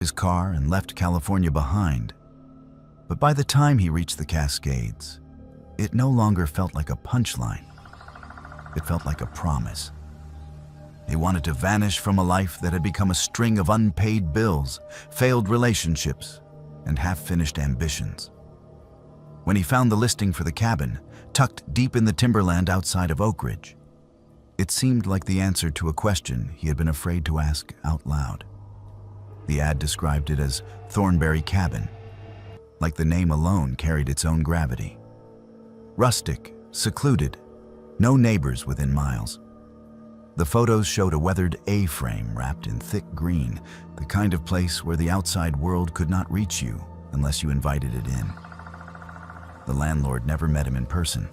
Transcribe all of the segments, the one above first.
his car and left California behind. But by the time he reached the Cascades, it no longer felt like a punchline. It felt like a promise. He wanted to vanish from a life that had become a string of unpaid bills, failed relationships, and half-finished ambitions. When he found the listing for the cabin, tucked deep in the timberland outside of Oak Ridge, it seemed like the answer to a question he had been afraid to ask out loud. The ad described it as Thornberry Cabin, like the name alone carried its own gravity. Rustic, secluded, no neighbors within miles. The photos showed a weathered A-frame wrapped in thick green, the kind of place where the outside world could not reach you unless you invited it in. The landlord never met him in person.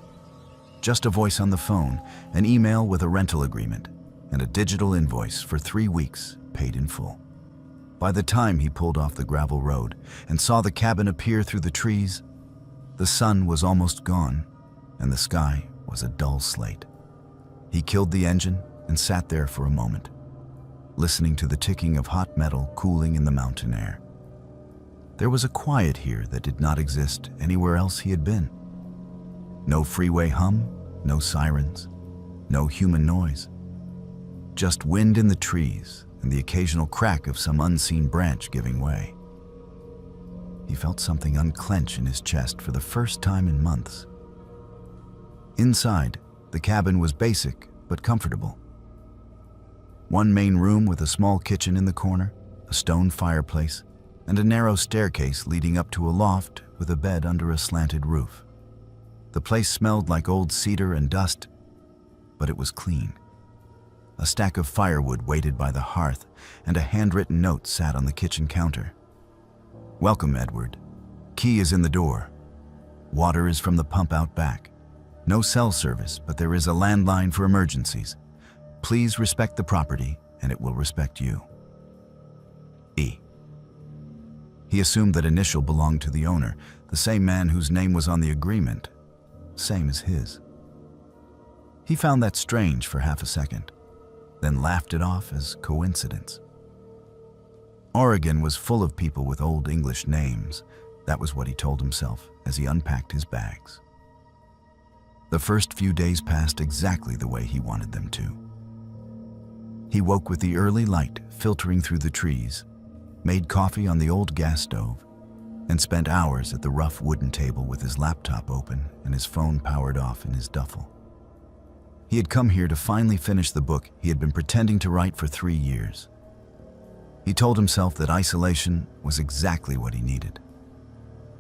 Just a voice on the phone, an email with a rental agreement, and a digital invoice for 3 weeks paid in full. By the time he pulled off the gravel road and saw the cabin appear through the trees, the sun was almost gone and the sky was a dull slate. He killed the engine and sat there for a moment, listening to the ticking of hot metal cooling in the mountain air. There was a quiet here that did not exist anywhere else he had been. No freeway hum, no sirens, no human noise. Just wind in the trees and the occasional crack of some unseen branch giving way. He felt something unclench in his chest for the first time in months. Inside, the cabin was basic but comfortable. One main room with a small kitchen in the corner, a stone fireplace, and a narrow staircase leading up to a loft with a bed under a slanted roof. The place smelled like old cedar and dust, but it was clean. A stack of firewood waited by the hearth, and a handwritten note sat on the kitchen counter. "Welcome, Edward. Key is in the door. Water is from the pump out back. No cell service, but there is a landline for emergencies. Please respect the property, and it will respect you. E." He assumed that initial belonged to the owner, the same man whose name was on the agreement, same as his. He found that strange for half a second, then laughed it off as coincidence. Oregon was full of people with old English names. That was what he told himself as he unpacked his bags. The first few days passed exactly the way he wanted them to. He woke with the early light filtering through the trees, made coffee on the old gas stove, and spent hours at the rough wooden table with his laptop open and his phone powered off in his duffel. He had come here to finally finish the book he had been pretending to write for 3 years. He told himself that isolation was exactly what he needed.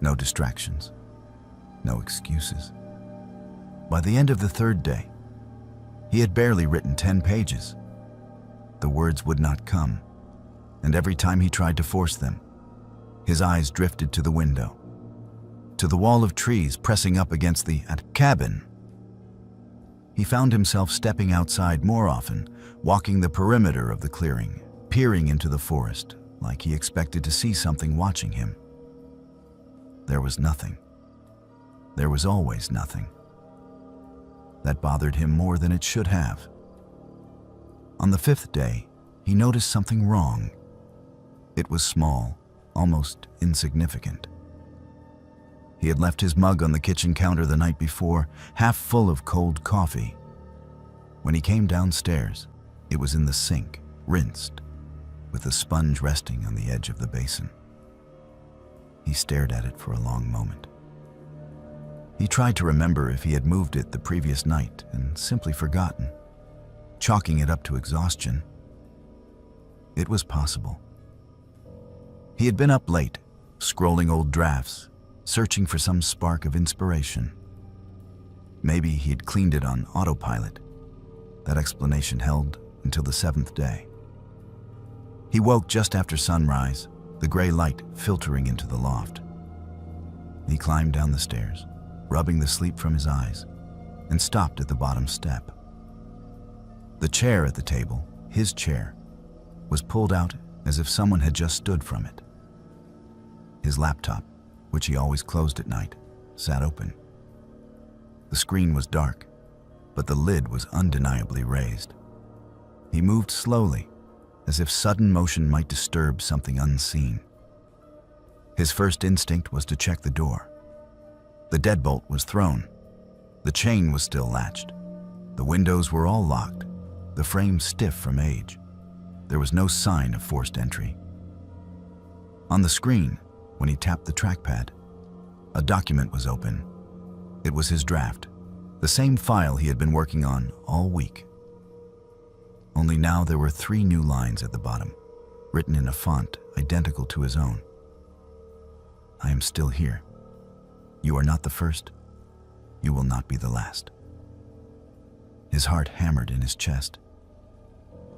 No distractions, no excuses. By the end of the 3rd day, he had barely written 10 pages. The words would not come, and every time he tried to force them, his eyes drifted to the window, to the wall of trees pressing up against the cabin. He found himself stepping outside more often, walking the perimeter of the clearing, peering into the forest, like he expected to see something watching him. There was nothing. There was always nothing. That bothered him more than it should have. On the 5th day, he noticed something wrong. It was small, almost insignificant. He had left his mug on the kitchen counter the night before, half full of cold coffee. When he came downstairs, it was in the sink, rinsed, with a sponge resting on the edge of the basin. He stared at it for a long moment. He tried to remember if he had moved it the previous night and simply forgotten, chalking it up to exhaustion. It was possible. He had been up late, scrolling old drafts, searching for some spark of inspiration. Maybe he had cleaned it on autopilot. That explanation held until the 7th day. He woke just after sunrise, the gray light filtering into the loft. He climbed down the stairs, rubbing the sleep from his eyes, and stopped at the bottom step. The chair at the table, his chair, was pulled out as if someone had just stood from it. His laptop, which he always closed at night, sat open. The screen was dark, but the lid was undeniably raised. He moved slowly, as if sudden motion might disturb something unseen. His first instinct was to check the door. The deadbolt was thrown. The chain was still latched. The windows were all locked, the frame stiff from age. There was no sign of forced entry. On the screen, when he tapped the trackpad, a document was open. It was his draft, the same file he had been working on all week. Only now there were 3 new lines at the bottom, written in a font identical to his own. I am still here. You are not the first. You will not be the last. His heart hammered in his chest.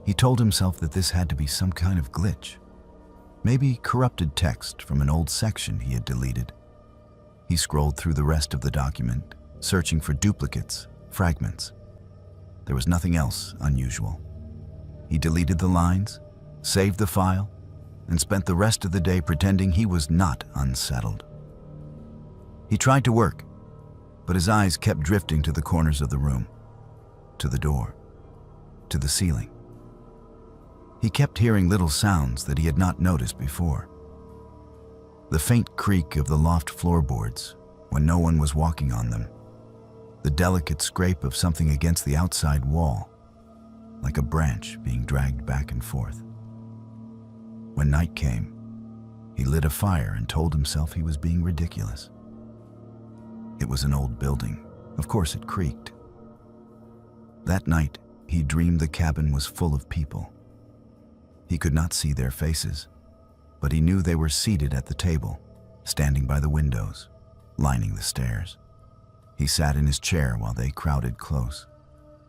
He told himself that this had to be some kind of glitch. Maybe corrupted text from an old section he had deleted. He scrolled through the rest of the document, searching for duplicates, fragments. There was nothing else unusual. He deleted the lines, saved the file, and spent the rest of the day pretending he was not unsettled. He tried to work, but his eyes kept drifting to the corners of the room, to the door, to the ceiling. He kept hearing little sounds that he had not noticed before. The faint creak of the loft floorboards when no one was walking on them. The delicate scrape of something against the outside wall, like a branch being dragged back and forth. When night came, he lit a fire and told himself he was being ridiculous. It was an old building. Of course it creaked. That night, he dreamed the cabin was full of people. He could not see their faces, but he knew they were seated at the table, standing by the windows, lining the stairs. He sat in his chair while they crowded close,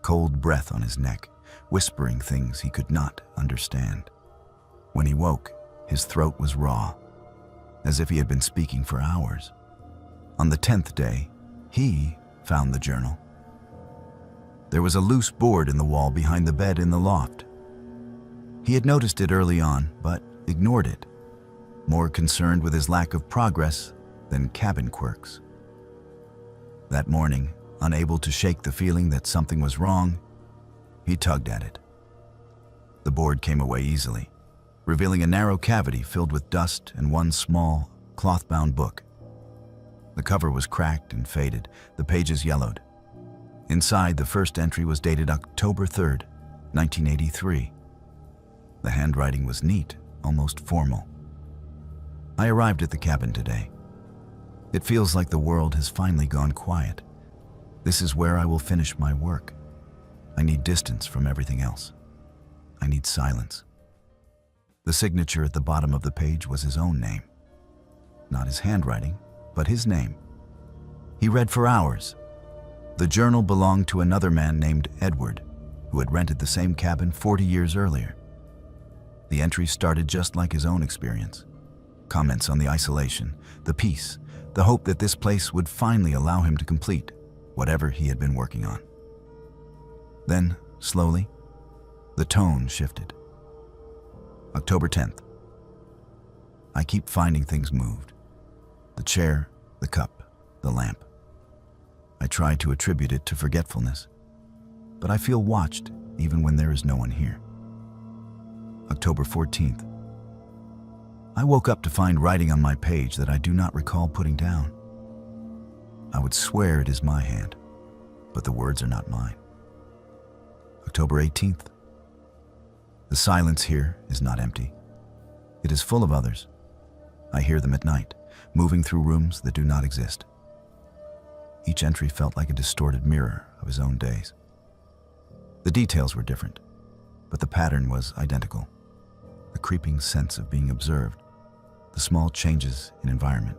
cold breath on his neck, whispering things he could not understand. When he woke, his throat was raw, as if he had been speaking for hours. On the 10th day, he found the journal. There was a loose board in the wall behind the bed in the loft. He had noticed it early on, but ignored it, more concerned with his lack of progress than cabin quirks. That morning, unable to shake the feeling that something was wrong, he tugged at it. The board came away easily, revealing a narrow cavity filled with dust and one small, cloth-bound book. The cover was cracked and faded, the pages yellowed. Inside, the first entry was dated October 3rd, 1983. The handwriting was neat, almost formal. I arrived at the cabin today. It feels like the world has finally gone quiet. This is where I will finish my work. I need distance from everything else. I need silence. The signature at the bottom of the page was his own name. Not his handwriting, but his name. He read for hours. The journal belonged to another man named Edward, who had rented the same cabin 40 years earlier. The entry started just like his own experience. Comments on the isolation, the peace, the hope that this place would finally allow him to complete whatever he had been working on. Then, slowly, the tone shifted. October 10th. I keep finding things moved. The chair, the cup, the lamp. I try to attribute it to forgetfulness, but I feel watched even when there is no one here. October 14th. I woke up to find writing on my page that I do not recall putting down. I would swear it is my hand, but the words are not mine. October 18th. The silence here is not empty. It is full of others. I hear them at night, moving through rooms that do not exist. Each entry felt like a distorted mirror of his own days. The details were different, but the pattern was identical. The creeping sense of being observed, the small changes in environment,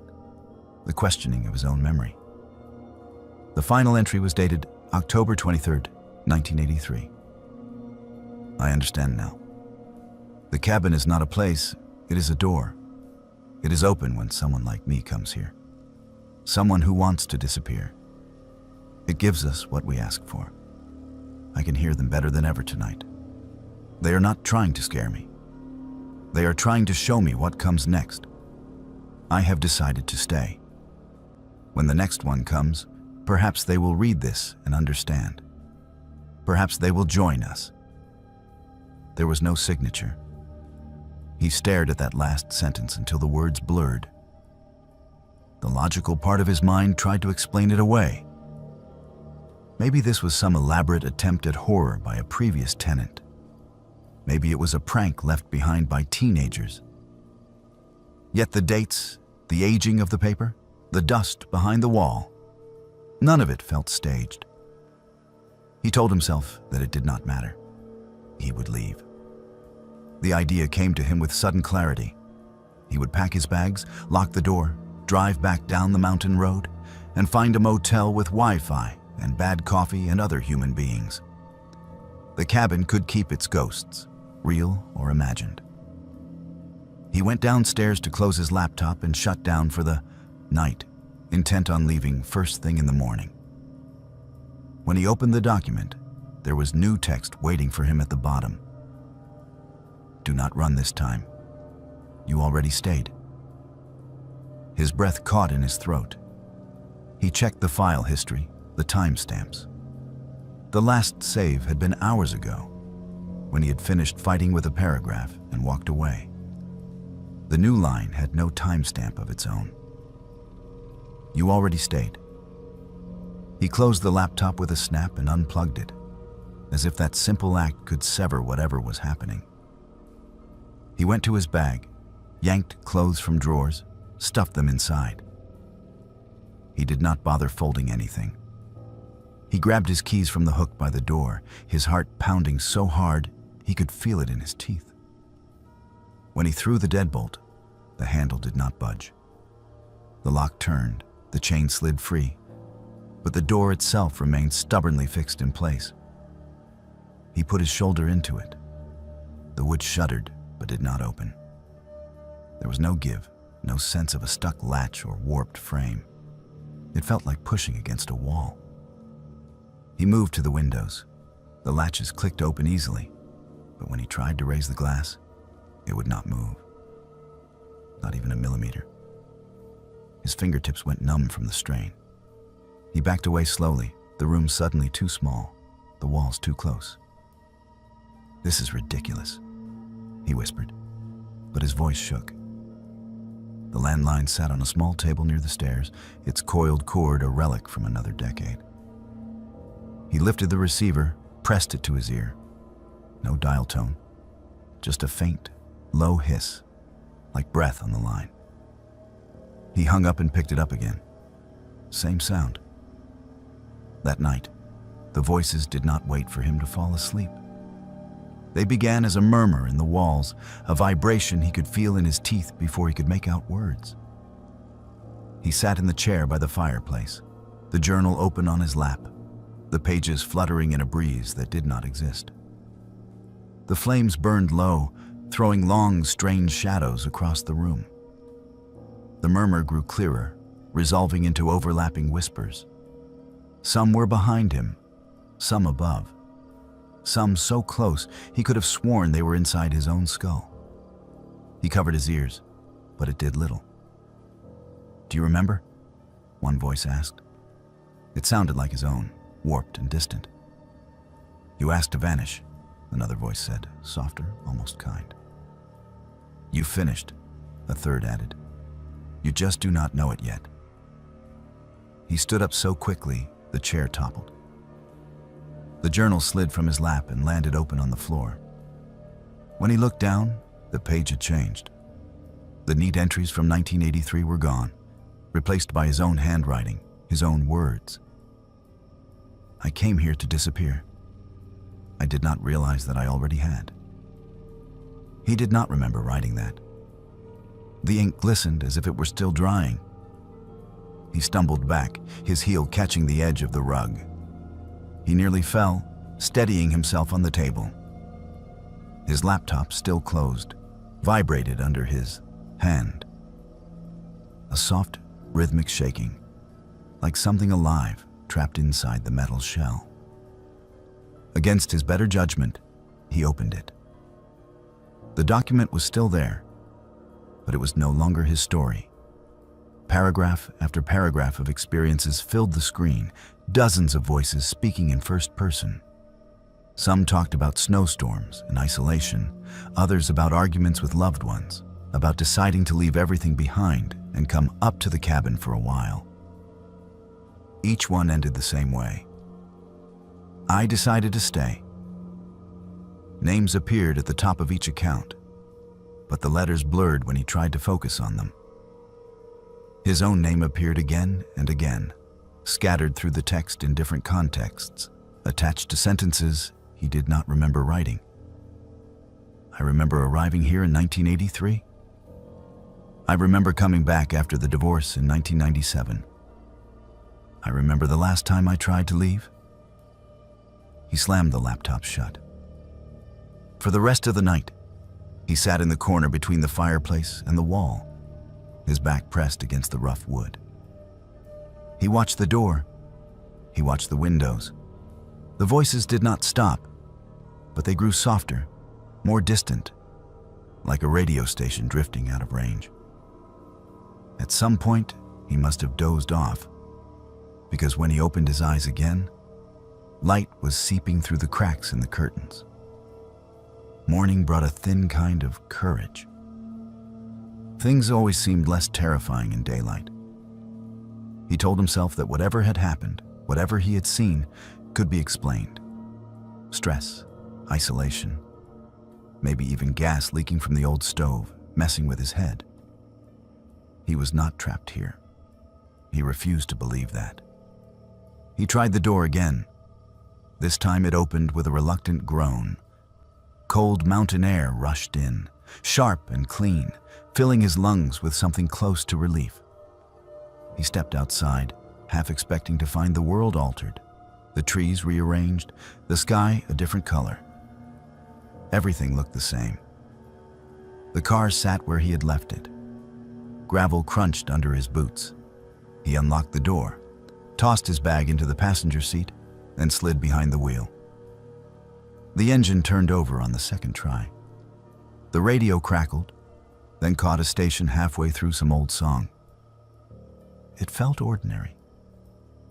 the questioning of his own memory. The final entry was dated October 23rd, 1983. I understand now. The cabin is not a place, it is a door. It is open when someone like me comes here. Someone who wants to disappear. It gives us what we ask for. I can hear them better than ever tonight. They are not trying to scare me. They are trying to show me what comes next. I have decided to stay. When the next one comes, perhaps they will read this and understand. Perhaps they will join us. There was no signature, He stared at that last sentence until the words blurred. The logical part of his mind tried to explain it away. Maybe this was some elaborate attempt at horror by a previous tenant. Maybe it was a prank left behind by teenagers. Yet the dates, the aging of the paper, the dust behind the wall, none of it felt staged. He told himself that it did not matter. He would leave. The idea came to him with sudden clarity. He would pack his bags, lock the door, drive back down the mountain road, and find a motel with Wi-Fi and bad coffee and other human beings. The cabin could keep its ghosts, real or imagined. He went downstairs to close his laptop and shut down for the night, intent on leaving first thing in the morning. When he opened the document, there was new text waiting for him at the bottom. Do not run this time. You already stayed. His breath caught in his throat. He checked the file history, the timestamps. The last save had been hours ago, when he had finished fighting with a paragraph and walked away. The new line had no timestamp of its own. You already stayed. He closed the laptop with a snap and unplugged it, as if that simple act could sever whatever was happening. He went to his bag, yanked clothes from drawers, stuffed them inside. He did not bother folding anything. He grabbed his keys from the hook by the door, his heart pounding so hard he could feel it in his teeth. When he threw the deadbolt, the handle did not budge. The lock turned, the chain slid free, but the door itself remained stubbornly fixed in place. He put his shoulder into it. The wood shuddered, but did not open. There was no give, no sense of a stuck latch or warped frame. It felt like pushing against a wall. He moved to the windows. The latches clicked open easily, but when he tried to raise the glass, it would not move. Not even a millimeter. His fingertips went numb from the strain. He backed away slowly, the room suddenly too small, the walls too close. This is ridiculous, he whispered, but his voice shook. The landline sat on a small table near the stairs, its coiled cord a relic from another decade. He lifted the receiver, pressed it to his ear. No dial tone, just a faint, low hiss, like breath on the line. He hung up and picked it up again. Same sound. That night, the voices did not wait for him to fall asleep. They began as a murmur in the walls, a vibration he could feel in his teeth before he could make out words. He sat in the chair by the fireplace, the journal open on his lap, the pages fluttering in a breeze that did not exist. The flames burned low, throwing long, strange shadows across the room. The murmur grew clearer, resolving into overlapping whispers. Some were behind him, some above. Some so close he could have sworn they were inside his own skull. He covered his ears, but it did little. Do you remember? One voice asked. It sounded like his own, warped and distant. You asked to vanish, another voice said, softer, almost kind. You finished, a third added. You just do not know it yet. He stood up so quickly, the chair toppled. The journal slid from his lap and landed open on the floor. When he looked down, the page had changed. The neat entries from 1983 were gone, replaced by his own handwriting, his own words. I came here to disappear. I did not realize that I already had. He did not remember writing that. The ink glistened as if it were still drying. He stumbled back, his heel catching the edge of the rug. He nearly fell, steadying himself on the table. His laptop, still closed, vibrated under his hand. A soft, rhythmic shaking, like something alive trapped inside the metal shell. Against his better judgment, he opened it. The document was still there, but it was no longer his story. Paragraph after paragraph of experiences filled the screen, dozens of voices speaking in first person. Some talked about snowstorms and isolation, others about arguments with loved ones, about deciding to leave everything behind and come up to the cabin for a while. Each one ended the same way. I decided to stay. Names appeared at the top of each account, but the letters blurred when he tried to focus on them. His own name appeared again and again, scattered through the text in different contexts, attached to sentences he did not remember writing. I remember arriving here in 1983. I remember coming back after the divorce in 1997. I remember the last time I tried to leave. He slammed the laptop shut. For the rest of the night, he sat in the corner between the fireplace and the wall, his back pressed against the rough wood. He watched the door. He watched the windows. The voices did not stop, but they grew softer, more distant, like a radio station drifting out of range. At some point, he must have dozed off, because when he opened his eyes again, light was seeping through the cracks in the curtains. Morning brought a thin kind of courage. Things always seemed less terrifying in daylight. He told himself that whatever had happened, whatever he had seen, could be explained. Stress, isolation, maybe even gas leaking from the old stove, messing with his head. He was not trapped here. He refused to believe that. He tried the door again. This time it opened with a reluctant groan. Cold mountain air rushed in, sharp and clean, filling his lungs with something close to relief. He stepped outside, half expecting to find the world altered, the trees rearranged, the sky a different color. Everything looked the same. The car sat where he had left it. Gravel crunched under his boots. He unlocked the door, tossed his bag into the passenger seat, and slid behind the wheel. The engine turned over on the second try. The radio crackled, then caught a station halfway through some old song. It felt ordinary,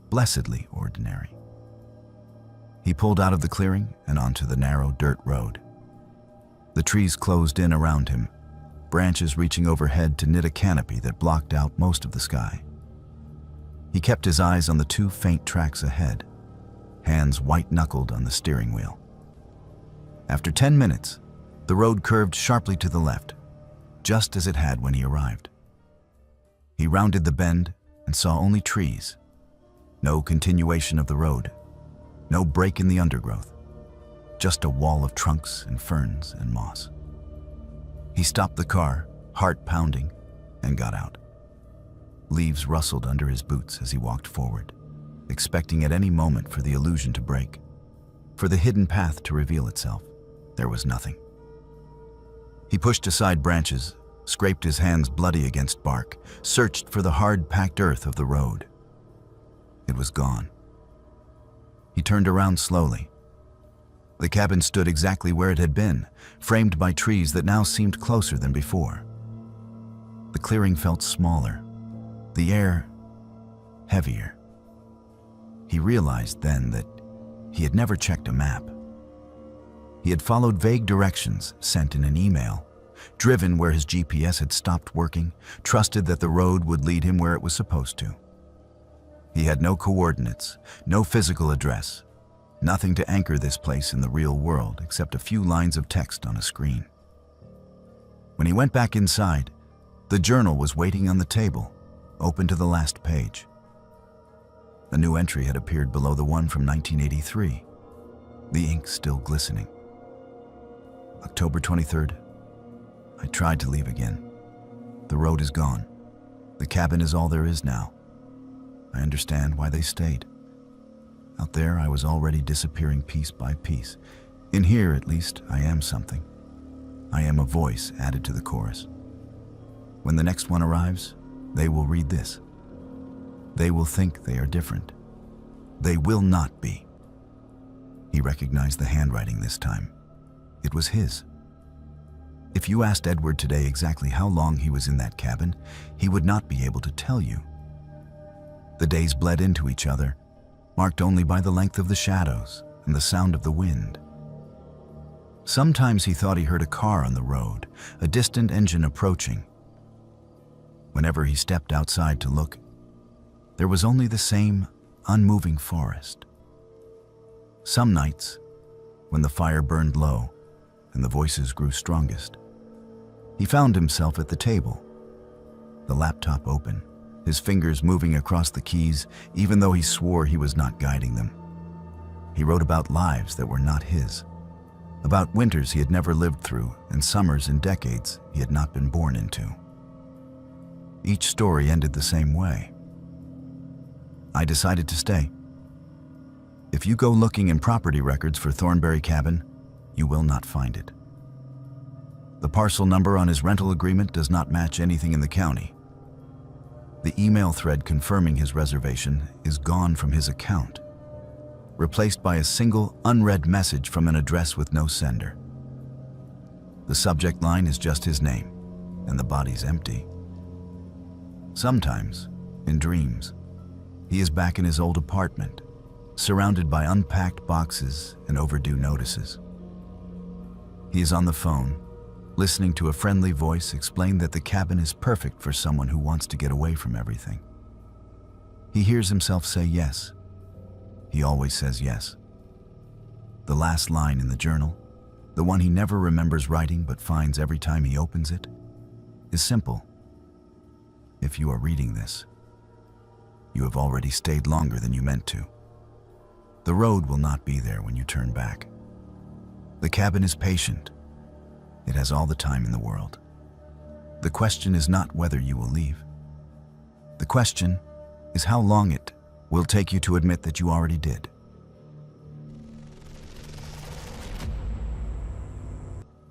blessedly ordinary. He pulled out of the clearing and onto the narrow dirt road. The trees closed in around him, branches reaching overhead to knit a canopy that blocked out most of the sky. He kept his eyes on the two faint tracks ahead, hands white-knuckled on the steering wheel. After 10 minutes, the road curved sharply to the left, just as it had when he arrived. He rounded the bend and saw only trees. No continuation of the road, no break in the undergrowth, just a wall of trunks and ferns and moss. He stopped the car, heart pounding, and got out. Leaves rustled under his boots as he walked forward, expecting at any moment for the illusion to break, for the hidden path to reveal itself. There was nothing. He pushed aside branches, scraped his hands bloody against bark, searched for the hard, packed earth of the road. It was gone. He turned around slowly. The cabin stood exactly where it had been, framed by trees that now seemed closer than before. The clearing felt smaller, the air heavier. He realized then that he had never checked a map. He had followed vague directions sent in an email, driven where his GPS had stopped working, trusted that the road would lead him where it was supposed to. He had no coordinates, no physical address, nothing to anchor this place in the real world except a few lines of text on a screen. When he went back inside, the journal was waiting on the table, open to the last page. A new entry had appeared below the one from 1983, the ink still glistening. October 23rd. I tried to leave again. The road is gone. The cabin is all there is now. I understand why they stayed. Out there, I was already disappearing piece by piece. In here, at least, I am something. I am a voice added to the chorus. When the next one arrives, they will read this. They will think they are different. They will not be. He recognized the handwriting this time. It was his. If you asked Edward today exactly how long he was in that cabin, he would not be able to tell you. The days bled into each other, marked only by the length of the shadows and the sound of the wind, Sometimes he thought he heard a car on the road, a distant engine approaching. Whenever he stepped outside to look, there was only the same unmoving forest. Some nights, when the fire burned low and the voices grew strongest, he found himself at the table, the laptop open, his fingers moving across the keys, even though he swore he was not guiding them. He wrote about lives that were not his, about winters he had never lived through and summers and decades he had not been born into. Each story ended the same way. I decided to stay. If you go looking in property records for Thornberry Cabin, you will not find it. The parcel number on his rental agreement does not match anything in the county. The email thread confirming his reservation is gone from his account, replaced by a single unread message from an address with no sender. The subject line is just his name, and the body's empty. Sometimes, in dreams, he is back in his old apartment, surrounded by unpacked boxes and overdue notices. He is on the phone, listening to a friendly voice explain that the cabin is perfect for someone who wants to get away from everything. He hears himself say yes. He always says yes. The last line in the journal, the one he never remembers writing but finds every time he opens it, is simple. If you are reading this, you have already stayed longer than you meant to. The road will not be there when you turn back. The cabin is patient. It has all the time in the world. The question is not whether you will leave. The question is how long it will take you to admit that you already did.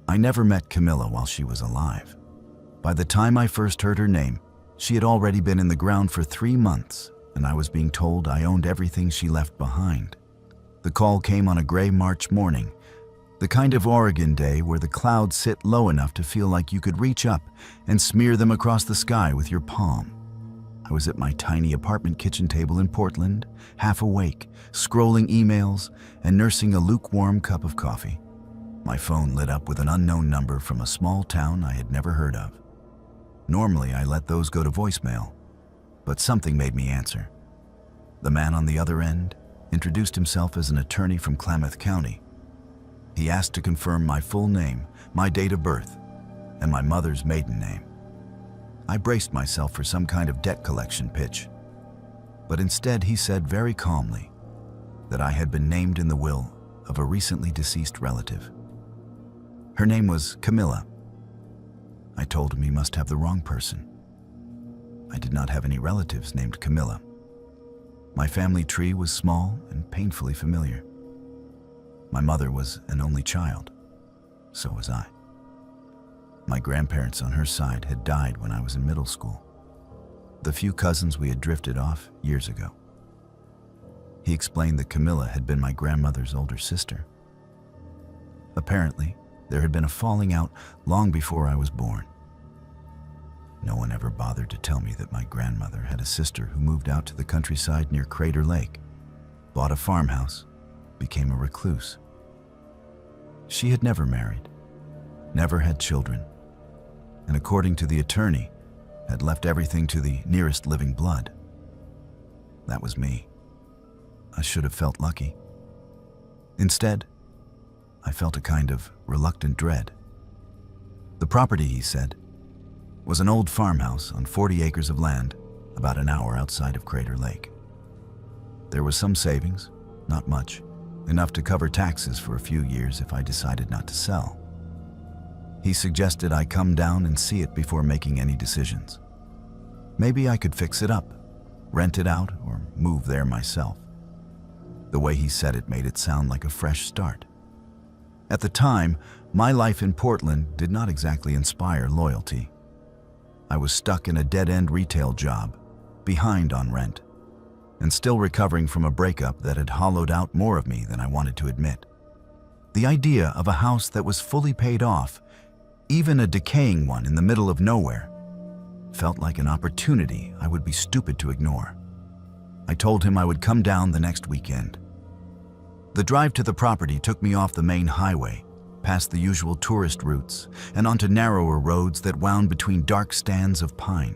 I never met Camilla while she was alive. By the time I first heard her name, she had already been in the ground for 3 months, and I was being told I owned everything she left behind. The call came on a gray March morning, the kind of Oregon day where the clouds sit low enough to feel like you could reach up and smear them across the sky with your palm. I was at my tiny apartment kitchen table in Portland, half awake, scrolling emails and nursing a lukewarm cup of coffee. My phone lit up with an unknown number from a small town I had never heard of. Normally, I let those go to voicemail, but something made me answer. The man on the other end introduced himself as an attorney from Klamath County. He asked to confirm my full name, my date of birth, and my mother's maiden name. I braced myself for some kind of debt collection pitch, but instead he said very calmly that I had been named in the will of a recently deceased relative. Her name was Camilla. I told him he must have the wrong person. I did not have any relatives named Camilla. My family tree was small and painfully familiar. My mother was an only child. So was I. My grandparents on her side had died when I was in middle school. The few cousins we had drifted off years ago. He explained that Camilla had been my grandmother's older sister. Apparently, there had been a falling out long before I was born. No one ever bothered to tell me that my grandmother had a sister who moved out to the countryside near Crater Lake, bought a farmhouse, became a recluse. She had never married, never had children, and according to the attorney, had left everything to the nearest living blood. That was me. I should have felt lucky. Instead, I felt a kind of reluctant dread. The property, he said, was an old farmhouse on 40 acres of land about an hour outside of Crater Lake. There was some savings, not much, enough to cover taxes for a few years if I decided not to sell. He suggested I come down and see it before making any decisions. Maybe I could fix it up, rent it out, or move there myself. The way he said it made it sound like a fresh start. At the time, my life in Portland did not exactly inspire loyalty. I was stuck in a dead-end retail job, behind on rent, and still recovering from a breakup that had hollowed out more of me than I wanted to admit. The idea of a house that was fully paid off, even a decaying one in the middle of nowhere, felt like an opportunity I would be stupid to ignore. I told him I would come down the next weekend. The drive to the property took me off the main highway, past the usual tourist routes, and onto narrower roads that wound between dark stands of pine.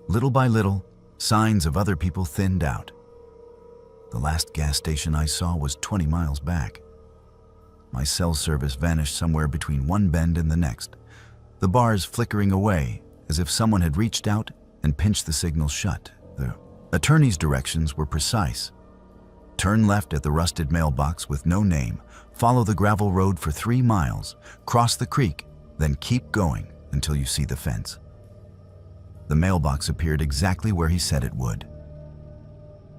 Little by little, signs of other people thinned out. The last gas station I saw was 20 miles back. My cell service vanished somewhere between one bend and the next, the bars flickering away as if someone had reached out and pinched the signal shut. The attorney's directions were precise. Turn left at the rusted mailbox with no name, follow the gravel road for 3 miles, cross the creek, then keep going until you see the fence. The mailbox appeared exactly where he said it would.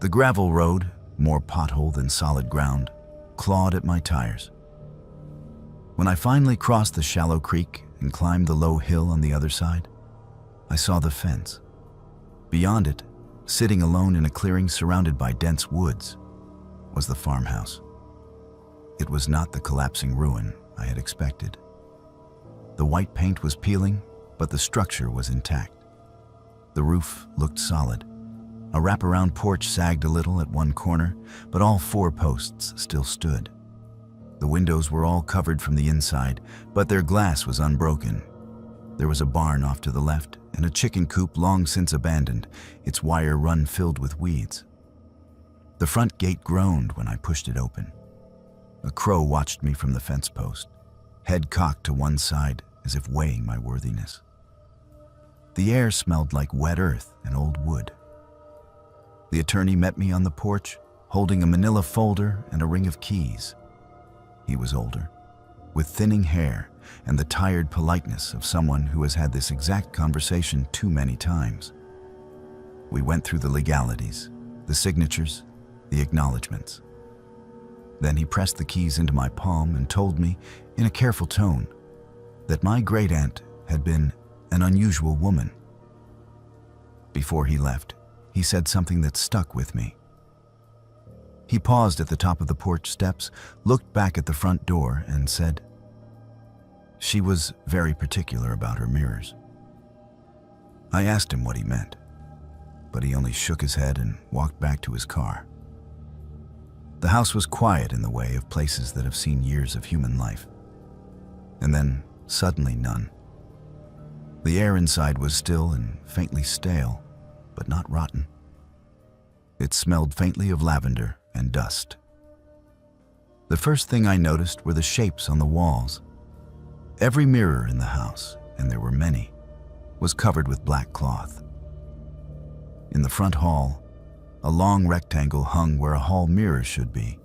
The gravel road, more pothole than solid ground, clawed at my tires. When I finally crossed the shallow creek and climbed the low hill on the other side, I saw the fence. Beyond it, sitting alone in a clearing surrounded by dense woods, was the farmhouse. It was not the collapsing ruin I had expected. The white paint was peeling, but the structure was intact. The roof looked solid. A wraparound porch sagged a little at one corner, but all 4 posts still stood. The windows were all covered from the inside, but their glass was unbroken. There was a barn off to the left and a chicken coop long since abandoned, its wire run filled with weeds. The front gate groaned when I pushed it open. A crow watched me from the fence post, head cocked to one side as if weighing my worthiness. The air smelled like wet earth and old wood. The attorney met me on the porch, holding a manila folder and a ring of keys. He was older, with thinning hair and the tired politeness of someone who has had this exact conversation too many times. We went through the legalities, the signatures, the acknowledgments. Then he pressed the keys into my palm and told me, in a careful tone, that my great-aunt had been an unusual woman. Before he left, he said something that stuck with me. He paused at the top of the porch steps, looked back at the front door, and said, "She was very particular about her mirrors." I asked him what he meant, but he only shook his head and walked back to his car. The house was quiet in the way of places that have seen years of human life. And then, suddenly, none. The air inside was still and faintly stale, but not rotten. It smelled faintly of lavender and dust. The first thing I noticed were the shapes on the walls. Every mirror in the house, and there were many, was covered with black cloth. In the front hall, a long rectangle hung where a hall mirror should be,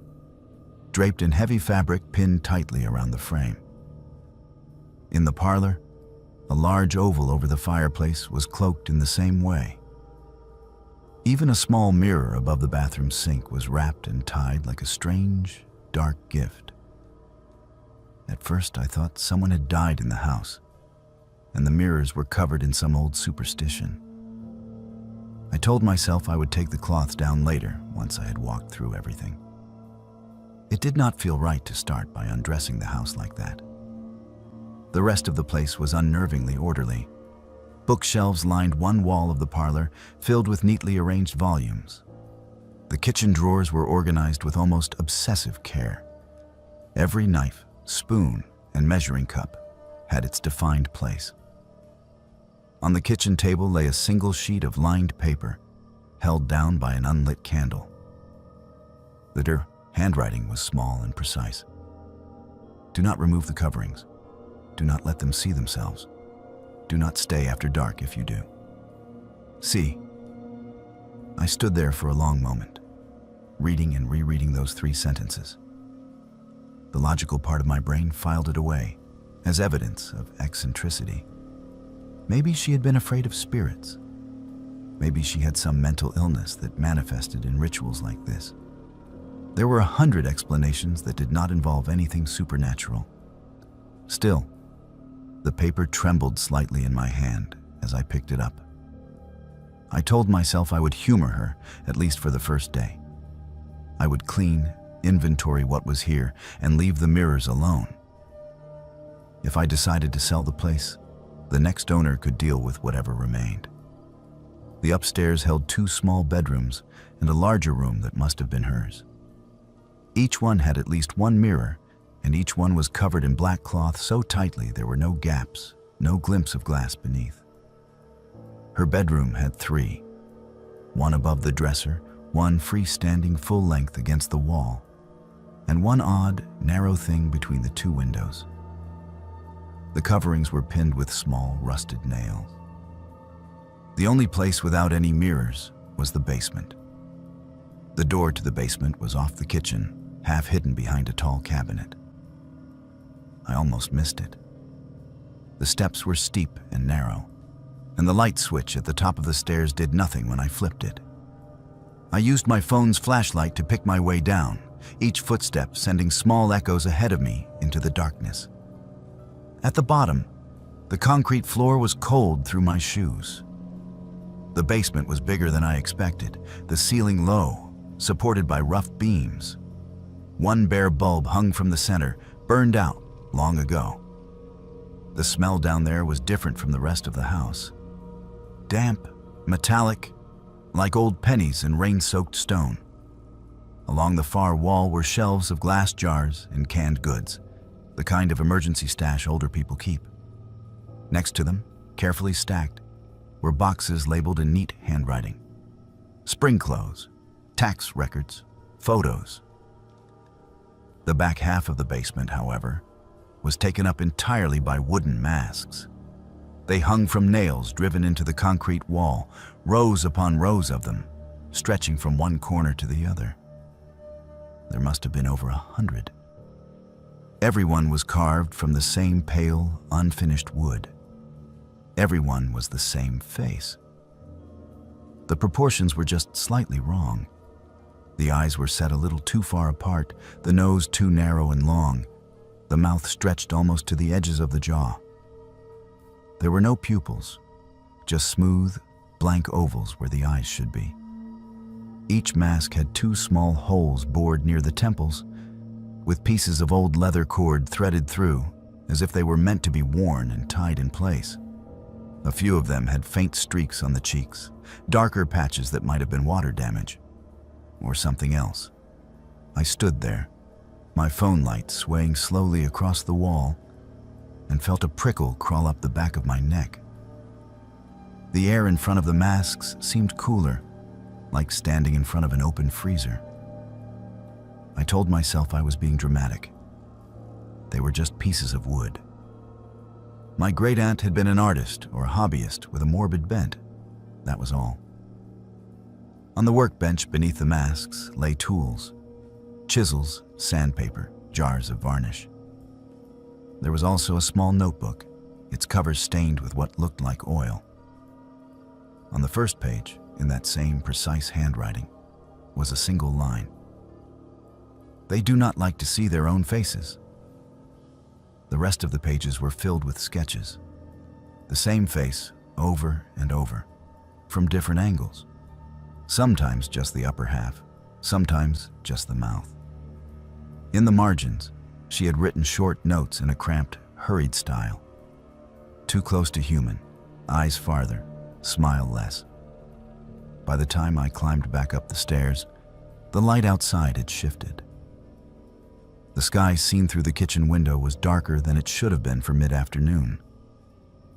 draped in heavy fabric pinned tightly around the frame. In the parlor, a large oval over the fireplace was cloaked in the same way. Even a small mirror above the bathroom sink was wrapped and tied like a strange, dark gift. At first, I thought someone had died in the house, and the mirrors were covered in some old superstition. I told myself I would take the cloths down later, once I had walked through everything. It did not feel right to start by undressing the house like that. The rest of the place was unnervingly orderly. Bookshelves lined one wall of the parlor, filled with neatly arranged volumes. The kitchen drawers were organized with almost obsessive care. Every knife, spoon, and measuring cup had its defined place. On the kitchen table lay a single sheet of lined paper, held down by an unlit candle. The handwriting was small and precise. "Do not remove the coverings. Do not let them see themselves. Do not stay after dark if you do. See." I stood there for a long moment, reading and rereading those 3 sentences. The logical part of my brain filed it away as evidence of eccentricity. Maybe she had been afraid of spirits. Maybe she had some mental illness that manifested in rituals like this. There were 100 explanations that did not involve anything supernatural. Still, the paper trembled slightly in my hand as I picked it up. I told myself I would humor her, at least for the first day. I would clean, inventory what was here, and leave the mirrors alone. If I decided to sell the place, the next owner could deal with whatever remained. The upstairs held 2 small bedrooms and a larger room that must have been hers. Each one had at least one mirror and each one was covered in black cloth so tightly there were no gaps, no glimpse of glass beneath. Her bedroom had 3, one above the dresser, one freestanding full length against the wall, and one odd, narrow thing between the 2 windows. The coverings were pinned with small, rusted nails. The only place without any mirrors was the basement. The door to the basement was off the kitchen, half hidden behind a tall cabinet. I almost missed it. The steps were steep and narrow, and the light switch at the top of the stairs did nothing when I flipped it. I used my phone's flashlight to pick my way down, each footstep sending small echoes ahead of me into the darkness. At the bottom, the concrete floor was cold through my shoes. The basement was bigger than I expected, the ceiling low, supported by rough beams. One bare bulb hung from the center, burned out long ago. The smell down there was different from the rest of the house. Damp, metallic, like old pennies and rain-soaked stone. Along the far wall were shelves of glass jars and canned goods, the kind of emergency stash older people keep. Next to them, carefully stacked, were boxes labeled in neat handwriting. Spring clothes, tax records, photos. The back half of the basement, however, was taken up entirely by wooden masks. They hung from nails driven into the concrete wall, rows upon rows of them, stretching from one corner to the other. There must have been over 100. Everyone was carved from the same pale, unfinished wood. Everyone was the same face. The proportions were just slightly wrong. The eyes were set a little too far apart, the nose too narrow and long, the mouth stretched almost to the edges of the jaw. There were no pupils, just smooth, blank ovals where the eyes should be. Each mask had 2 small holes bored near the temples, with pieces of old leather cord threaded through, as if they were meant to be worn and tied in place. A few of them had faint streaks on the cheeks, darker patches that might have been water damage, or something else. I stood there, my phone light swaying slowly across the wall, and felt a prickle crawl up the back of my neck. The air in front of the masks seemed cooler, like standing in front of an open freezer. I told myself I was being dramatic. They were just pieces of wood. My great-aunt had been an artist or a hobbyist with a morbid bent. That was all. On the workbench beneath the masks lay tools, chisels, sandpaper, jars of varnish. There was also a small notebook, its cover stained with what looked like oil. On the first page, in that same precise handwriting, was a single line. They do not like to see their own faces. The rest of the pages were filled with sketches. The same face over and over, from different angles. Sometimes just the upper half, sometimes just the mouth. In the margins, she had written short notes in a cramped, hurried style. Too close to human, eyes farther, smile less. By the time I climbed back up the stairs, the light outside had shifted. The sky seen through the kitchen window was darker than it should have been for mid-afternoon.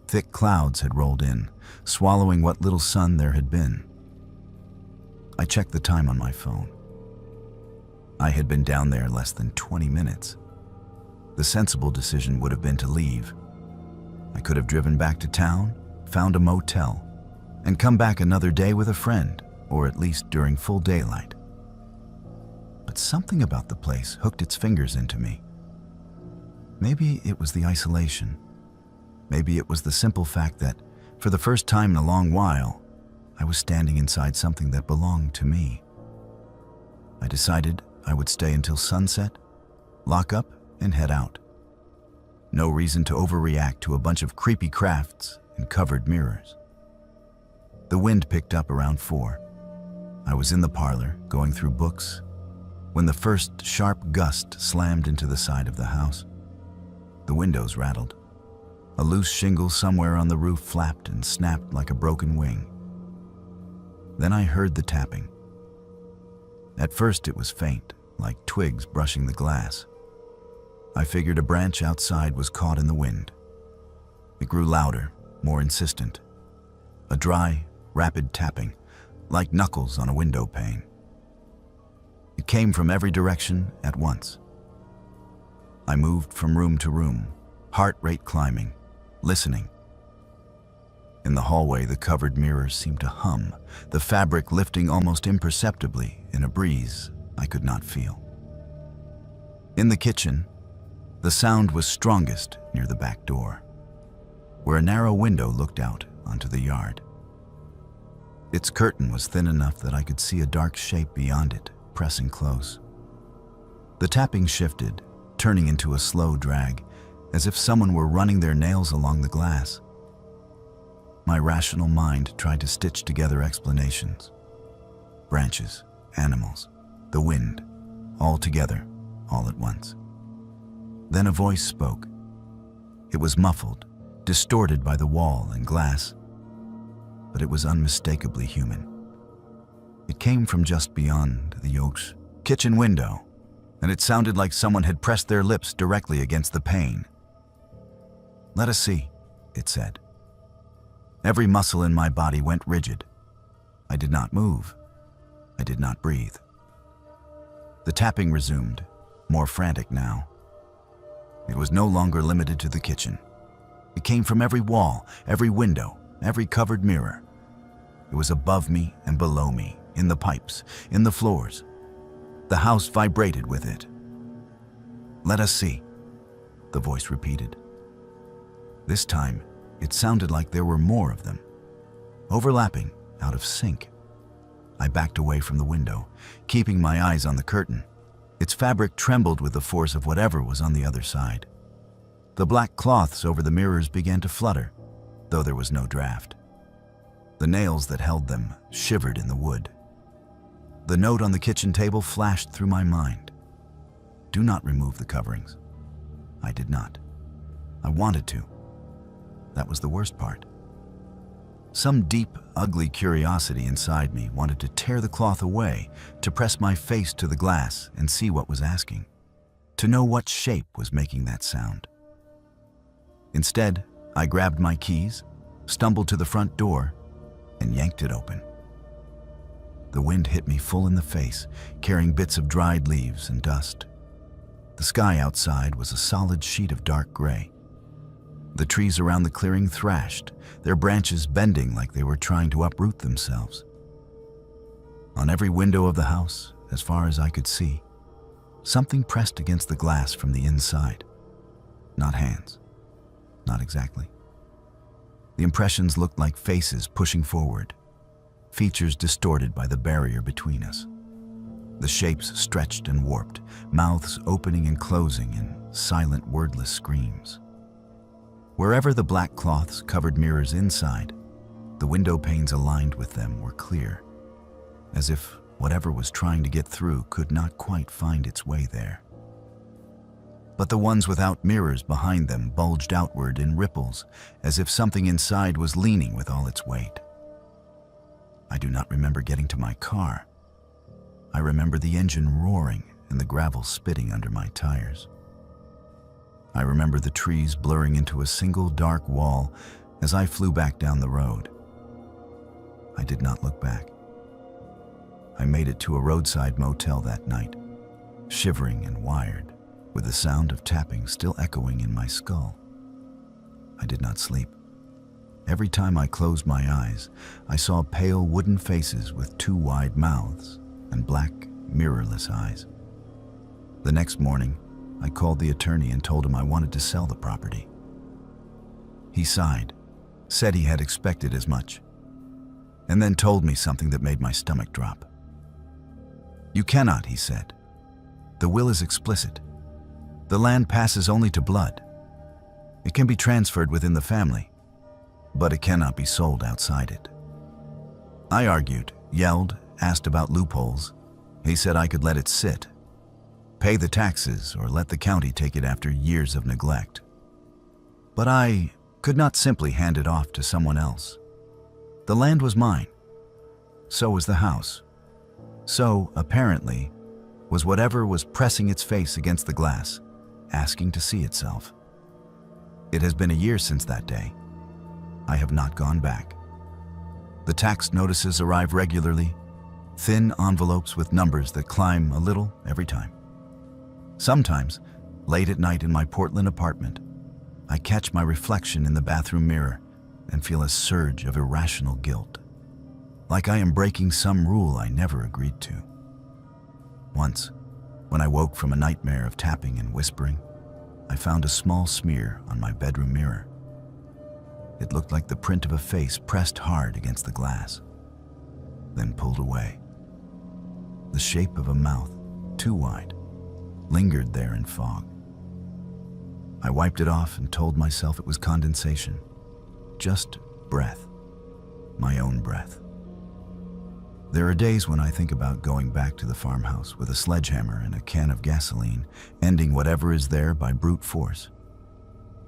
Thick clouds had rolled in, swallowing what little sun there had been. I checked the time on my phone. I had been down there less than 20 minutes. The sensible decision would have been to leave. I could have driven back to town, found a motel, and come back another day with a friend, or at least during full daylight. But something about the place hooked its fingers into me. Maybe it was the isolation. Maybe it was the simple fact that, for the first time in a long while, I was standing inside something that belonged to me. I decided I would stay until sunset, lock up, and head out. No reason to overreact to a bunch of creepy crafts and covered mirrors. The wind picked up around 4. I was in the parlor, going through books, when the first sharp gust slammed into the side of the house. The windows rattled. A loose shingle somewhere on the roof flapped and snapped like a broken wing. Then I heard the tapping. At first it was faint, like twigs brushing the glass. I figured a branch outside was caught in the wind. It grew louder, more insistent. A dry, rapid tapping, like knuckles on a window pane. It came from every direction at once. I moved from room to room, heart rate climbing, listening. In the hallway, the covered mirrors seemed to hum, the fabric lifting almost imperceptibly in a breeze I could not feel. In the kitchen, the sound was strongest near the back door, where a narrow window looked out onto the yard. Its curtain was thin enough that I could see a dark shape beyond it, pressing close. The tapping shifted, turning into a slow drag, as if someone were running their nails along the glass. My rational mind tried to stitch together explanations. Branches, animals, the wind, all together, all at once. Then a voice spoke. It was muffled, distorted by the wall and glass, but it was unmistakably human. It came from just beyond the Yoke's kitchen window, and it sounded like someone had pressed their lips directly against the pane. "Let us see," it said. Every muscle in my body went rigid. I did not move. I did not breathe. The tapping resumed, more frantic now. It was no longer limited to the kitchen. It came from every wall, every window, every covered mirror. It was above me and below me, in the pipes, in the floors. The house vibrated with it. "Let us see," the voice repeated. This time, it sounded like there were more of them, overlapping, out of sync. I backed away from the window, keeping my eyes on the curtain. Its fabric trembled with the force of whatever was on the other side. The black cloths over the mirrors began to flutter, though there was no draft. The nails that held them shivered in the wood. The note on the kitchen table flashed through my mind. "Do not remove the coverings." I did not. I wanted to. That was the worst part. Some deep, ugly curiosity inside me wanted to tear the cloth away, to press my face to the glass and see what was asking, to know what shape was making that sound. Instead, I grabbed my keys, stumbled to the front door, and yanked it open. The wind hit me full in the face, carrying bits of dried leaves and dust. The sky outside was a solid sheet of dark gray. The trees around the clearing thrashed, their branches bending like they were trying to uproot themselves. On every window of the house, as far as I could see, something pressed against the glass from the inside. Not hands. Not exactly. The impressions looked like faces pushing forward, features distorted by the barrier between us. The shapes stretched and warped, mouths opening and closing in silent, wordless screams. Wherever the black cloths covered mirrors inside, the window panes aligned with them were clear, as if whatever was trying to get through could not quite find its way there. But the ones without mirrors behind them bulged outward in ripples, as if something inside was leaning with all its weight. I do not remember getting to my car. I remember the engine roaring and the gravel spitting under my tires. I remember the trees blurring into a single dark wall as I flew back down the road. I did not look back. I made it to a roadside motel that night, shivering and wired, with the sound of tapping still echoing in my skull. I did not sleep. Every time I closed my eyes, I saw pale wooden faces with two wide mouths and black, mirrorless eyes. The next morning, I called the attorney and told him I wanted to sell the property. He sighed, said he had expected as much, and then told me something that made my stomach drop. "You cannot," he said. "The will is explicit. The land passes only to blood. It can be transferred within the family, but it cannot be sold outside it." I argued, yelled, asked about loopholes. He said I could let it sit, pay the taxes, or let the county take it after years of neglect. But I could not simply hand it off to someone else. The land was mine. So was the house. So, apparently, was whatever was pressing its face against the glass asking to see itself. It has been a year since that day. I have not gone back. The tax notices arrive regularly, thin envelopes with numbers that climb a little every time. Sometimes, late at night in my Portland apartment, I catch my reflection in the bathroom mirror and feel a surge of irrational guilt, like I am breaking some rule I never agreed to. Once, when I woke from a nightmare of tapping and whispering, I found a small smear on my bedroom mirror. It looked like the print of a face pressed hard against the glass, then pulled away. The shape of a mouth, too wide, lingered there in fog. I wiped it off and told myself it was condensation, just breath, my own breath. There are days when I think about going back to the farmhouse with a sledgehammer and a can of gasoline, ending whatever is there by brute force.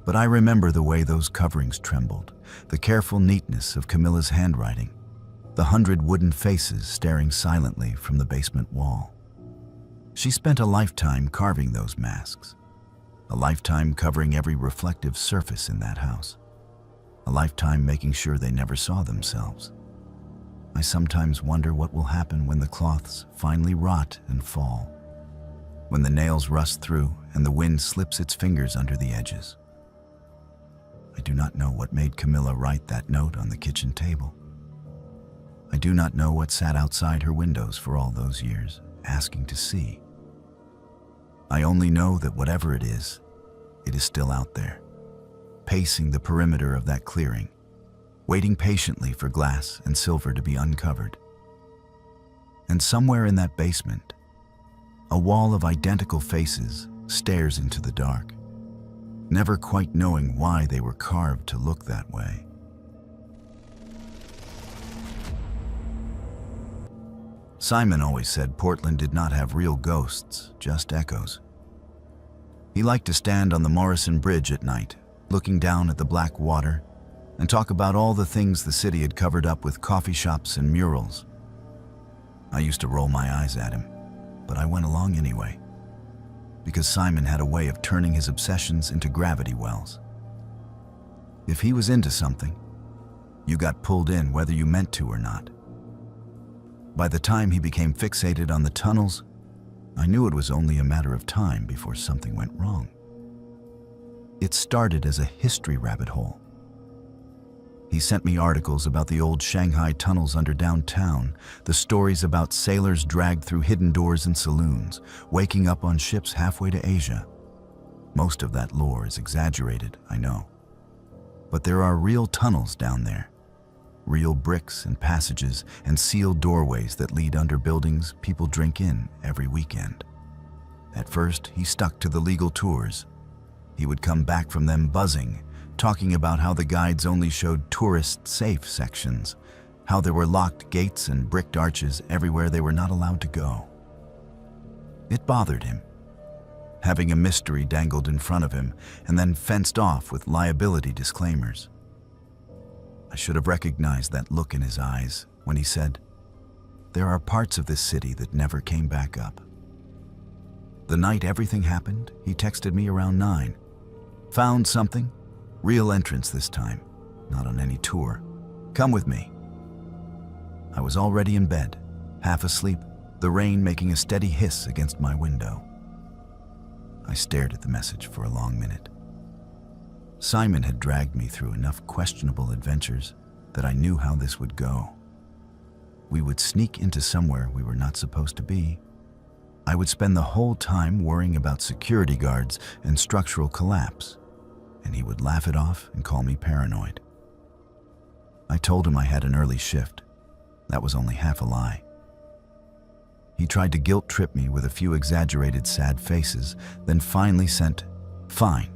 But I remember the way those coverings trembled, the careful neatness of Camilla's handwriting, the 100 wooden faces staring silently from the basement wall. She spent a lifetime carving those masks, a lifetime covering every reflective surface in that house, a lifetime making sure they never saw themselves. I sometimes wonder what will happen when the cloths finally rot and fall, when the nails rust through and the wind slips its fingers under the edges. I do not know what made Camilla write that note on the kitchen table. I do not know what sat outside her windows for all those years, asking to see. I only know that whatever it is still out there, pacing the perimeter of that clearing, waiting patiently for glass and silver to be uncovered. And somewhere in that basement, a wall of identical faces stares into the dark, never quite knowing why they were carved to look that way. Simon always said Portland did not have real ghosts, just echoes. He liked to stand on the Morrison Bridge at night, looking down at the black water, and talk about all the things the city had covered up with coffee shops and murals. I used to roll my eyes at him, but I went along anyway, because Simon had a way of turning his obsessions into gravity wells. If he was into something, you got pulled in whether you meant to or not. By the time he became fixated on the tunnels, I knew it was only a matter of time before something went wrong. It started as a history rabbit hole. He sent me articles about the old Shanghai tunnels under downtown, the stories about sailors dragged through hidden doors in saloons, waking up on ships halfway to Asia. Most of that lore is exaggerated, I know. But there are real tunnels down there, real bricks and passages and sealed doorways that lead under buildings people drink in every weekend. At first, he stuck to the legal tours. He would come back from them buzzing, talking about how the guides only showed tourist-safe sections, how there were locked gates and bricked arches everywhere they were not allowed to go. It bothered him, having a mystery dangled in front of him and then fenced off with liability disclaimers. I should have recognized that look in his eyes when he said, "There are parts of this city that never came back up." The night everything happened, he texted me around 9. "Found something? Real entrance this time, not on any tour. Come with me." I was already in bed, half asleep, the rain making a steady hiss against my window. I stared at the message for a long minute. Simon had dragged me through enough questionable adventures that I knew how this would go. We would sneak into somewhere we were not supposed to be. I would spend the whole time worrying about security guards and structural collapse, and he would laugh it off and call me paranoid. I told him I had an early shift. That was only half a lie. He tried to guilt trip me with a few exaggerated sad faces, then finally sent, "Fine,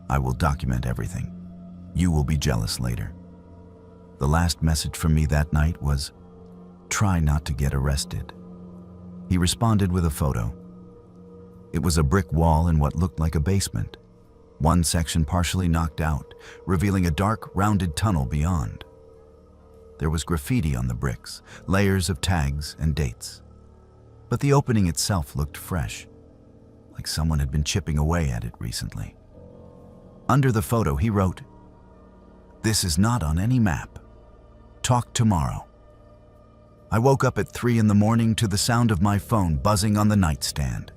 I will document everything. You will be jealous later." The last message from me that night was, "Try not to get arrested." He responded with a photo. It was a brick wall in what looked like a basement, one section partially knocked out, revealing a dark, rounded tunnel beyond. There was graffiti on the bricks, layers of tags and dates. But the opening itself looked fresh, like someone had been chipping away at it recently. Under the photo, he wrote, "This is not on any map. Talk tomorrow." I woke up at 3 in the morning to the sound of my phone buzzing on the nightstand.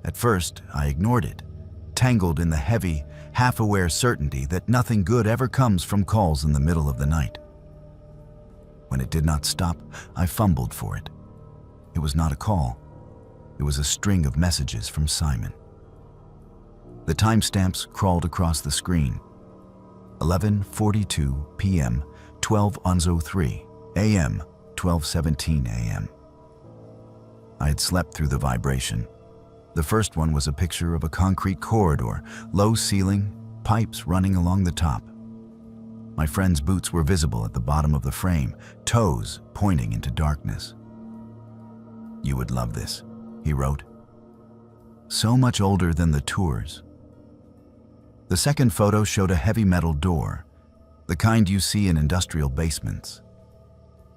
At first, I ignored it, tangled in the heavy, half-aware certainty that nothing good ever comes from calls in the middle of the night. When it did not stop, I fumbled for it. It was not a call. It was a string of messages from Simon. The timestamps crawled across the screen. 11:42 p.m., 12:03 a.m., 12:17 a.m. I had slept through the vibration. The first one was a picture of a concrete corridor, low ceiling, pipes running along the top. My friend's boots were visible at the bottom of the frame, toes pointing into darkness. "You would love this," he wrote. So much older than the tours. The second photo showed a heavy metal door, the kind you see in industrial basements.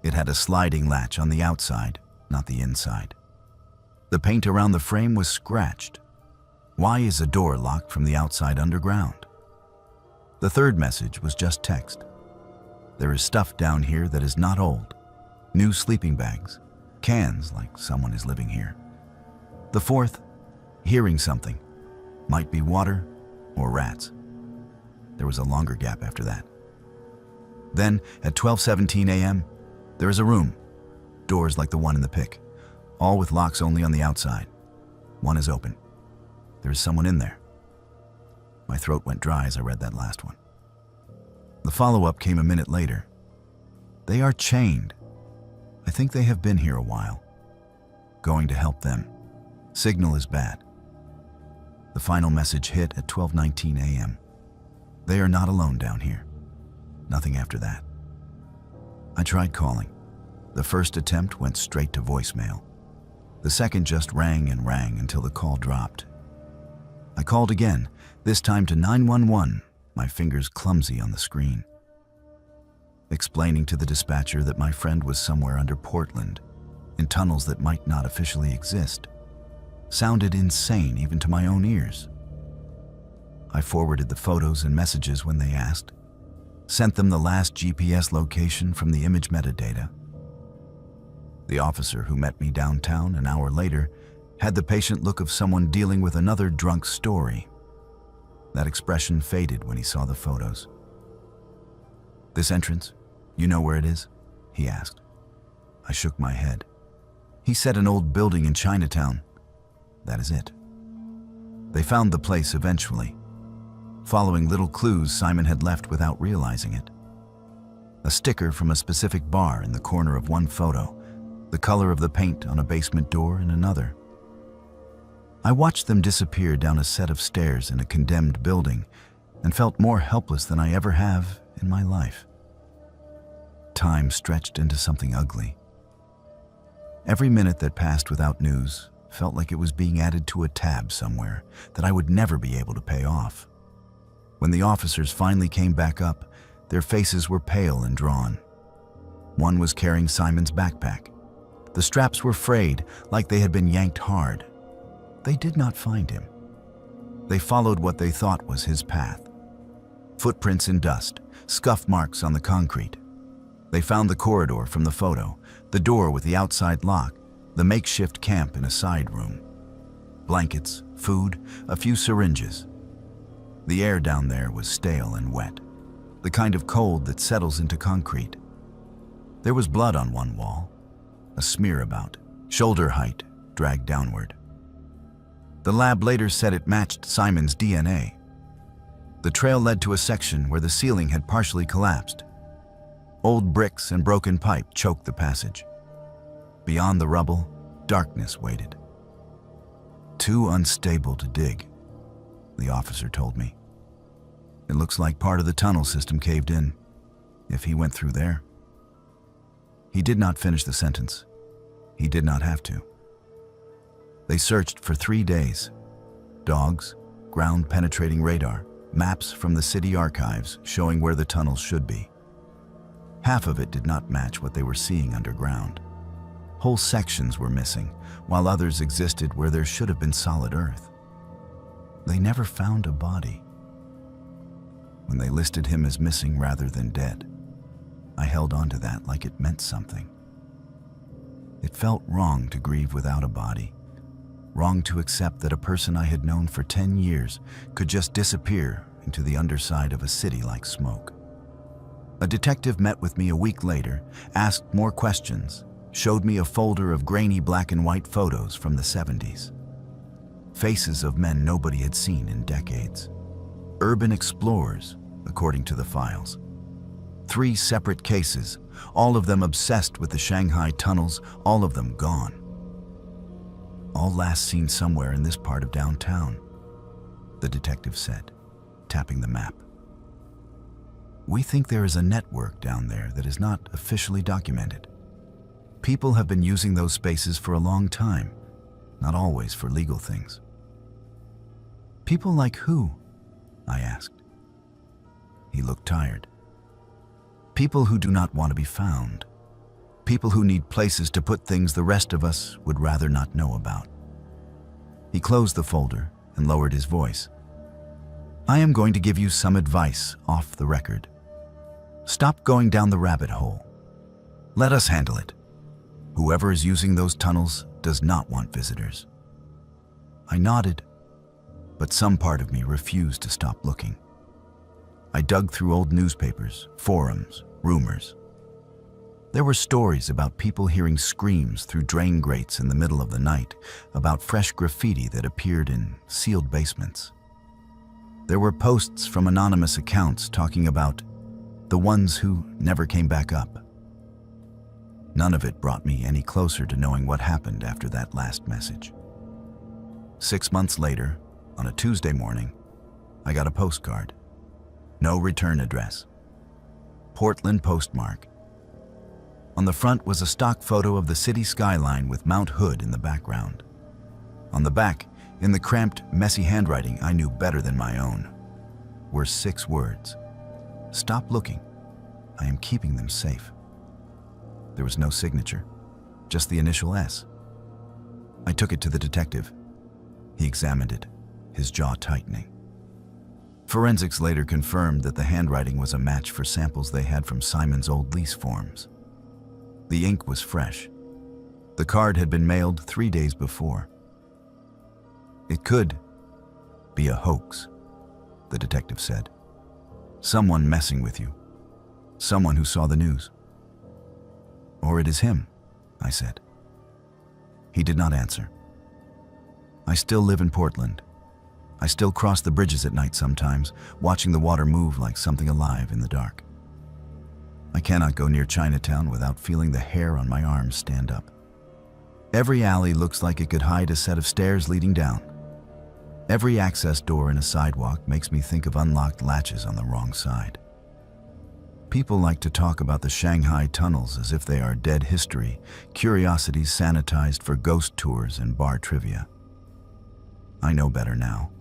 It had a sliding latch on the outside, not the inside. The paint around the frame was scratched. Why is a door locked from the outside underground? The third message was just text. "There is stuff down here that is not old. New sleeping bags, cans like someone is living here." The fourth, "Hearing something. Might be water or rats." There was a longer gap after that. Then, at 12:17 a.m., "There is a room. Doors like the one in the pic. All with locks only on the outside. One is open. There is someone in there." My throat went dry as I read that last one. The follow-up came a minute later. "They are chained. I think they have been here a while. Going to help them. Signal is bad." The final message hit at 12:19 a.m. "They are not alone down here." Nothing after that. I tried calling. The first attempt went straight to voicemail. The second just rang and rang until the call dropped. I called again, this time to 911, my fingers clumsy on the screen. Explaining to the dispatcher that my friend was somewhere under Portland, in tunnels that might not officially exist, sounded insane even to my own ears. I forwarded the photos and messages when they asked, sent them the last GPS location from the image metadata. The officer who met me downtown an hour later had the patient look of someone dealing with another drunk story. That expression faded when he saw the photos. "This entrance, you know where it is?" he asked. I shook my head. He said an old building in Chinatown. That is it. They found the place eventually, following little clues Simon had left without realizing it. A sticker from a specific bar in the corner of one photo, the color of the paint on a basement door in another. I watched them disappear down a set of stairs in a condemned building and felt more helpless than I ever have in my life. Time stretched into something ugly. Every minute that passed without news felt like it was being added to a tab somewhere that I would never be able to pay off. When the officers finally came back up, their faces were pale and drawn. One was carrying Simon's backpack. The straps were frayed, like they had been yanked hard. They did not find him. They followed what they thought was his path. Footprints in dust, scuff marks on the concrete. They found the corridor from the photo, the door with the outside lock, the makeshift camp in a side room. Blankets, food, a few syringes. The air down there was stale and wet, the kind of cold that settles into concrete. There was blood on one wall, a smear about, shoulder height, dragged downward. The lab later said it matched Simon's DNA. The trail led to a section where the ceiling had partially collapsed. Old bricks and broken pipe choked the passage. Beyond the rubble, darkness waited. "Too unstable to dig," the officer told me. "It looks like part of the tunnel system caved in, if he went through there." He did not finish the sentence. He did not have to. They searched for 3 days. Dogs, ground-penetrating radar, maps from the city archives showing where the tunnels should be. Half of it did not match what they were seeing underground. Whole sections were missing, while others existed where there should have been solid earth. They never found a body. When they listed him as missing rather than dead, I held on to that like it meant something. It felt wrong to grieve without a body, wrong to accept that a person I had known for 10 years could just disappear into the underside of a city like smoke. A detective met with me a week later, asked more questions, showed me a folder of grainy black and white photos from the 70s. Faces of men nobody had seen in decades. Urban explorers, according to the files. 3 separate cases, all of them obsessed with the Shanghai tunnels, all of them gone. All last seen somewhere in this part of downtown, the detective said, tapping the map. We think there is a network down there that is not officially documented. People have been using those spaces for a long time, not always for legal things. People like who? I asked. He looked tired. People who do not want to be found. People who need places to put things the rest of us would rather not know about. He closed the folder and lowered his voice. I am going to give you some advice off the record. Stop going down the rabbit hole. Let us handle it. Whoever is using those tunnels does not want visitors. I nodded, but some part of me refused to stop looking. I dug through old newspapers, forums, rumors. There were stories about people hearing screams through drain grates in the middle of the night, about fresh graffiti that appeared in sealed basements. There were posts from anonymous accounts talking about the ones who never came back up. None of it brought me any closer to knowing what happened after that last message. 6 months later, on a Tuesday morning, I got a postcard. No return address. Portland postmark. On the front was a stock photo of the city skyline with Mount Hood in the background. On the back, in the cramped, messy handwriting I knew better than my own, were 6 words. Stop looking. I am keeping them safe. There was no signature, just the initial S. I took it to the detective. He examined it, his jaw tightening. Forensics later confirmed that the handwriting was a match for samples they had from Simon's old lease forms. The ink was fresh. The card had been mailed 3 days before. It could be a hoax, the detective said. Someone messing with you. Someone who saw the news. Or it is him, I said. He did not answer. I still live in Portland. I still cross the bridges at night sometimes, watching the water move like something alive in the dark. I cannot go near Chinatown without feeling the hair on my arms stand up. Every alley looks like it could hide a set of stairs leading down. Every access door in a sidewalk makes me think of unlocked latches on the wrong side. People like to talk about the Shanghai tunnels as if they are dead history, curiosities sanitized for ghost tours and bar trivia. I know better now.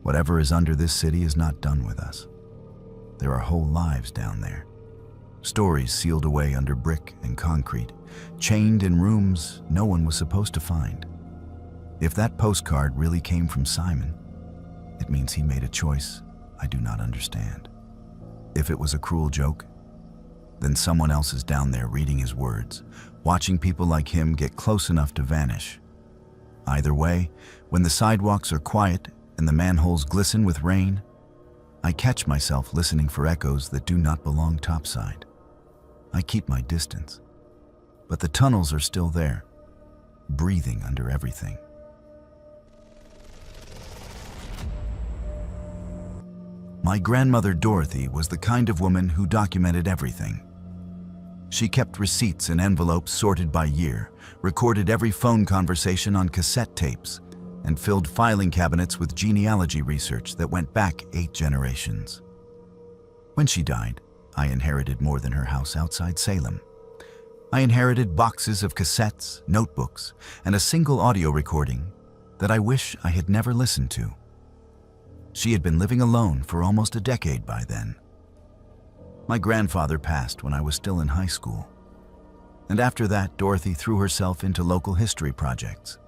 Whatever is under this city is not done with us. There are whole lives down there. Stories sealed away under brick and concrete, chained in rooms no one was supposed to find. If that postcard really came from Simon, it means he made a choice I do not understand. If it was a cruel joke, then someone else is down there reading his words, watching people like him get close enough to vanish. Either way, when the sidewalks are quiet and the manholes glisten with rain, I catch myself listening for echoes that do not belong topside. I keep my distance, but the tunnels are still there, breathing under everything. My grandmother Dorothy was the kind of woman who documented everything. She kept receipts in envelopes sorted by year, recorded every phone conversation on cassette tapes, and filled filing cabinets with genealogy research that went back 8 generations. When she died, I inherited more than her house outside Salem. I inherited boxes of cassettes, notebooks, and a single audio recording that I wish I had never listened to. She had been living alone for almost a decade by then. My grandfather passed when I was still in high school. And after that, Dorothy threw herself into local history projects.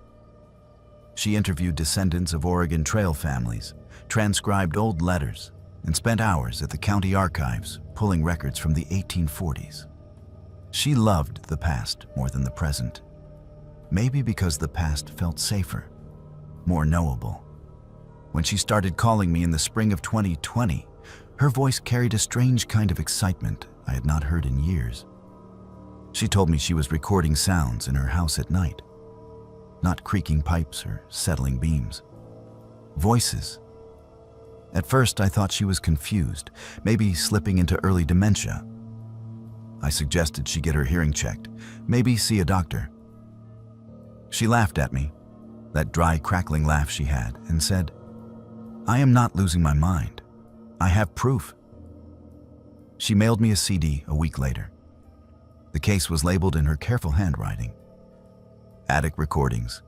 She interviewed descendants of Oregon Trail families, transcribed old letters, and spent hours at the county archives pulling records from the 1840s. She loved the past more than the present, maybe because the past felt safer, more knowable. When she started calling me in the spring of 2020, her voice carried a strange kind of excitement I had not heard in years. She told me she was recording sounds in her house at night, not creaking pipes or settling beams. Voices. At first, I thought she was confused, maybe slipping into early dementia. I suggested she get her hearing checked, maybe see a doctor. She laughed at me, that dry, crackling laugh she had, and said, "I am not losing my mind. I have proof." She mailed me a CD a week later. The case was labeled in her careful handwriting. Attic Recordings,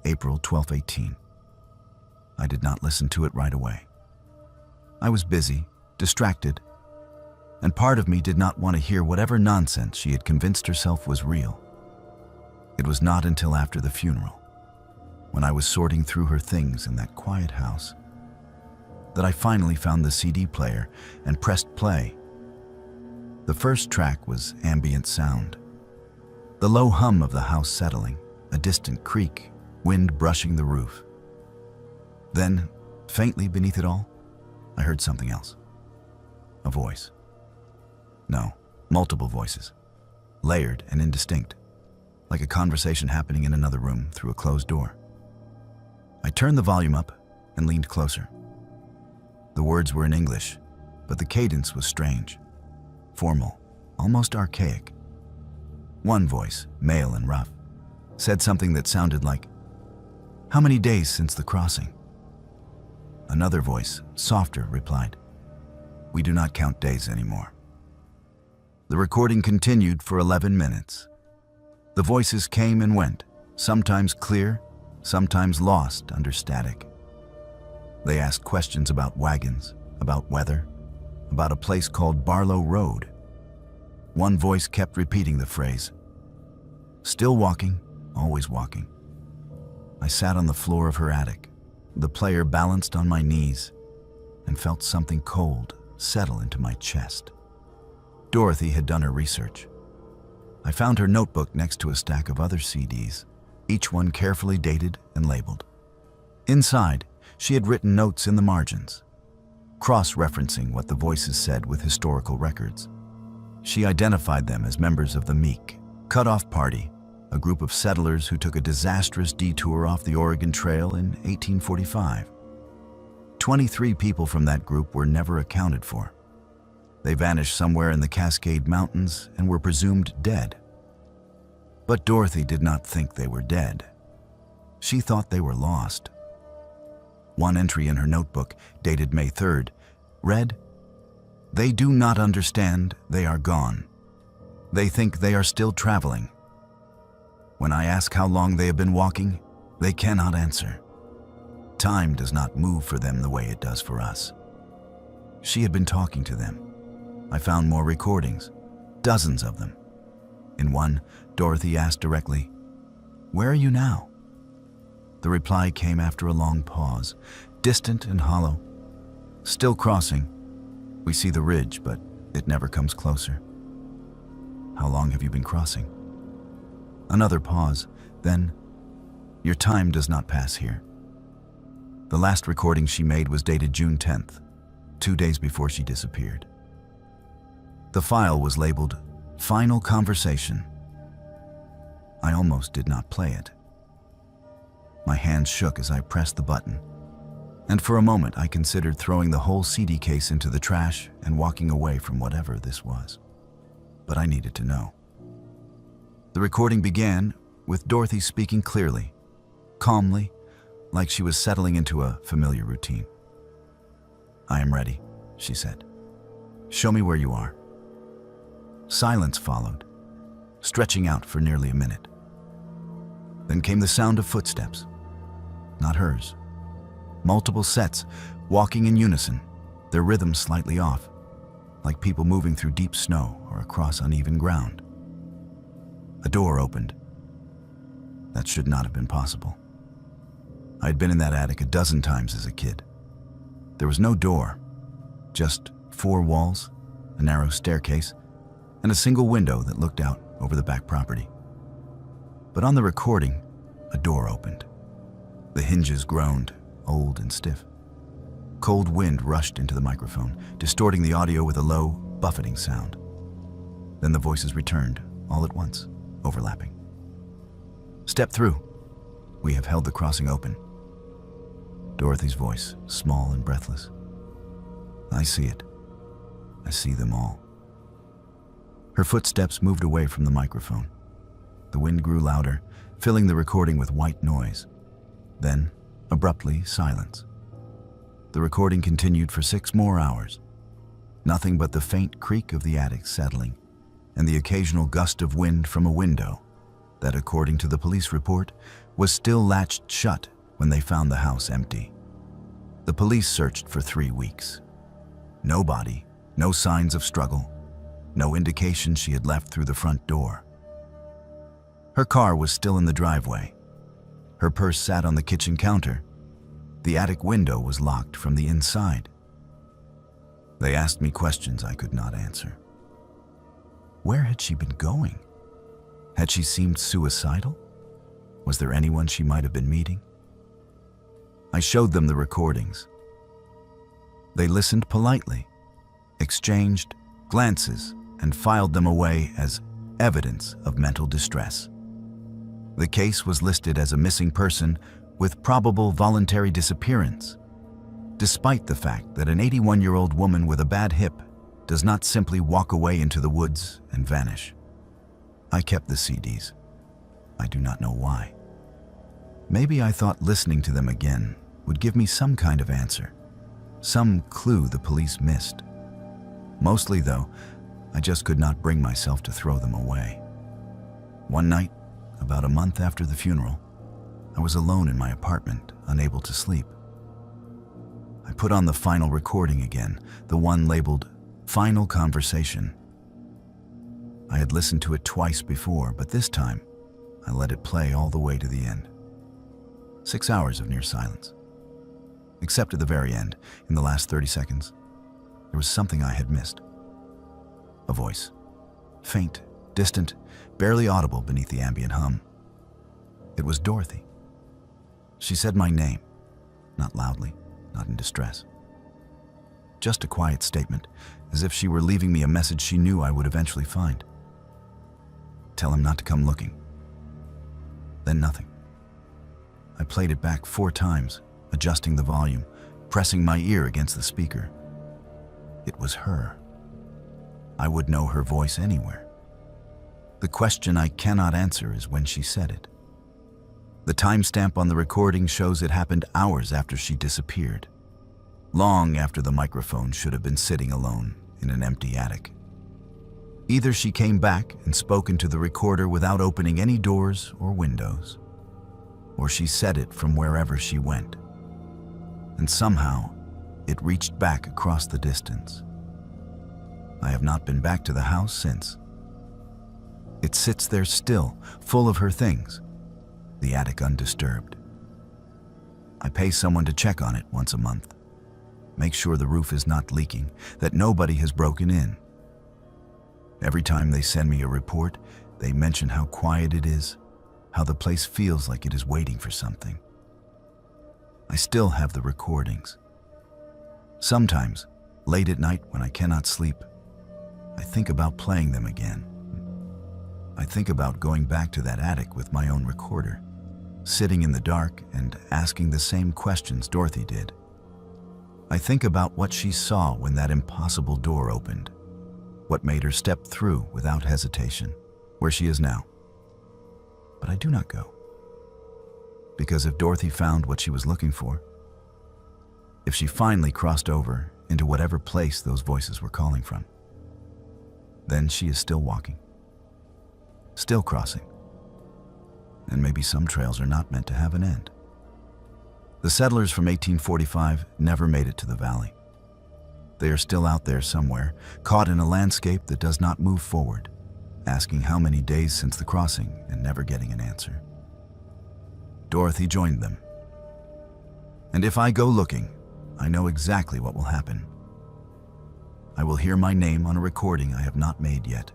April 12, 18. I did not listen to it right away. I was busy, distracted, and part of me did not want to hear whatever nonsense she had convinced herself was real. It was not until after the funeral, when I was sorting through her things in that quiet house, that I finally found the CD player and pressed play. The first track was ambient sound, the low hum of the house settling, a distant creak, wind brushing the roof. Then, faintly beneath it all, I heard something else. A voice. No, multiple voices, layered and indistinct, like a conversation happening in another room through a closed door. I turned the volume up and leaned closer. The words were in English, but the cadence was strange, formal, almost archaic. One voice, male and rough, said something that sounded like, "How many days since the crossing?" Another voice, softer, replied, "We do not count days anymore." The recording continued for 11 minutes. The voices came and went, sometimes clear, sometimes lost under static. They asked questions about wagons, about weather, about a place called Barlow Road. One voice kept repeating the phrase, "Still walking, always walking." I sat on the floor of her attic, the player balanced on my knees, and felt something cold settle into my chest. Dorothy had done her research. I found her notebook next to a stack of other CDs, each one carefully dated and labeled. Inside, she had written notes in the margins, cross-referencing what the voices said with historical records. She identified them as members of the Meek Cut-Off Party, a group of settlers who took a disastrous detour off the Oregon Trail in 1845. 23 people from that group were never accounted for. They vanished somewhere in the Cascade Mountains and were presumed dead. But Dorothy did not think they were dead. She thought they were lost. One entry in her notebook, dated May 3rd, read, "They do not understand they are gone. They think they are still traveling. When I ask how long they have been walking, they cannot answer. Time does not move for them the way it does for us." She had been talking to them. I found more recordings, dozens of them. In one, Dorothy asked directly, "Where are you now?" The reply came after a long pause, distant and hollow. "Still crossing. We see the ridge, but it never comes closer." "How long have you been crossing?" Another pause, then, "Your time does not pass here." The last recording she made was dated June 10th, 2 days before she disappeared. The file was labeled "Final Conversation." I almost did not play it. My hands shook as I pressed the button, and for a moment I considered throwing the whole CD case into the trash and walking away from whatever this was. But I needed to know. The recording began with Dorothy speaking clearly, calmly, like she was settling into a familiar routine. "I am ready," she said. "Show me where you are." Silence followed, stretching out for nearly a minute. Then came the sound of footsteps. Not hers. Multiple sets, walking in unison, their rhythm slightly off, like people moving through deep snow or across uneven ground. A door opened. That should not have been possible. I had been in that attic a dozen times as a kid. There was no door, just 4 walls, a narrow staircase, and a single window that looked out over the back property. But on the recording, a door opened. The hinges groaned, old and stiff. Cold wind rushed into the microphone, distorting the audio with a low, buffeting sound. Then the voices returned, all at once, overlapping. "Step through. We have held the crossing open." Dorothy's voice, small and breathless. "I see it. I see them all." Her footsteps moved away from the microphone. The wind grew louder, filling the recording with white noise. Then, abruptly, silence. The recording continued for 6 more hours. Nothing but the faint creak of the attic settling and the occasional gust of wind from a window that, according to the police report, was still latched shut when they found the house empty. The police searched for 3 weeks. No body, no signs of struggle, no indication she had left through the front door. Her car was still in the driveway. Her purse sat on the kitchen counter. The attic window was locked from the inside. They asked me questions I could not answer. Where had she been going? Had she seemed suicidal? Was there anyone she might have been meeting? I showed them the recordings. They listened politely, exchanged glances, and filed them away as evidence of mental distress. The case was listed as a missing person with probable voluntary disappearance, despite the fact that an 81-year-old woman with a bad hip does not simply walk away into the woods and vanish. I kept the CDs. I do not know why. Maybe I thought listening to them again would give me some kind of answer, some clue the police missed. Mostly, though, I just could not bring myself to throw them away. One night, about a month after the funeral, I was alone in my apartment, unable to sleep. I put on the final recording again, the one labeled Final Conversation. I had listened to it twice before, but this time I let it play all the way to the end. 6 hours of near silence. Except at the very end, in the last 30 seconds, there was something I had missed. A voice. Faint, distant, barely audible beneath the ambient hum. It was Dorothy. She said my name, not loudly, not in distress. Just a quiet statement, as if she were leaving me a message she knew I would eventually find. Tell him not to come looking. Then nothing. I played it back 4 times, adjusting the volume, pressing my ear against the speaker. It was her. I would know her voice anywhere. The question I cannot answer is when she said it. The timestamp on the recording shows it happened hours after she disappeared, long after the microphone should have been sitting alone in an empty attic. Either she came back and spoke into the recorder without opening any doors or windows, or she said it from wherever she went, and somehow it reached back across the distance. I have not been back to the house since. It sits there still, full of her things, the attic undisturbed. I pay someone to check on it once a month, make sure the roof is not leaking, that nobody has broken in. Every time they send me a report, they mention how quiet it is, how the place feels like it is waiting for something. I still have the recordings. Sometimes, late at night when I cannot sleep, I think about playing them again. I think about going back to that attic with my own recorder, sitting in the dark and asking the same questions Dorothy did. I think about what she saw when that impossible door opened, what made her step through without hesitation, where she is now. But I do not go. Because if Dorothy found what she was looking for, if she finally crossed over into whatever place those voices were calling from, then she is still walking, still crossing. And maybe some trails are not meant to have an end. The settlers from 1845 never made it to the valley. They are still out there somewhere, caught in a landscape that does not move forward, asking how many days since the crossing and never getting an answer. Dorothy joined them. And if I go looking, I know exactly what will happen. I will hear my name on a recording I have not made yet,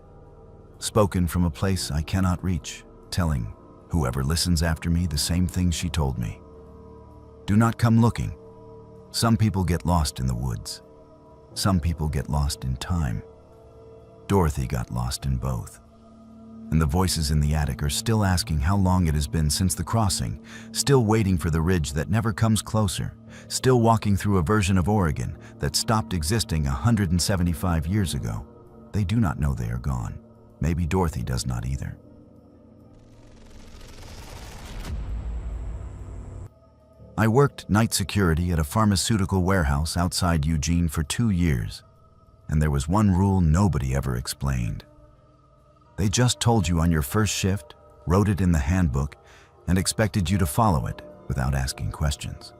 spoken from a place I cannot reach, telling whoever listens after me the same thing she told me. Do not come looking. Some people get lost in the woods. Some people get lost in time. Dorothy got lost in both. And the voices in the attic are still asking how long it has been since the crossing, still waiting for the ridge that never comes closer, still walking through a version of Oregon that stopped existing 175 years ago. They do not know they are gone. Maybe Dorothy does not either. I worked night security at a pharmaceutical warehouse outside Eugene for 2 years, and there was one rule nobody ever explained. They just told you on your first shift, wrote it in the handbook, and expected you to follow it without asking questions.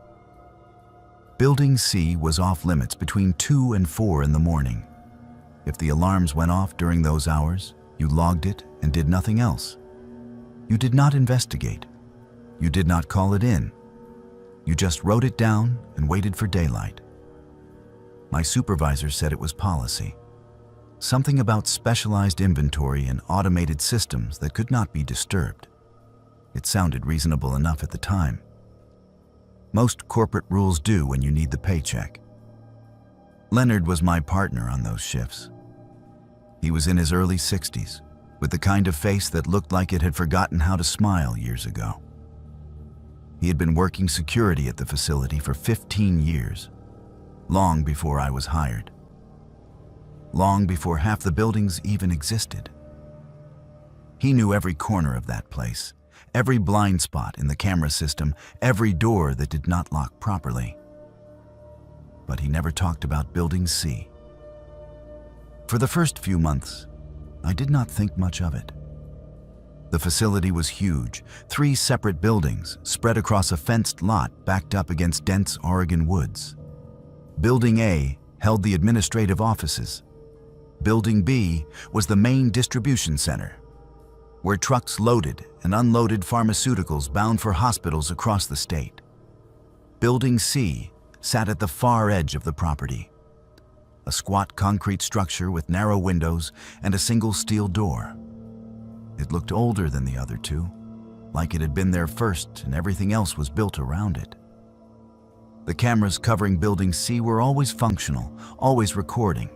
Building C was off limits between 2 and 4 in the morning. If the alarms went off during those hours, you logged it and did nothing else. You did not investigate. You did not call it in. You just wrote it down and waited for daylight. My supervisor said it was policy. Something about specialized inventory and automated systems that could not be disturbed. It sounded reasonable enough at the time. Most corporate rules do when you need the paycheck. Leonard was my partner on those shifts. He was in his early 60s, with the kind of face that looked like it had forgotten how to smile years ago. He had been working security at the facility for 15 years, long before I was hired. Long before half the buildings even existed. He knew every corner of that place, every blind spot in the camera system, every door that did not lock properly. But he never talked about Building C. For the first few months, I did not think much of it. The facility was huge, 3 separate buildings spread across a fenced lot backed up against dense Oregon woods. Building A held the administrative offices. Building B was the main distribution center, where trucks loaded and unloaded pharmaceuticals bound for hospitals across the state. Building C sat at the far edge of the property, a squat concrete structure with narrow windows and a single steel door. It looked older than the other two, like it had been there first and everything else was built around it. The cameras covering Building C were always functional, always recording.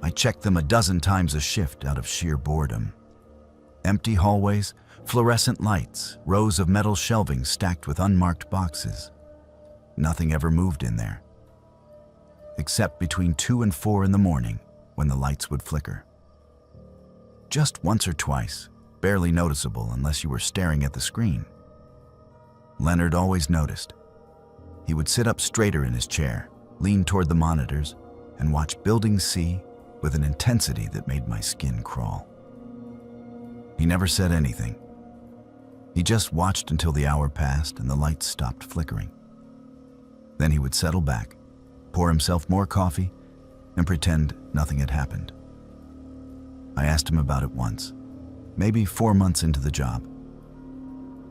I checked them a dozen times a shift out of sheer boredom. Empty hallways, fluorescent lights, rows of metal shelving stacked with unmarked boxes. Nothing ever moved in there, except between 2 and 4 in the morning when the lights would flicker. Just once or twice, barely noticeable unless you were staring at the screen. Leonard always noticed. He would sit up straighter in his chair, lean toward the monitors, and watch Building C with an intensity that made my skin crawl. He never said anything. He just watched until the hour passed and the lights stopped flickering. Then he would settle back, pour himself more coffee, and pretend nothing had happened. I asked him about it once, maybe 4 months into the job.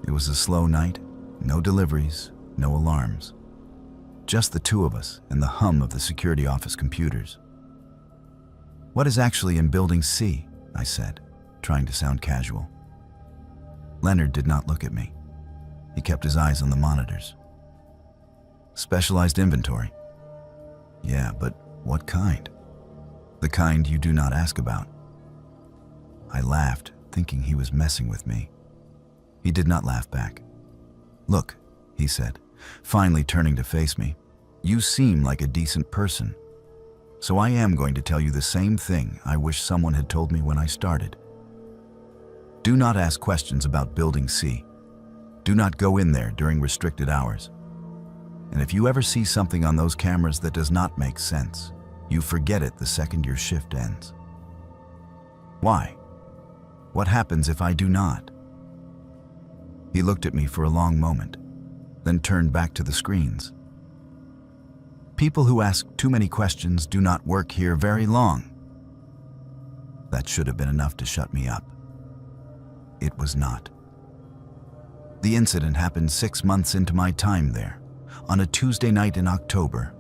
It was a slow night, no deliveries, no alarms. Just the two of us and the hum of the security office computers. "What is actually in Building C?" I said, trying to sound casual. Leonard did not look at me. He kept his eyes on the monitors. "Specialized inventory." "Yeah, but what kind?" "The kind you do not ask about." I laughed, thinking he was messing with me. He did not laugh back. "Look," he said, finally turning to face me, "you seem like a decent person. So I am going to tell you the same thing I wish someone had told me when I started. Do not ask questions about Building C. Do not go in there during restricted hours. And if you ever see something on those cameras that does not make sense, you forget it the second your shift ends." "Why? What happens if I do not?" He looked at me for a long moment, then turned back to the screens. "People who ask too many questions do not work here very long." That should have been enough to shut me up. It was not. The incident happened 6 months into my time there, on a Tuesday night in October.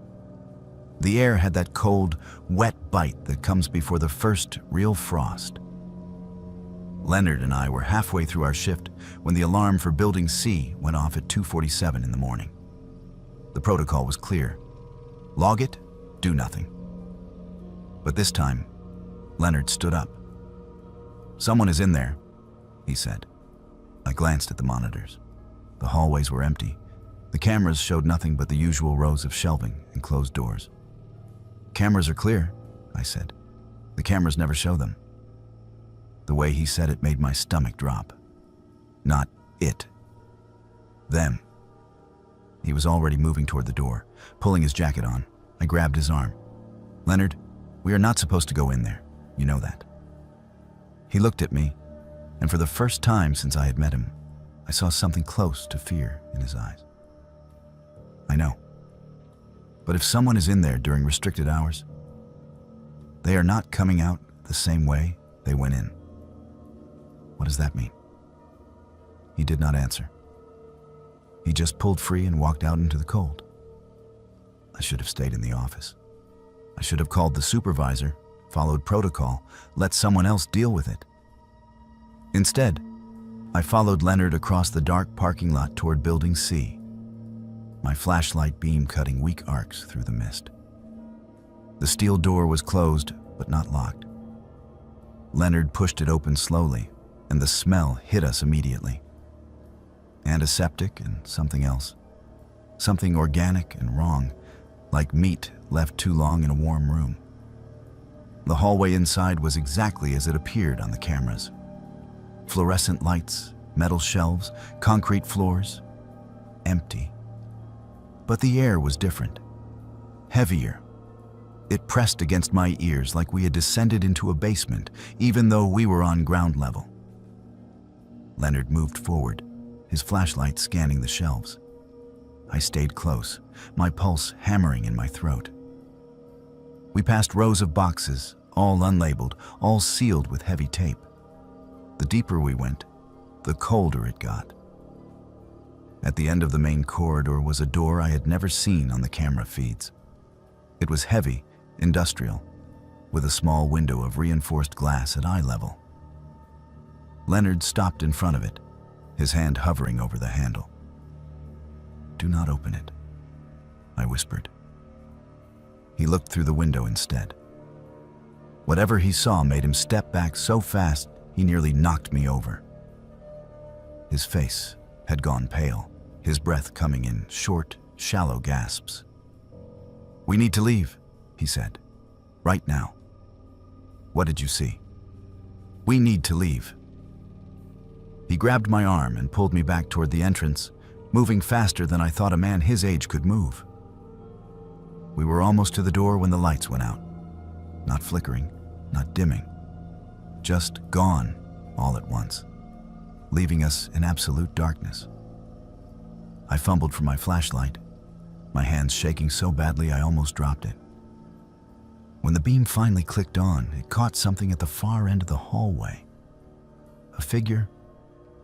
The air had that cold, wet bite that comes before the first real frost. Leonard and I were halfway through our shift when the alarm for Building C went off at 2:47 in the morning. The protocol was clear. Log it, do nothing. But this time, Leonard stood up. "Someone is in there," he said. I glanced at the monitors. The hallways were empty. The cameras showed nothing but the usual rows of shelving and closed doors. "Cameras are clear," I said. "The cameras never show them." The way he said it made my stomach drop. Not it. Them. He was already moving toward the door, pulling his jacket on. I grabbed his arm. "Leonard, we are not supposed to go in there. You know that." He looked at me, and for the first time since I had met him, I saw something close to fear in his eyes. "I know. But if someone is in there during restricted hours, they are not coming out the same way they went in." "What does that mean?" He did not answer. He just pulled free and walked out into the cold. I should have stayed in the office. I should have called the supervisor, followed protocol, let someone else deal with it. Instead, I followed Leonard across the dark parking lot toward Building C, my flashlight beam cutting weak arcs through the mist. The steel door was closed, but not locked. Leonard pushed it open slowly, and the smell hit us immediately. Antiseptic and something else. Something organic and wrong, like meat left too long in a warm room. The hallway inside was exactly as it appeared on the cameras. Fluorescent lights, metal shelves, concrete floors. Empty. But the air was different. Heavier. It pressed against my ears like we had descended into a basement, even though we were on ground level. Leonard moved forward, his flashlight scanning the shelves. I stayed close, my pulse hammering in my throat. We passed rows of boxes, all unlabeled, all sealed with heavy tape. The deeper we went, the colder it got. At the end of the main corridor was a door I had never seen on the camera feeds. It was heavy, industrial, with a small window of reinforced glass at eye level. Leonard stopped in front of it, his hand hovering over the handle. "Do not open it," I whispered. He looked through the window instead. Whatever he saw made him step back so fast he nearly knocked me over. His face had gone pale, his breath coming in short, shallow gasps. "We need to leave," he said. "Right now." "What did you see?" "We need to leave." He grabbed my arm and pulled me back toward the entrance, moving faster than I thought a man his age could move. We were almost to the door when the lights went out. Not flickering, not dimming. Just gone all at once, leaving us in absolute darkness. I fumbled for my flashlight, my hands shaking so badly I almost dropped it. When the beam finally clicked on, it caught something at the far end of the hallway. A figure,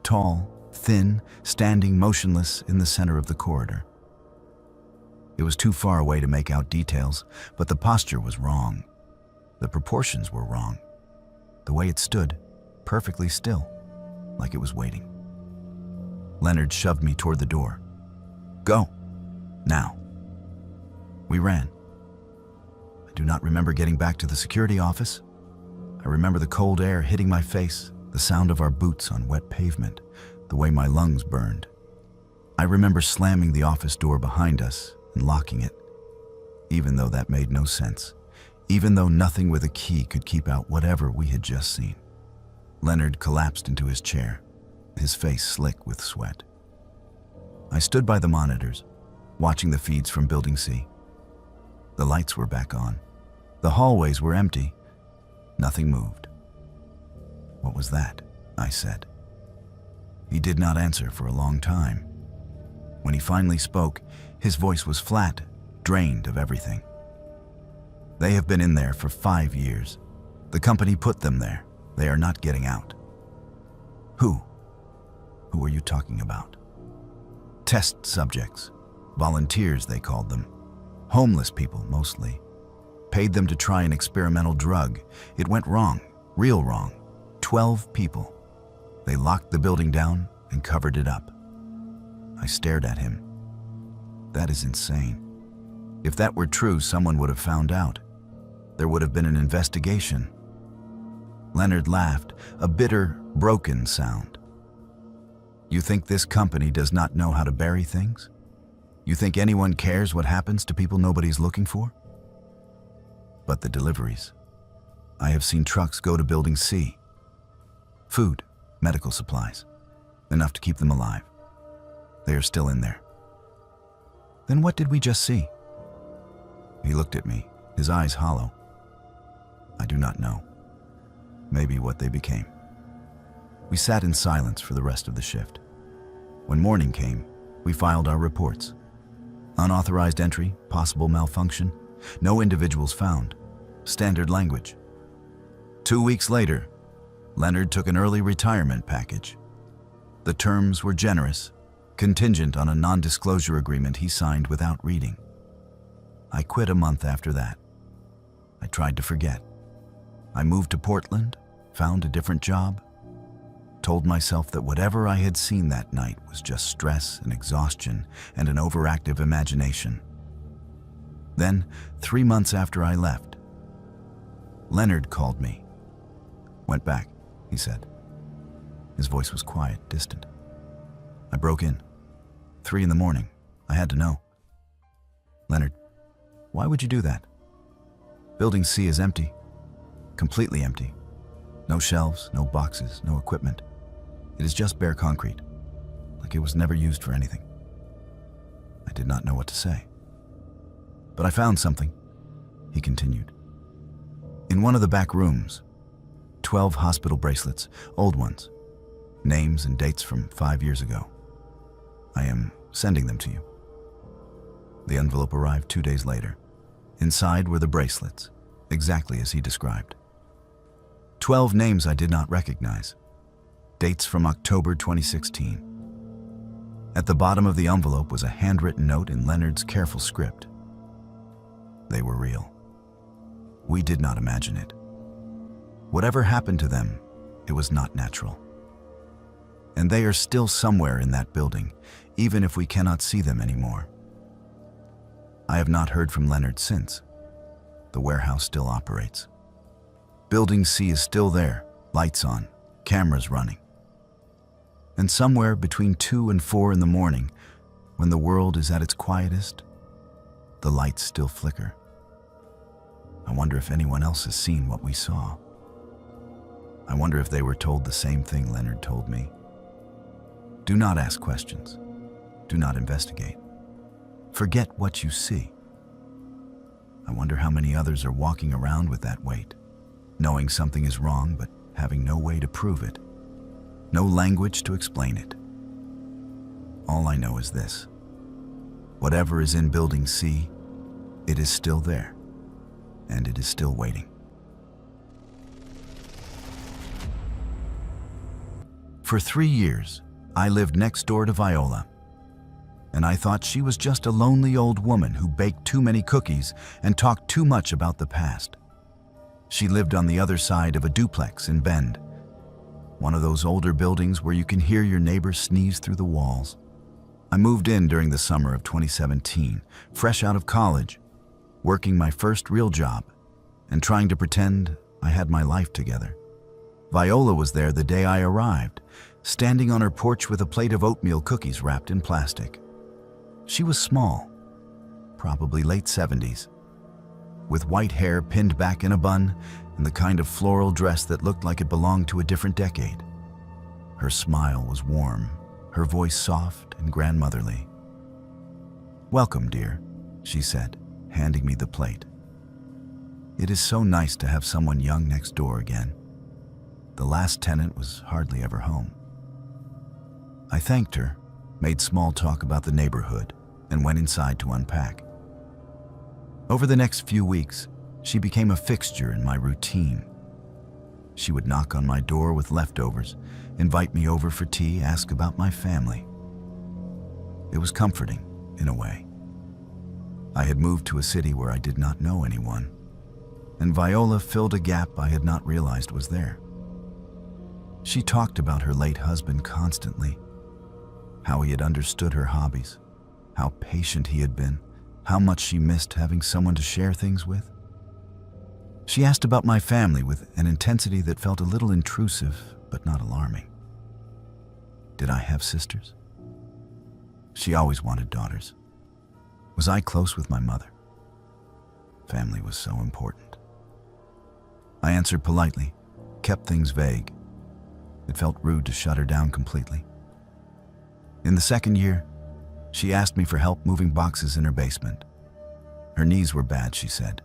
tall, thin, standing motionless in the center of the corridor. It was too far away to make out details, but the posture was wrong. The proportions were wrong. The way it stood, perfectly still, like it was waiting. Leonard shoved me toward the door. "Go. Now." We ran. I do not remember getting back to the security office. I remember the cold air hitting my face, the sound of our boots on wet pavement, the way my lungs burned. I remember slamming the office door behind us and locking it, even though that made no sense, even though nothing with a key could keep out whatever we had just seen. Leonard collapsed into his chair, his face slick with sweat. I stood by the monitors, watching the feeds from Building C. The lights were back on. The hallways were empty. Nothing moved. "What was that?" I said. He did not answer for a long time. When he finally spoke, his voice was flat, drained of everything. "They have been in there for 5 years. The company put them there. They are not getting out. Who? Who are you talking about? Test subjects. Volunteers, they called them. Homeless people, mostly. Paid them to try an experimental drug. It went wrong, real wrong. 12 people. They locked the building down and covered it up. I stared at him. That is insane. If that were true, someone would have found out. There would have been an investigation. Leonard laughed, a bitter, broken sound. You think this company does not know how to bury things? You think anyone cares what happens to people nobody's looking for? But the deliveries. I have seen trucks go to Building C. Food, medical supplies, enough to keep them alive. They are still in there. Then what did we just see? He looked at me, his eyes hollow. I do not know. Maybe what they became. We sat in silence for the rest of the shift. When morning came, we filed our reports. Unauthorized entry, possible malfunction, no individuals found. Standard language. 2 weeks later, Leonard took an early retirement package. The terms were generous, contingent on a non-disclosure agreement he signed without reading. I quit a month after that. I tried to forget. I moved to Portland, found a different job, told myself that whatever I had seen that night was just stress and exhaustion and an overactive imagination. Then, 3 months after I left, Leonard called me. Went back, he said. His voice was quiet, distant. I broke in. 3 a.m. I had to know. Leonard, why would you do that? Building C is empty. Completely empty. No shelves, no boxes, no equipment. It is just bare concrete, like it was never used for anything. I did not know what to say. But I found something, he continued. In one of the back rooms, 12 hospital bracelets, old ones, names and dates from 5 years ago. I am sending them to you. The envelope arrived 2 days later. Inside were the bracelets, exactly as he described. 12 names I did not recognize. Dates from October 2016. At the bottom of the envelope was a handwritten note in Leonard's careful script. They were real. We did not imagine it. Whatever happened to them, it was not natural. And they are still somewhere in that building, even if we cannot see them anymore. I have not heard from Leonard since. The warehouse still operates. Building C is still there, lights on, cameras running. And somewhere between 2 and 4 in the morning, when the world is at its quietest, the lights still flicker. I wonder if anyone else has seen what we saw. I wonder if they were told the same thing Leonard told me. Do not ask questions. Do not investigate. Forget what you see. I wonder how many others are walking around with that weight, knowing something is wrong but having no way to prove it, no language to explain it. All I know is this. Whatever is in Building C, it is still there, and it is still waiting. For 3 years, I lived next door to Viola, and I thought she was just a lonely old woman who baked too many cookies and talked too much about the past. She lived on the other side of a duplex in Bend, one of those older buildings where you can hear your neighbor sneeze through the walls. I moved in during the summer of 2017, fresh out of college, working my first real job and trying to pretend I had my life together. Viola was there the day I arrived, standing on her porch with a plate of oatmeal cookies wrapped in plastic. She was small, probably late 70s, with white hair pinned back in a bun and the kind of floral dress that looked like it belonged to a different decade. Her smile was warm, her voice soft and grandmotherly. "Welcome, dear," she said, handing me the plate. It is so nice to have someone young next door again. The last tenant was hardly ever home. I thanked her, made small talk about the neighborhood, and went inside to unpack. Over the next few weeks, she became a fixture in my routine. She would knock on my door with leftovers, invite me over for tea, ask about my family. It was comforting, in a way. I had moved to a city where I did not know anyone, and Viola filled a gap I had not realized was there. She talked about her late husband constantly, how he had understood her hobbies, how patient he had been, how much she missed having someone to share things with. She asked about my family with an intensity that felt a little intrusive, but not alarming. Did I have sisters? She always wanted daughters. Was I close with my mother? Family was so important. I answered politely, kept things vague. It felt rude to shut her down completely. In the second year, she asked me for help moving boxes in her basement. Her knees were bad, she said,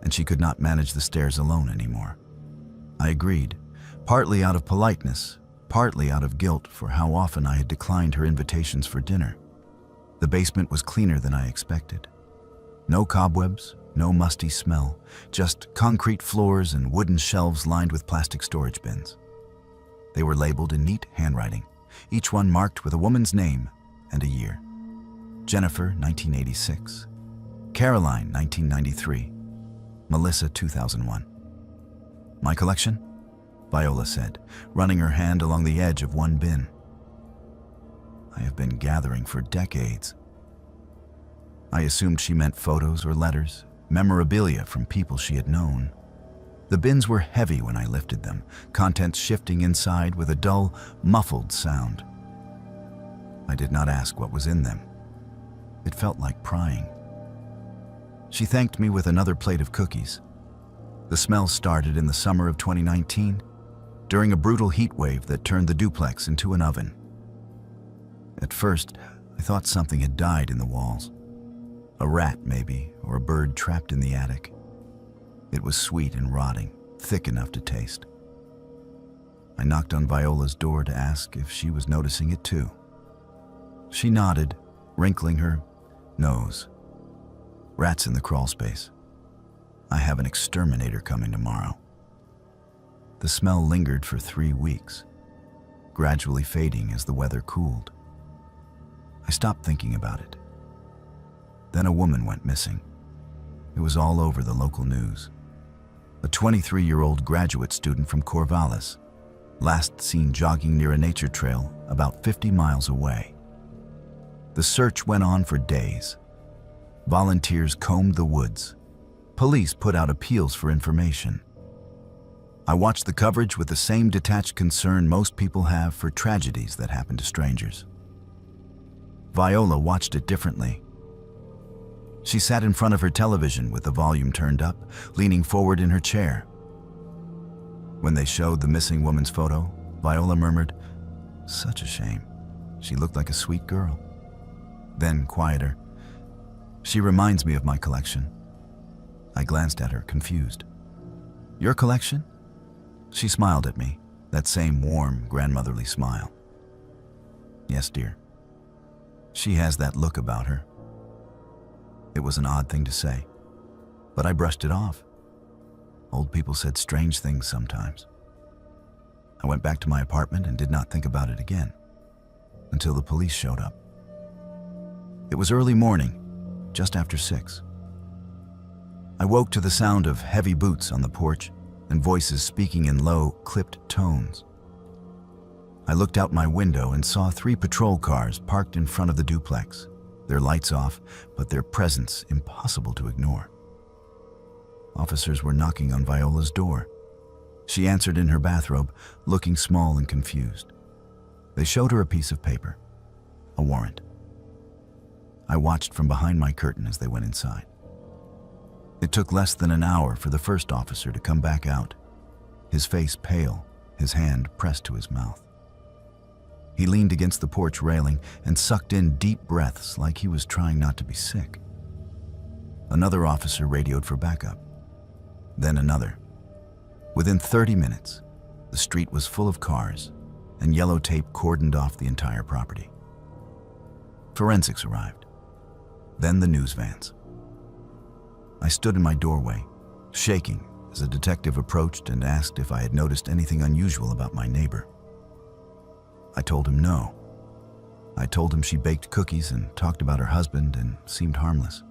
and she could not manage the stairs alone anymore. I agreed, partly out of politeness, partly out of guilt for how often I had declined her invitations for dinner. The basement was cleaner than I expected. No cobwebs, no musty smell, just concrete floors and wooden shelves lined with plastic storage bins. They were labeled in neat handwriting, each one marked with a woman's name and a year. Jennifer, 1986. Caroline, 1993. Melissa, 2001. My collection? Viola said, running her hand along the edge of one bin. I have been gathering for decades. I assumed she meant photos or letters, memorabilia from people she had known. The bins were heavy when I lifted them, contents shifting inside with a dull, muffled sound. I did not ask what was in them. It felt like prying. She thanked me with another plate of cookies. The smell started in the summer of 2019, during a brutal heat wave that turned the duplex into an oven. At first, I thought something had died in the walls. A rat, maybe, or a bird trapped in the attic. It was sweet and rotting, thick enough to taste. I knocked on Viola's door to ask if she was noticing it too. She nodded, wrinkling her nose. Rats in the crawl space. I have an exterminator coming tomorrow. The smell lingered for 3 weeks, gradually fading as the weather cooled. I stopped thinking about it. Then a woman went missing. It was all over the local news. A 23-year-old graduate student from Corvallis, last seen jogging near a nature trail about 50 miles away. The search went on for days. Volunteers combed the woods. Police put out appeals for information. I watched the coverage with the same detached concern most people have for tragedies that happen to strangers. Viola watched it differently. She sat in front of her television with the volume turned up, leaning forward in her chair. When they showed the missing woman's photo, Viola murmured, "Such a shame. She looked like a sweet girl." Then, quieter, "She reminds me of my collection." I glanced at her, confused. "Your collection?" She smiled at me, that same warm, grandmotherly smile. "Yes, dear." She has that look about her. It was an odd thing to say, but I brushed it off. Old people said strange things sometimes. I went back to my apartment and did not think about it again, until the police showed up. It was early morning, just after 6. I woke to the sound of heavy boots on the porch and voices speaking in low, clipped tones. I looked out my window and saw 3 patrol cars parked in front of the duplex, their lights off, but their presence impossible to ignore. Officers were knocking on Viola's door. She answered in her bathrobe, looking small and confused. They showed her a piece of paper, a warrant. I watched from behind my curtain as they went inside. It took less than an hour for the first officer to come back out, his face pale, his hand pressed to his mouth. He leaned against the porch railing and sucked in deep breaths like he was trying not to be sick. Another officer radioed for backup. Then another. Within 30 minutes, the street was full of cars, and yellow tape cordoned off the entire property. Forensics arrived. Then the news vans. I stood in my doorway, shaking, as a detective approached and asked if I had noticed anything unusual about my neighbor. I told him no. I told him she baked cookies and talked about her husband and seemed harmless.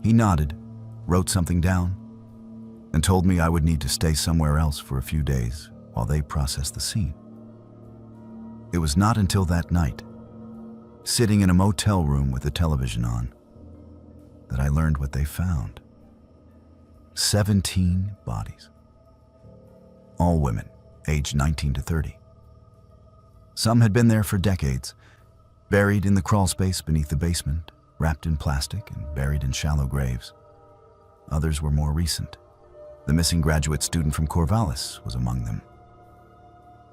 He nodded, wrote something down, and told me I would need to stay somewhere else for a few days while they processed the scene. It was not until that night, sitting in a motel room with the television on, that I learned what they found. 17 bodies. All women, aged 19 to 30. Some had been there for decades, buried in the crawl space beneath the basement, wrapped in plastic and buried in shallow graves. Others were more recent. The missing graduate student from Corvallis was among them.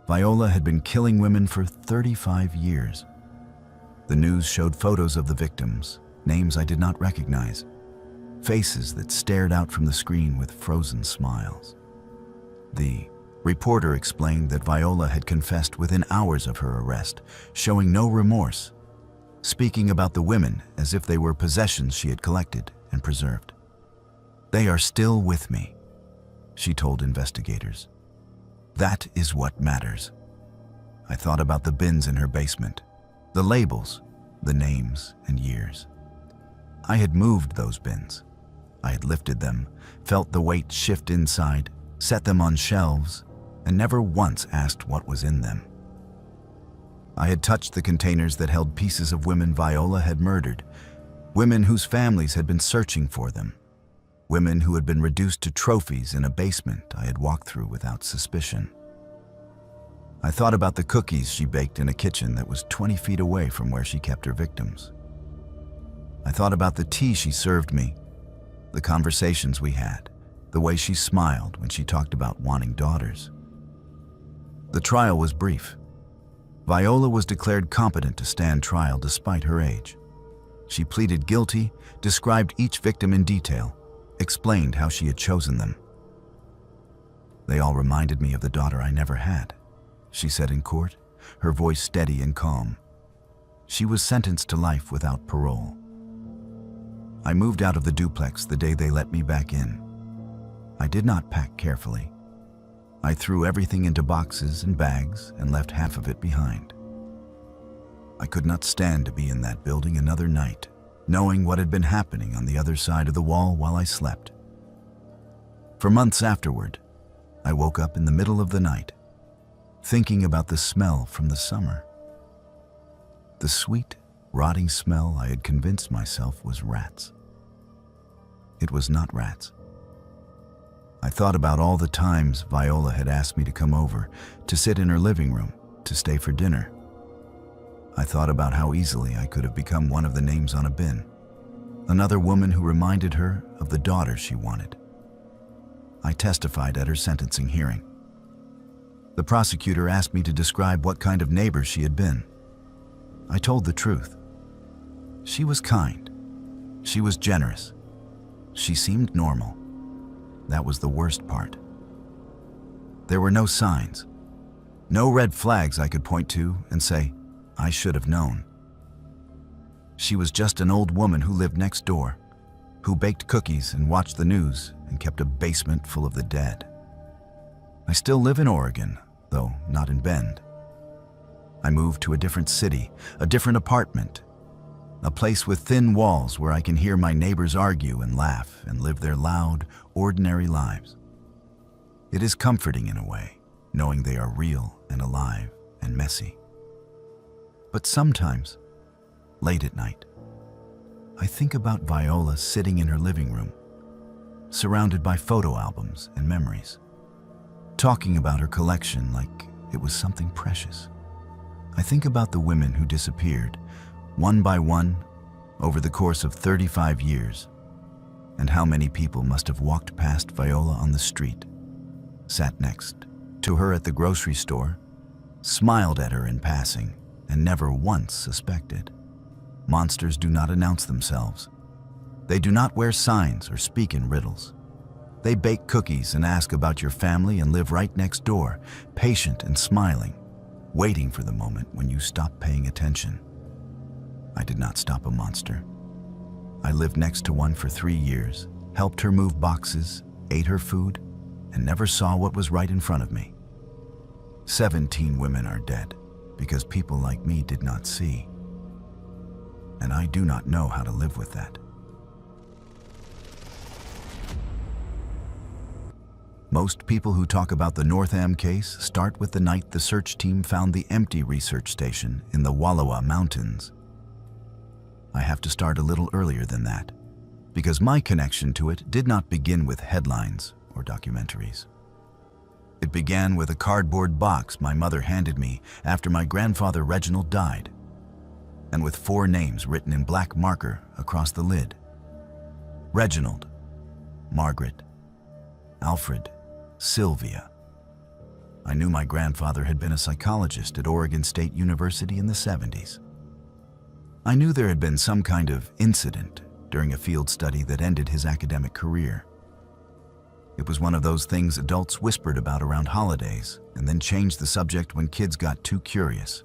Viola had been killing women for 35 years. The news showed photos of the victims, names I did not recognize, faces that stared out from the screen with frozen smiles. The reporter explained that Viola had confessed within hours of her arrest, showing no remorse, speaking about the women as if they were possessions she had collected and preserved. "They are still with me," she told investigators. "That is what matters." I thought about the bins in her basement, the labels, the names and years. I had moved those bins. I had lifted them, felt the weight shift inside, set them on shelves, and never once asked what was in them. I had touched the containers that held pieces of women Viola had murdered, women whose families had been searching for them, women who had been reduced to trophies in a basement I had walked through without suspicion. I thought about the cookies she baked in a kitchen that was 20 feet away from where she kept her victims. I thought about the tea she served me, the conversations we had, the way she smiled when she talked about wanting daughters. The trial was brief. Viola was declared competent to stand trial despite her age. She pleaded guilty, described each victim in detail, explained how she had chosen them. "They all reminded me of the daughter I never had," she said in court, her voice steady and calm. She was sentenced to life without parole. I moved out of the duplex the day they let me back in. I did not pack carefully. I threw everything into boxes and bags and left half of it behind. I could not stand to be in that building another night, knowing what had been happening on the other side of the wall while I slept. For months afterward, I woke up in the middle of the night, thinking about the smell from the summer. The sweet, rotting smell I had convinced myself was rats. It was not rats. I thought about all the times Viola had asked me to come over, to sit in her living room, to stay for dinner. I thought about how easily I could have become one of the names on a bin, another woman who reminded her of the daughter she wanted. I testified at her sentencing hearing. The prosecutor asked me to describe what kind of neighbor she had been. I told the truth. She was kind. She was generous. She seemed normal. That was the worst part. There were no signs, no red flags I could point to and say, I should have known. She was just an old woman who lived next door, who baked cookies and watched the news and kept a basement full of the dead. I still live in Oregon, though not in Bend. I moved to a different city, a different apartment, a place with thin walls where I can hear my neighbors argue and laugh and live their loud, ordinary lives. It is comforting in a way, knowing they are real and alive and messy. But sometimes, late at night, I think about Viola sitting in her living room, surrounded by photo albums and memories, talking about her collection like it was something precious. I think about the women who disappeared, one by one, over the course of 35 years, and how many people must have walked past Viola on the street, sat next to her at the grocery store, smiled at her in passing, and never once suspected. Monsters do not announce themselves. They do not wear signs or speak in riddles. They bake cookies and ask about your family and live right next door, patient and smiling, waiting for the moment when you stop paying attention. I did not stop a monster. I lived next to one for 3 years, helped her move boxes, ate her food, and never saw what was right in front of me. 17 women are dead because people like me did not see. And I do not know how to live with that. Most people who talk about the Northam case start with the night the search team found the empty research station in the Wallowa Mountains. I have to start a little earlier than that, because my connection to it did not begin with headlines or documentaries. It began with a cardboard box my mother handed me after my grandfather Reginald died, and with 4 names written in black marker across the lid. Reginald, Margaret, Alfred, Sylvia. I knew my grandfather had been a psychologist at Oregon State University in the 70s. I knew there had been some kind of incident during a field study that ended his academic career. It was one of those things adults whispered about around holidays and then changed the subject when kids got too curious.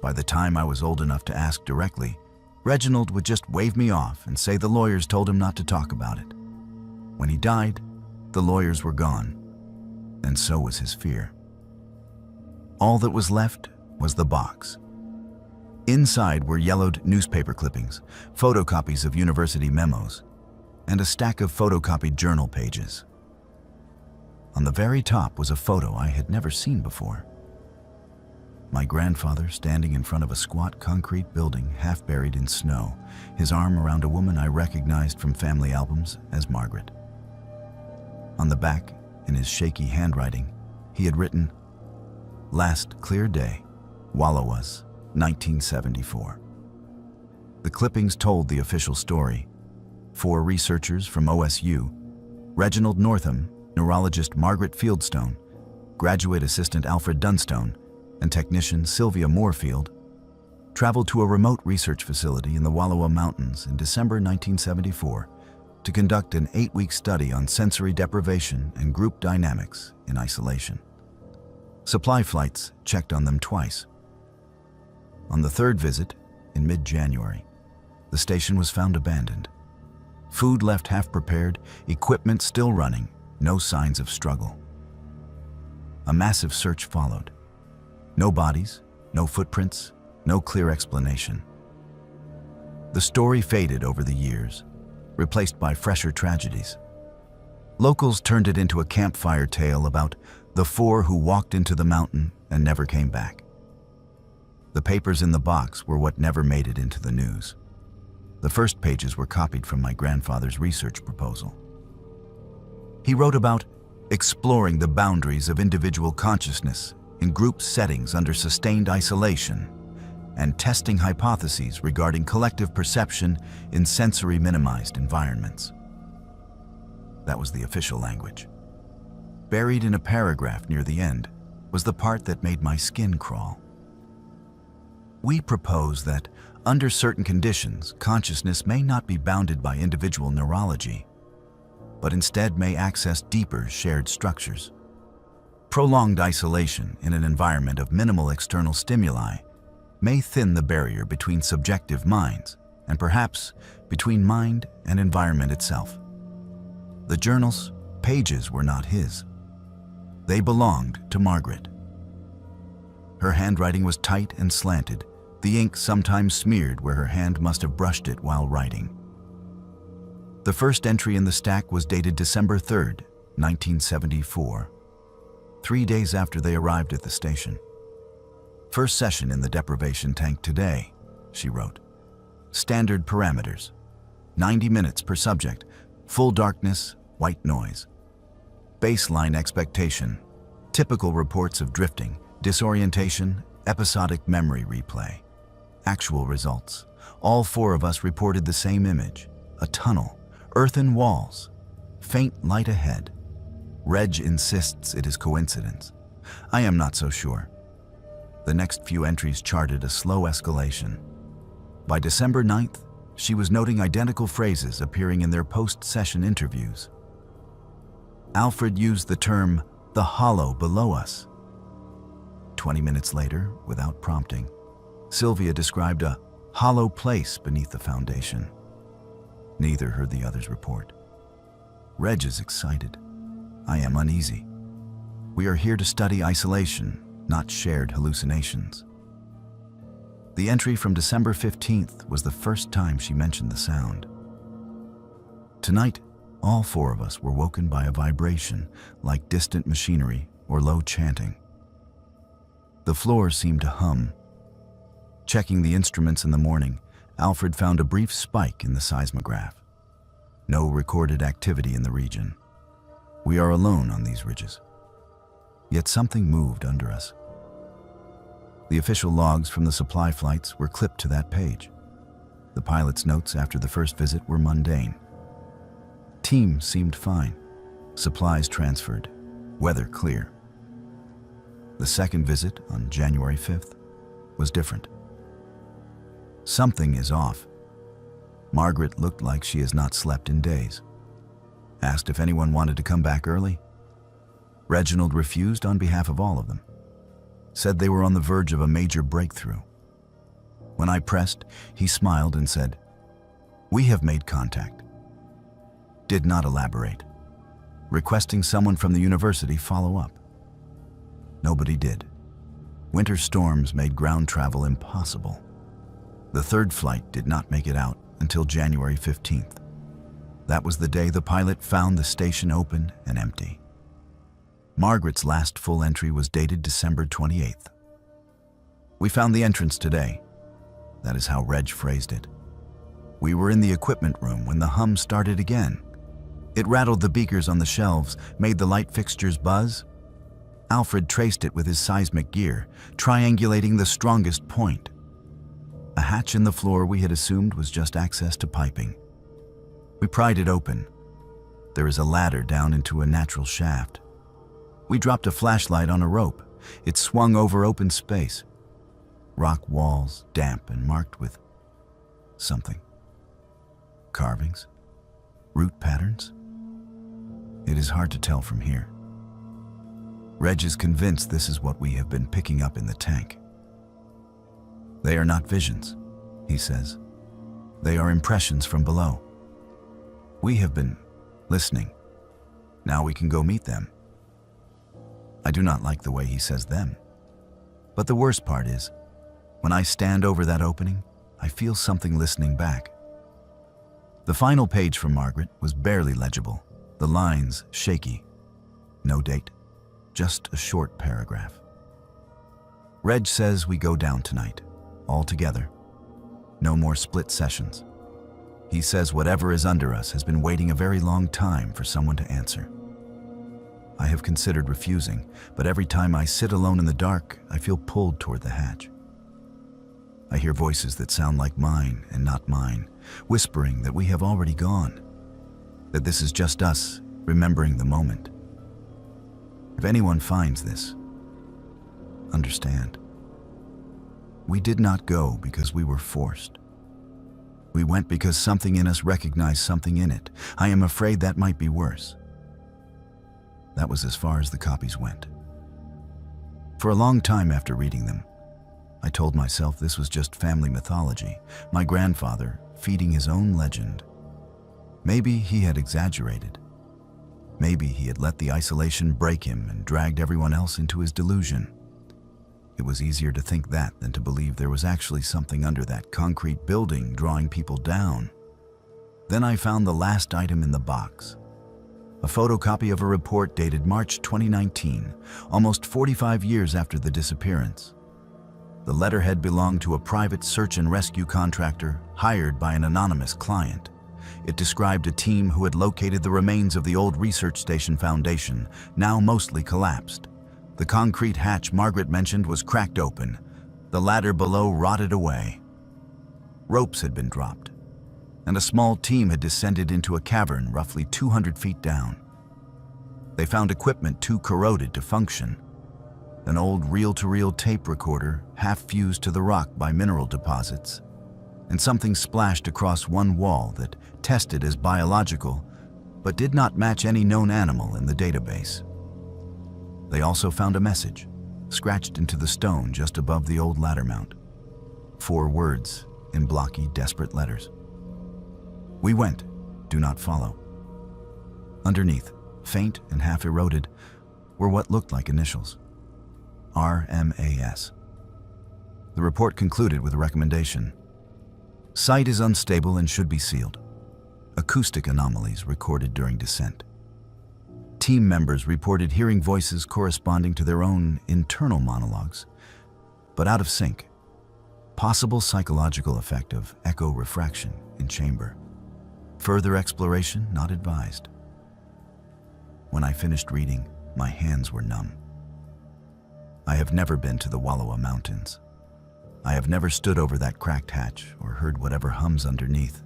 By the time I was old enough to ask directly, Reginald would just wave me off and say the lawyers told him not to talk about it. When he died, the lawyers were gone, and so was his fear. All that was left was the box. Inside were yellowed newspaper clippings, photocopies of university memos, and a stack of photocopied journal pages. On the very top was a photo I had never seen before. My grandfather standing in front of a squat concrete building half buried in snow, his arm around a woman I recognized from family albums as Margaret. On the back, in his shaky handwriting, he had written, "Last clear day, Wallowas, 1974. The clippings told the official story. 4 researchers from OSU, Reginald Northam, neurologist Margaret Fieldstone, graduate assistant Alfred Dunstone, and technician Sylvia Moorfield, traveled to a remote research facility in the Wallowa Mountains in December 1974 to conduct an 8-week study on sensory deprivation and group dynamics in isolation. Supply flights checked on them twice. On the 3rd visit, in mid-January, the station was found abandoned. Food left half prepared, equipment still running, no signs of struggle. A massive search followed. No bodies, no footprints, no clear explanation. The story faded over the years, replaced by fresher tragedies. Locals turned it into a campfire tale about the 4 who walked into the mountain and never came back. The papers in the box were what never made it into the news. The first pages were copied from my grandfather's research proposal. He wrote about exploring the boundaries of individual consciousness in group settings under sustained isolation and testing hypotheses regarding collective perception in sensory minimized environments. That was the official language. Buried in a paragraph near the end was the part that made my skin crawl. We propose that, under certain conditions, consciousness may not be bounded by individual neurology, but instead may access deeper shared structures. Prolonged isolation in an environment of minimal external stimuli may thin the barrier between subjective minds and perhaps between mind and environment itself. The journal's pages were not his. They belonged to Margaret. Her handwriting was tight and slanted, the ink sometimes smeared where her hand must have brushed it while writing. The first entry in the stack was dated December 3rd, 1974, 3 days after they arrived at the station. "First session in the deprivation tank today," she wrote. "Standard parameters. 90 minutes per subject. Full darkness, white noise. Baseline expectation. Typical reports of drifting, disorientation, episodic memory replay. Actual results. All 4 of us reported the same image. A tunnel, earthen walls, faint light ahead. Reg insists it is coincidence. I am not so sure." The next few entries charted a slow escalation. By December 9th, she was noting identical phrases appearing in their post-session interviews. Alfred used the term, "the hollow below us." 20 minutes later, without prompting, Sylvia described a hollow place beneath the foundation. Neither heard the other's report. Reg is excited. I am uneasy. We are here to study isolation, not shared hallucinations. The entry from December 15th was the first time she mentioned the sound. Tonight, all four of us were woken by a vibration, like distant machinery or low chanting. The floor seemed to hum. Checking the instruments in the morning, Alfred found a brief spike in the seismograph. No recorded activity in the region. We are alone on these ridges. Yet something moved under us. The official logs from the supply flights were clipped to that page. The pilot's notes after the first visit were mundane. Team seemed fine. Supplies transferred. Weather clear. The second visit, on January 5th, was different. Something is off. Margaret looked like she has not slept in days. Asked if anyone wanted to come back early. Reginald refused on behalf of all of them. Said they were on the verge of a major breakthrough. When I pressed, he smiled and said, "We have made contact." Did not elaborate. Requesting someone from the university follow up. Nobody did. Winter storms made ground travel impossible. The third flight did not make it out until January 15th. That was the day the pilot found the station open and empty. Margaret's last full entry was dated December 28th. We found the entrance today. That is how Reg phrased it. We were in the equipment room when the hum started again. It rattled the beakers on the shelves, made the light fixtures buzz. Alfred traced it with his seismic gear, triangulating the strongest point. A hatch in the floor we had assumed was just access to piping. We pried it open. There is a ladder down into a natural shaft. We dropped a flashlight on a rope. It swung over open space. Rock walls, damp and marked with something. Carvings? Root patterns? It is hard to tell from here. Reg is convinced this is what we have been picking up in the tank. They are not visions, he says. They are impressions from below. We have been listening. Now we can go meet them. I do not like the way he says them. But the worst part is, when I stand over that opening, I feel something listening back. The final page from Margaret was barely legible, the lines shaky. No date, just a short paragraph. Reg says we go down tonight, all together. No more split sessions. He says whatever is under us has been waiting a very long time for someone to answer. I have considered refusing, but every time I sit alone in the dark, I feel pulled toward the hatch. I hear voices that sound like mine and not mine, whispering that we have already gone, that this is just us remembering the moment. If anyone finds this, understand. We did not go because we were forced. We went because something in us recognized something in it. I am afraid that might be worse. That was as far as the copies went. For a long time after reading them, I told myself this was just family mythology, my grandfather feeding his own legend. Maybe he had exaggerated. Maybe he had let the isolation break him and dragged everyone else into his delusion. It was easier to think that than to believe there was actually something under that concrete building drawing people down. Then I found the last item in the box. A photocopy of a report dated March 2019, almost 45 years after the disappearance. The letterhead belonged to a private search and rescue contractor hired by an anonymous client. It described a team who had located the remains of the old research station foundation, now mostly collapsed. The concrete hatch Margaret mentioned was cracked open. The ladder below rotted away. Ropes had been dropped, and a small team had descended into a cavern roughly 200 feet down. They found equipment too corroded to function. An old reel-to-reel tape recorder half fused to the rock by mineral deposits, and something splashed across one wall that tested as biological but did not match any known animal in the database. They also found a message, scratched into the stone just above the old ladder mount. 4 words in blocky, desperate letters. We went, do not follow. Underneath, faint and half eroded, were what looked like initials. RMAS. The report concluded with a recommendation. Site is unstable and should be sealed. Acoustic anomalies recorded during descent. Team members reported hearing voices corresponding to their own internal monologues, but out of sync. Possible psychological effect of echo refraction in chamber. Further exploration not advised. When I finished reading, my hands were numb. I have never been to the Wallowa Mountains. I have never stood over that cracked hatch or heard whatever hums underneath.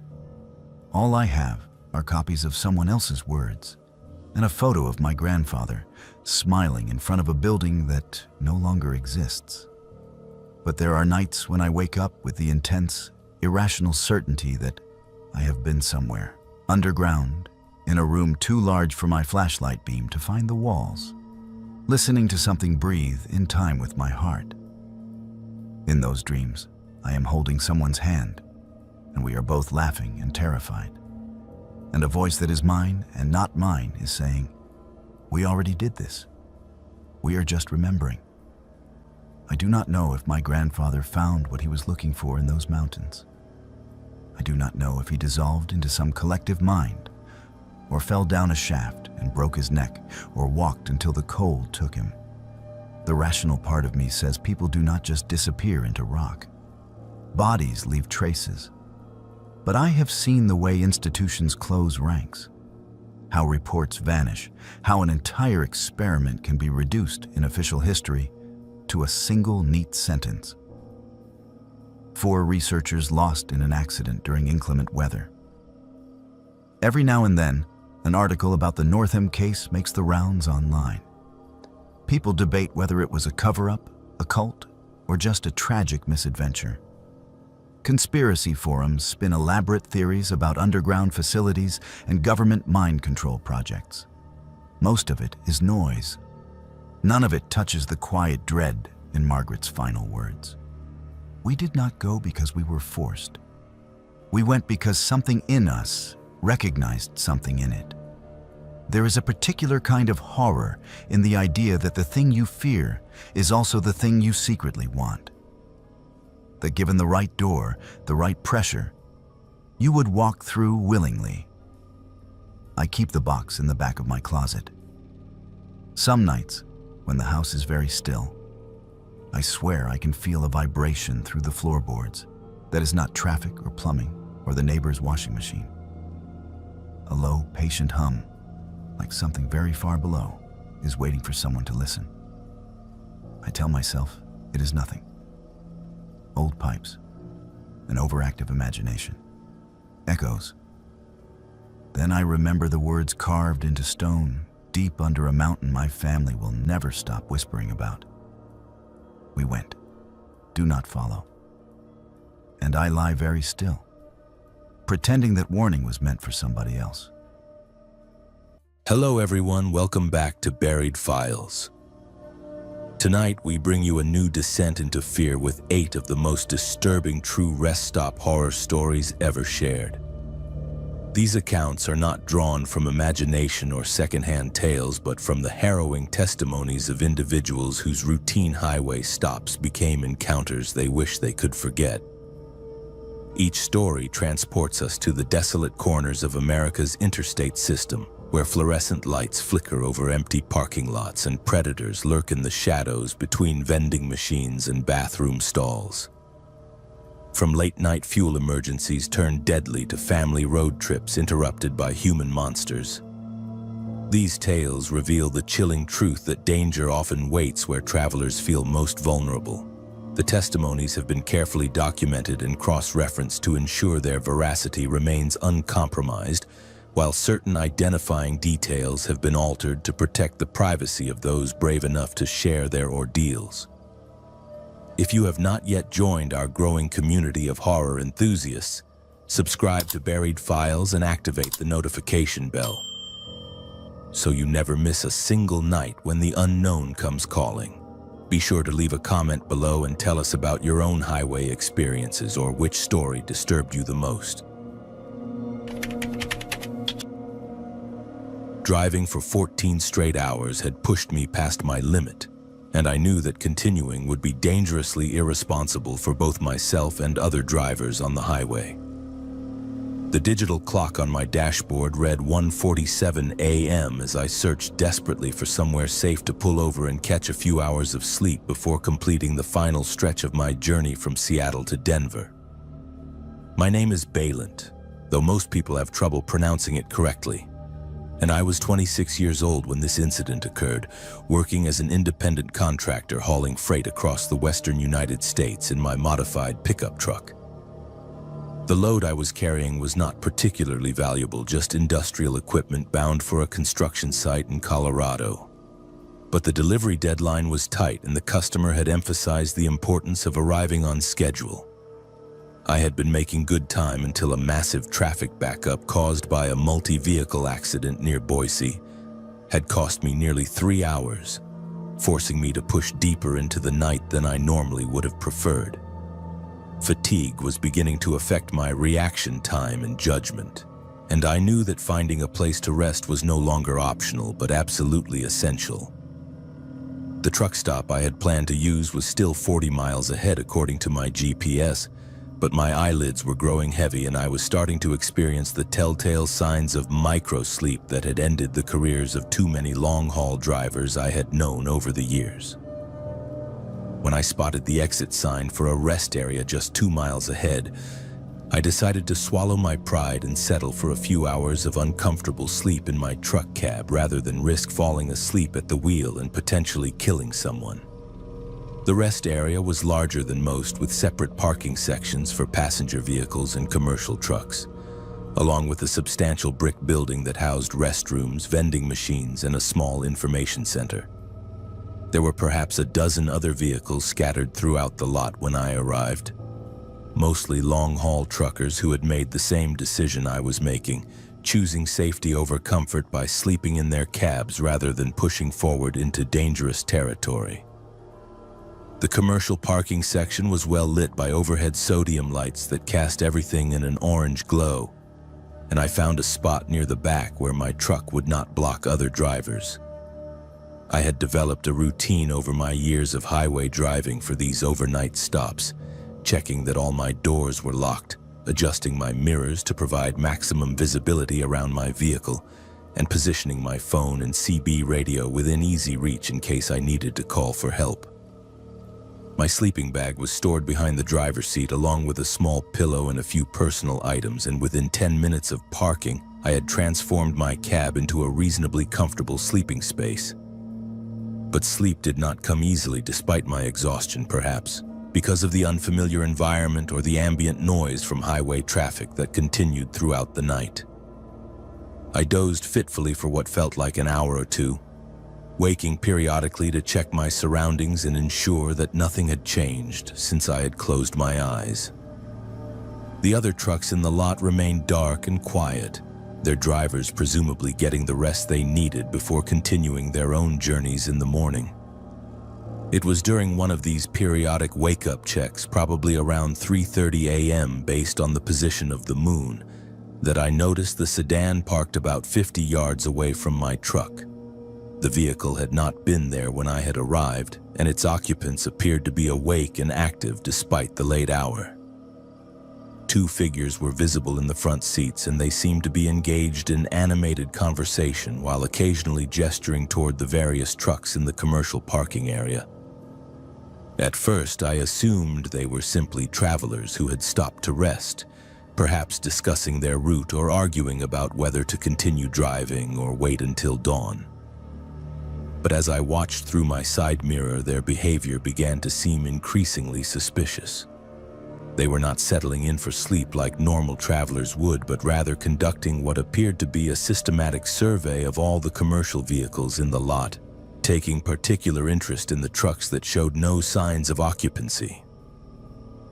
All I have are copies of someone else's words and a photo of my grandfather smiling in front of a building that no longer exists. But there are nights when I wake up with the intense, irrational certainty that I have been somewhere, underground, in a room too large for my flashlight beam to find the walls, listening to something breathe in time with my heart. In those dreams, I am holding someone's hand, and we are both laughing and terrified. And a voice that is mine and not mine is saying, "We already did this. We are just remembering." I do not know if my grandfather found what he was looking for in those mountains. I do not know if he dissolved into some collective mind, or fell down a shaft and broke his neck, or walked until the cold took him. The rational part of me says people do not just disappear into rock. Bodies leave traces. But I have seen the way institutions close ranks, how reports vanish, how an entire experiment can be reduced in official history to a single neat sentence. 4 researchers lost in an accident during inclement weather. Every now and then, an article about the Northam case makes the rounds online. People debate whether it was a cover-up, a cult, or just a tragic misadventure. Conspiracy forums spin elaborate theories about underground facilities and government mind control projects. Most of it is noise. None of it touches the quiet dread in Margaret's final words. We did not go because we were forced. We went because something in us recognized something in it. There is a particular kind of horror in the idea that the thing you fear is also the thing you secretly want. That given the right door, the right pressure, you would walk through willingly. I keep the box in the back of my closet. Some nights, when the house is very still, I swear I can feel a vibration through the floorboards that is not traffic or plumbing or the neighbor's washing machine. A low, patient hum, like something very far below, is waiting for someone to listen. I tell myself it is nothing. Old pipes, an overactive imagination, echoes. Then I remember the words carved into stone deep under a mountain my family will never stop whispering about. We went. Do not follow. And I lie very still, pretending that warning was meant for somebody else. Hello everyone, welcome back to Buried Files. Tonight we bring you a new descent into fear with 8 of the most disturbing true rest stop horror stories ever shared. These accounts are not drawn from imagination or secondhand tales, but from the harrowing testimonies of individuals whose routine highway stops became encounters they wish they could forget. Each story transports us to the desolate corners of America's interstate system, where fluorescent lights flicker over empty parking lots and predators lurk in the shadows between vending machines and bathroom stalls. From late-night fuel emergencies turned deadly to family road trips interrupted by human monsters. These tales reveal the chilling truth that danger often waits where travelers feel most vulnerable. The testimonies have been carefully documented and cross-referenced to ensure their veracity remains uncompromised, while certain identifying details have been altered to protect the privacy of those brave enough to share their ordeals. If you have not yet joined our growing community of horror enthusiasts, subscribe to Buried Files and activate the notification bell, so you never miss a single night when the unknown comes calling. Be sure to leave a comment below and tell us about your own highway experiences or which story disturbed you the most. Driving for 14 straight hours had pushed me past my limit, and I knew that continuing would be dangerously irresponsible for both myself and other drivers on the highway. The digital clock on my dashboard read 1:47 a.m. as I searched desperately for somewhere safe to pull over and catch a few hours of sleep before completing the final stretch of my journey from Seattle to Denver. My name is Balint, though most people have trouble pronouncing it correctly. And I was 26 years old when this incident occurred, working as an independent contractor hauling freight across the western United States in my modified pickup truck. The load I was carrying was not particularly valuable, just industrial equipment bound for a construction site in Colorado. But the delivery deadline was tight, and the customer had emphasized the importance of arriving on schedule. I had been making good time until a massive traffic backup caused by a multi-vehicle accident near Boise had cost me nearly 3 hours, forcing me to push deeper into the night than I normally would have preferred. Fatigue was beginning to affect my reaction time and judgment, and I knew that finding a place to rest was no longer optional but absolutely essential. The truck stop I had planned to use was still 40 miles ahead according to my GPS, but my eyelids were growing heavy and I was starting to experience the telltale signs of micro-sleep that had ended the careers of too many long-haul drivers I had known over the years. When I spotted the exit sign for a rest area just 2 miles ahead, I decided to swallow my pride and settle for a few hours of uncomfortable sleep in my truck cab rather than risk falling asleep at the wheel and potentially killing someone. The rest area was larger than most, with separate parking sections for passenger vehicles and commercial trucks, along with a substantial brick building that housed restrooms, vending machines, and a small information center. There were perhaps a dozen other vehicles scattered throughout the lot when I arrived, mostly long-haul truckers who had made the same decision I was making, choosing safety over comfort by sleeping in their cabs rather than pushing forward into dangerous territory. The commercial parking section was well lit by overhead sodium lights that cast everything in an orange glow, and I found a spot near the back where my truck would not block other drivers. I had developed a routine over my years of highway driving for these overnight stops, checking that all my doors were locked, adjusting my mirrors to provide maximum visibility around my vehicle, and positioning my phone and CB radio within easy reach in case I needed to call for help. My sleeping bag was stored behind the driver's seat along with a small pillow and a few personal items, and within 10 minutes of parking, I had transformed my cab into a reasonably comfortable sleeping space. But sleep did not come easily despite my exhaustion, perhaps because of the unfamiliar environment or the ambient noise from highway traffic that continued throughout the night. I dozed fitfully for what felt like an hour or two, waking periodically to check my surroundings and ensure that nothing had changed since I had closed my eyes. The other trucks in the lot remained dark and quiet, their drivers presumably getting the rest they needed before continuing their own journeys in the morning. It was during one of these periodic wake-up checks, probably around 3:30 a.m. based on the position of the moon, that I noticed the sedan parked about 50 yards away from my truck. The vehicle had not been there when I had arrived, and its occupants appeared to be awake and active despite the late hour. 2 figures were visible in the front seats, and they seemed to be engaged in animated conversation while occasionally gesturing toward the various trucks in the commercial parking area. At first, I assumed they were simply travelers who had stopped to rest, perhaps discussing their route or arguing about whether to continue driving or wait until dawn. But as I watched through my side mirror, their behavior began to seem increasingly suspicious. They were not settling in for sleep like normal travelers would, but rather conducting what appeared to be a systematic survey of all the commercial vehicles in the lot, taking particular interest in the trucks that showed no signs of occupancy.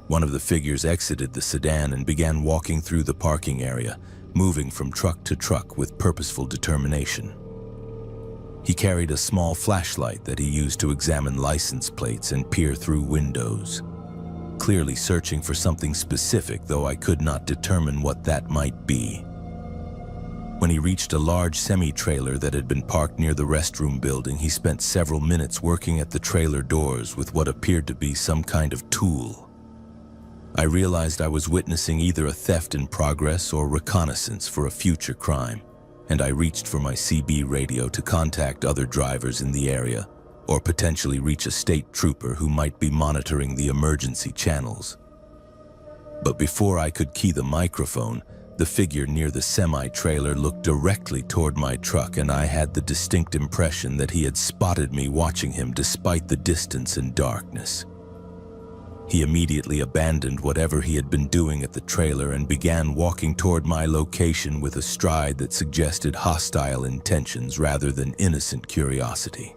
One of the figures exited the sedan and began walking through the parking area, moving from truck to truck with purposeful determination. He carried a small flashlight that he used to examine license plates and peer through windows, clearly searching for something specific, though I could not determine what that might be. When he reached a large semi-trailer that had been parked near the restroom building, he spent several minutes working at the trailer doors with what appeared to be some kind of tool. I realized I was witnessing either a theft in progress or reconnaissance for a future crime, and I reached for my CB radio to contact other drivers in the area, or potentially reach a state trooper who might be monitoring the emergency channels. But before I could key the microphone, the figure near the semi-trailer looked directly toward my truck, and I had the distinct impression that he had spotted me watching him despite the distance and darkness. He immediately abandoned whatever he had been doing at the trailer and began walking toward my location with a stride that suggested hostile intentions rather than innocent curiosity.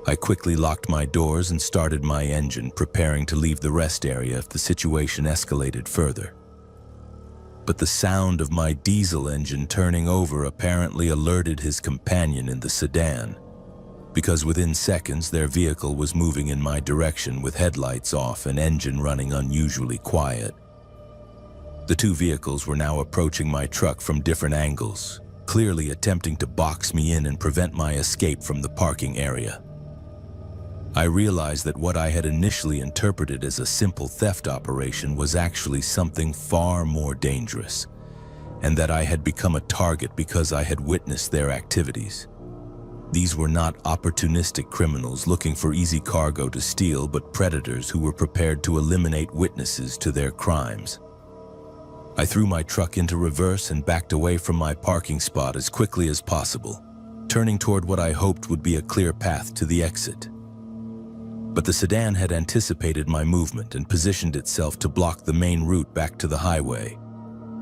I quickly locked my doors and started my engine, preparing to leave the rest area if the situation escalated further. But the sound of my diesel engine turning over apparently alerted his companion in the sedan, because within seconds their vehicle was moving in my direction with headlights off and engine running unusually quiet. The two vehicles were now approaching my truck from different angles, clearly attempting to box me in and prevent my escape from the parking area. I realized that what I had initially interpreted as a simple theft operation was actually something far more dangerous, and that I had become a target because I had witnessed their activities. These were not opportunistic criminals looking for easy cargo to steal, but predators who were prepared to eliminate witnesses to their crimes. I threw my truck into reverse and backed away from my parking spot as quickly as possible, turning toward what I hoped would be a clear path to the exit. But the sedan had anticipated my movement and positioned itself to block the main route back to the highway,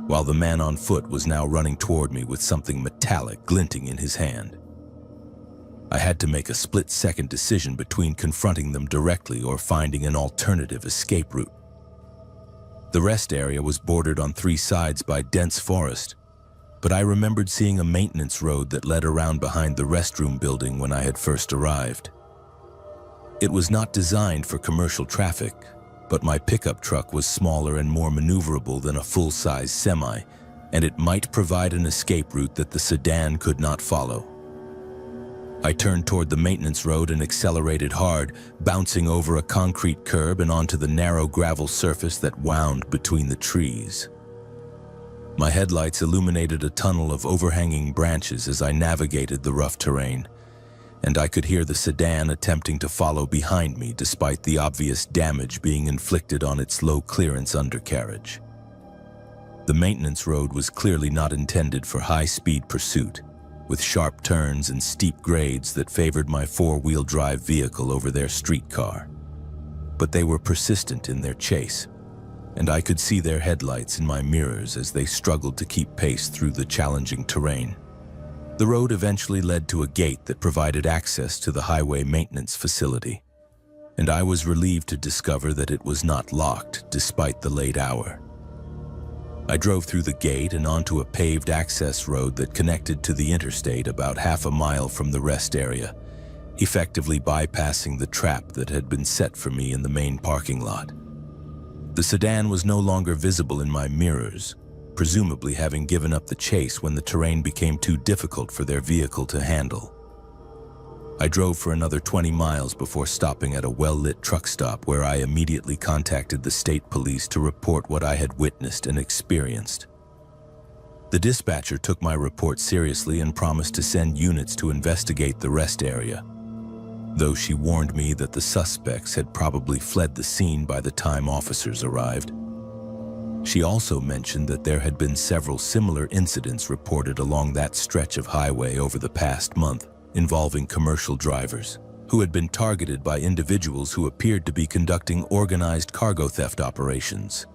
while the man on foot was now running toward me with something metallic glinting in his hand. I had to make a split-second decision between confronting them directly or finding an alternative escape route. The rest area was bordered on three sides by dense forest, but I remembered seeing a maintenance road that led around behind the restroom building when I had first arrived. It was not designed for commercial traffic, but my pickup truck was smaller and more maneuverable than a full-size semi, and it might provide an escape route that the sedan could not follow. I turned toward the maintenance road and accelerated hard, bouncing over a concrete curb and onto the narrow gravel surface that wound between the trees. My headlights illuminated a tunnel of overhanging branches as I navigated the rough terrain, and I could hear the sedan attempting to follow behind me despite the obvious damage being inflicted on its low-clearance undercarriage. The maintenance road was clearly not intended for high-speed pursuit, with sharp turns and steep grades that favored my four-wheel drive vehicle over their streetcar. But they were persistent in their chase, and I could see their headlights in my mirrors as they struggled to keep pace through the challenging terrain. The road eventually led to a gate that provided access to the highway maintenance facility, and I was relieved to discover that it was not locked despite the late hour. I drove through the gate and onto a paved access road that connected to the interstate about half a mile from the rest area, effectively bypassing the trap that had been set for me in the main parking lot. The sedan was no longer visible in my mirrors, presumably having given up the chase when the terrain became too difficult for their vehicle to handle. I drove for another 20 miles before stopping at a well-lit truck stop where I immediately contacted the state police to report what I had witnessed and experienced. The dispatcher took my report seriously and promised to send units to investigate the rest area, though she warned me that the suspects had probably fled the scene by the time officers arrived. She also mentioned that there had been several similar incidents reported along that stretch of highway over the past month, involving commercial drivers who had been targeted by individuals who appeared to be conducting organized cargo theft operations.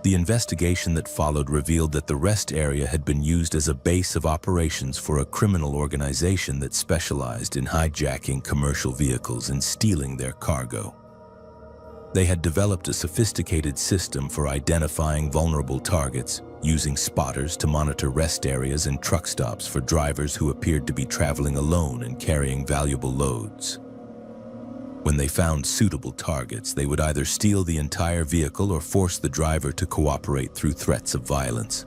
The investigation that followed revealed that the rest area had been used as a base of operations for a criminal organization that specialized in hijacking commercial vehicles and stealing their cargo. They had developed a sophisticated system for identifying vulnerable targets, using spotters to monitor rest areas and truck stops for drivers who appeared to be traveling alone and carrying valuable loads. When they found suitable targets, they would either steal the entire vehicle or force the driver to cooperate through threats of violence.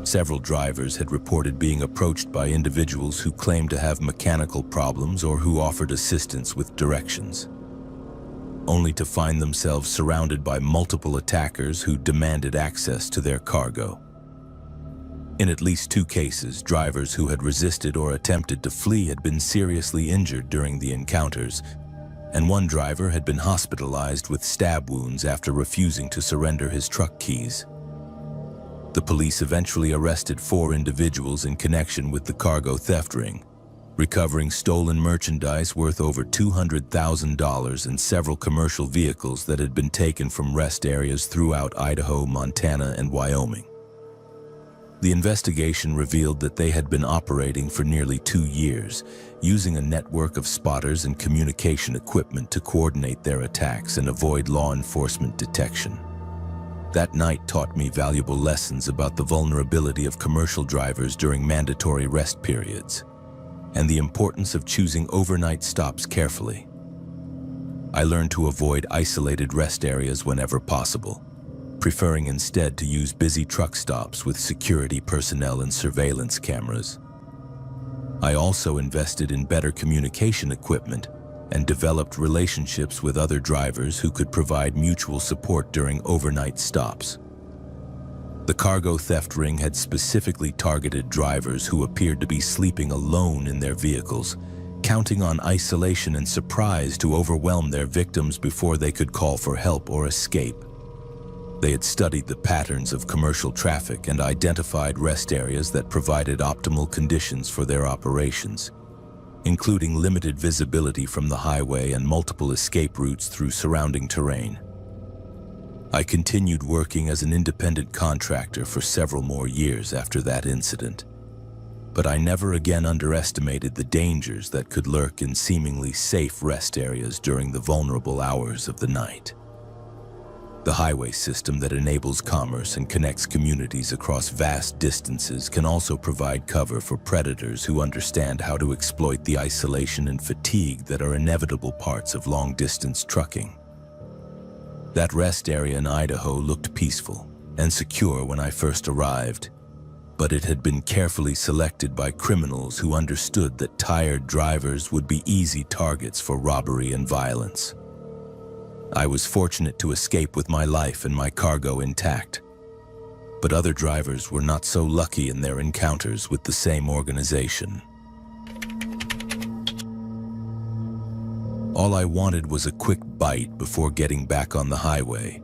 Several drivers had reported being approached by individuals who claimed to have mechanical problems or who offered assistance with directions, only to find themselves surrounded by multiple attackers who demanded access to their cargo. In at least 2 cases, drivers who had resisted or attempted to flee had been seriously injured during the encounters, and one driver had been hospitalized with stab wounds after refusing to surrender his truck keys. The police eventually arrested 4 individuals in connection with the cargo theft ring, recovering stolen merchandise worth over $200,000 and several commercial vehicles that had been taken from rest areas throughout Idaho, Montana, and Wyoming. The investigation revealed that they had been operating for nearly 2 years, using a network of spotters and communication equipment to coordinate their attacks and avoid law enforcement detection. That night taught me valuable lessons about the vulnerability of commercial drivers during mandatory rest periods, and the importance of choosing overnight stops carefully. I learned to avoid isolated rest areas whenever possible, preferring instead to use busy truck stops with security personnel and surveillance cameras. I also invested in better communication equipment and developed relationships with other drivers who could provide mutual support during overnight stops. The cargo theft ring had specifically targeted drivers who appeared to be sleeping alone in their vehicles, counting on isolation and surprise to overwhelm their victims before they could call for help or escape. They had studied the patterns of commercial traffic and identified rest areas that provided optimal conditions for their operations, including limited visibility from the highway and multiple escape routes through surrounding terrain. I continued working as an independent contractor for several more years after that incident, but I never again underestimated the dangers that could lurk in seemingly safe rest areas during the vulnerable hours of the night. The highway system that enables commerce and connects communities across vast distances can also provide cover for predators who understand how to exploit the isolation and fatigue that are inevitable parts of long-distance trucking. That rest area in Idaho looked peaceful and secure when I first arrived, but it had been carefully selected by criminals who understood that tired drivers would be easy targets for robbery and violence. I was fortunate to escape with my life and my cargo intact, but other drivers were not so lucky in their encounters with the same organization. All I wanted was a quick bite before getting back on the highway,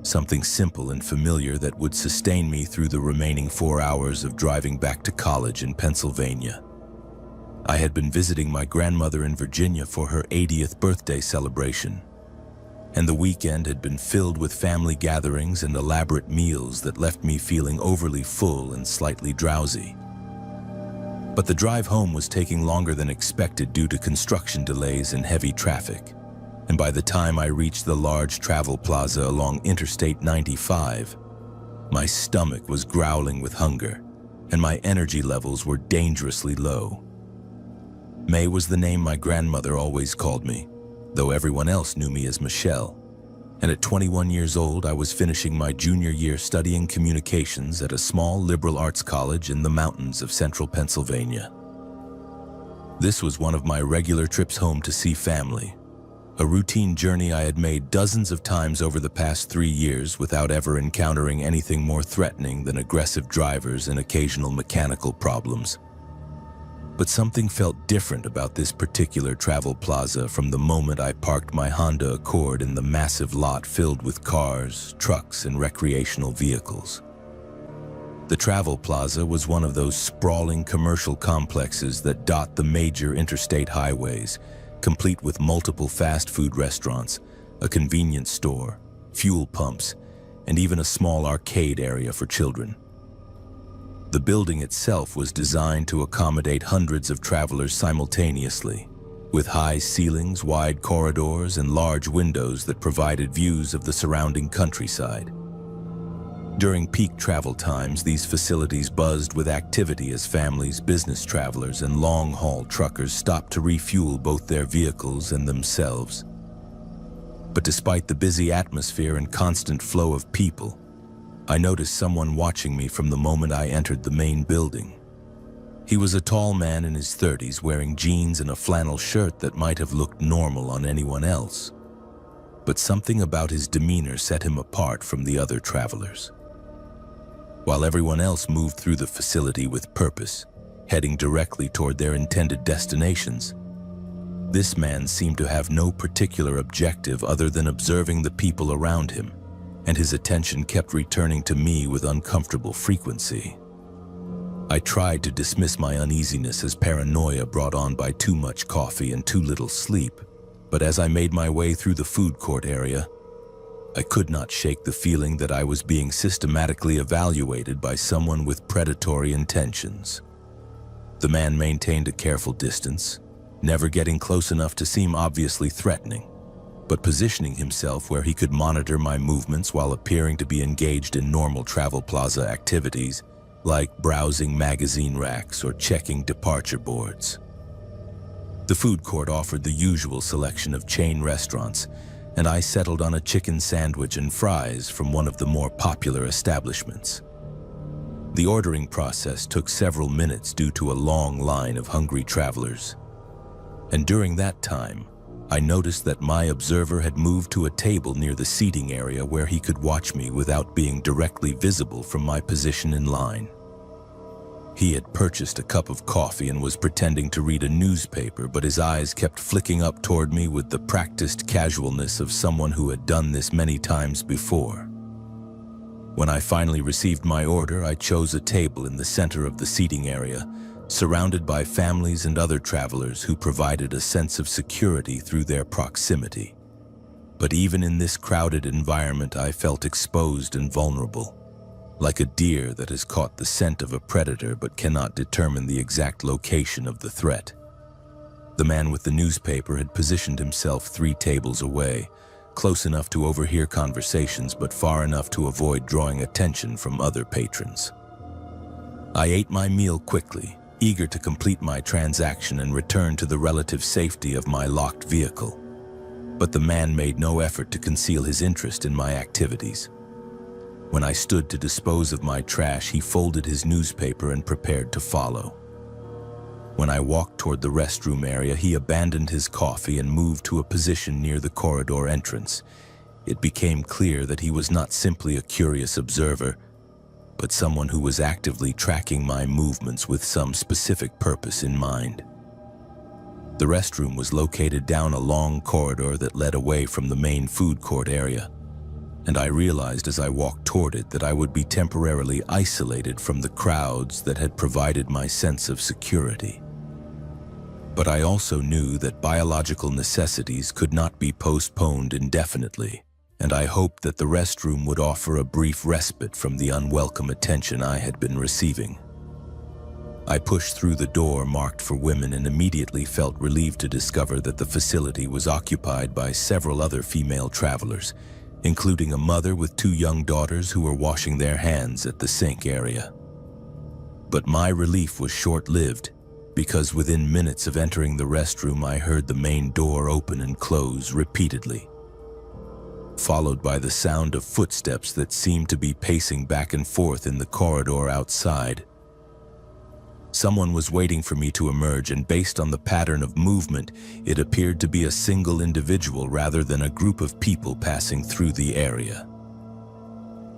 something simple and familiar that would sustain me through the remaining 4 hours of driving back to college in Pennsylvania. I had been visiting my grandmother in Virginia for her 80th birthday celebration, and the weekend had been filled with family gatherings and elaborate meals that left me feeling overly full and slightly drowsy. But the drive home was taking longer than expected due to construction delays and heavy traffic, and by the time I reached the large travel plaza along Interstate 95, my stomach was growling with hunger, and my energy levels were dangerously low. May was the name my grandmother always called me, though everyone else knew me as Michelle, and at 21 years old I was finishing my junior year studying communications at a small liberal arts college in the mountains of central Pennsylvania. This was one of my regular trips home to see family, a routine journey I had made dozens of times over the past 3 years without ever encountering anything more threatening than aggressive drivers and occasional mechanical problems. But something felt different about this particular travel plaza from the moment I parked my Honda Accord in the massive lot filled with cars, trucks, and recreational vehicles. The travel plaza was one of those sprawling commercial complexes that dot the major interstate highways, complete with multiple fast food restaurants, a convenience store, fuel pumps, and even a small arcade area for children. The building itself was designed to accommodate hundreds of travelers simultaneously, with high ceilings, wide corridors, and large windows that provided views of the surrounding countryside. During peak travel times, these facilities buzzed with activity as families, business travelers, and long-haul truckers stopped to refuel both their vehicles and themselves. But despite the busy atmosphere and constant flow of people, I noticed someone watching me from the moment I entered the main building. He was a tall man in his 30s wearing jeans and a flannel shirt that might have looked normal on anyone else. But something about his demeanor set him apart from the other travelers. While everyone else moved through the facility with purpose, heading directly toward their intended destinations, this man seemed to have no particular objective other than observing the people around him, and his attention kept returning to me with uncomfortable frequency. I tried to dismiss my uneasiness as paranoia brought on by too much coffee and too little sleep, but as I made my way through the food court area, I could not shake the feeling that I was being systematically evaluated by someone with predatory intentions. The man maintained a careful distance, never getting close enough to seem obviously threatening, but positioning himself where he could monitor my movements while appearing to be engaged in normal travel plaza activities, like browsing magazine racks or checking departure boards. The food court offered the usual selection of chain restaurants, and I settled on a chicken sandwich and fries from one of the more popular establishments. The ordering process took several minutes due to a long line of hungry travelers. And during that time, I noticed that my observer had moved to a table near the seating area where he could watch me without being directly visible from my position in line. He had purchased a cup of coffee and was pretending to read a newspaper, but his eyes kept flicking up toward me with the practiced casualness of someone who had done this many times before. When I finally received my order, I chose a table in the center of the seating area, surrounded by families and other travelers who provided a sense of security through their proximity. But even in this crowded environment, I felt exposed and vulnerable, like a deer that has caught the scent of a predator but cannot determine the exact location of the threat. The man with the newspaper had positioned himself 3 tables away, close enough to overhear conversations but far enough to avoid drawing attention from other patrons. I ate my meal quickly, eager to complete my transaction and return to the relative safety of my locked vehicle. But the man made no effort to conceal his interest in my activities. When I stood to dispose of my trash, he folded his newspaper and prepared to follow. When I walked toward the restroom area, he abandoned his coffee and moved to a position near the corridor entrance. It became clear that he was not simply a curious observer, but someone who was actively tracking my movements with some specific purpose in mind. The restroom was located down a long corridor that led away from the main food court area, and I realized as I walked toward it that I would be temporarily isolated from the crowds that had provided my sense of security. But I also knew that biological necessities could not be postponed indefinitely, and I hoped that the restroom would offer a brief respite from the unwelcome attention I had been receiving. I pushed through the door marked for women and immediately felt relieved to discover that the facility was occupied by several other female travelers, including a mother with 2 young daughters who were washing their hands at the sink area. But my relief was short-lived, because within minutes of entering the restroom, I heard the main door open and close repeatedly, followed by the sound of footsteps that seemed to be pacing back and forth in the corridor outside. Someone was waiting for me to emerge, and based on the pattern of movement, it appeared to be a single individual rather than a group of people passing through the area.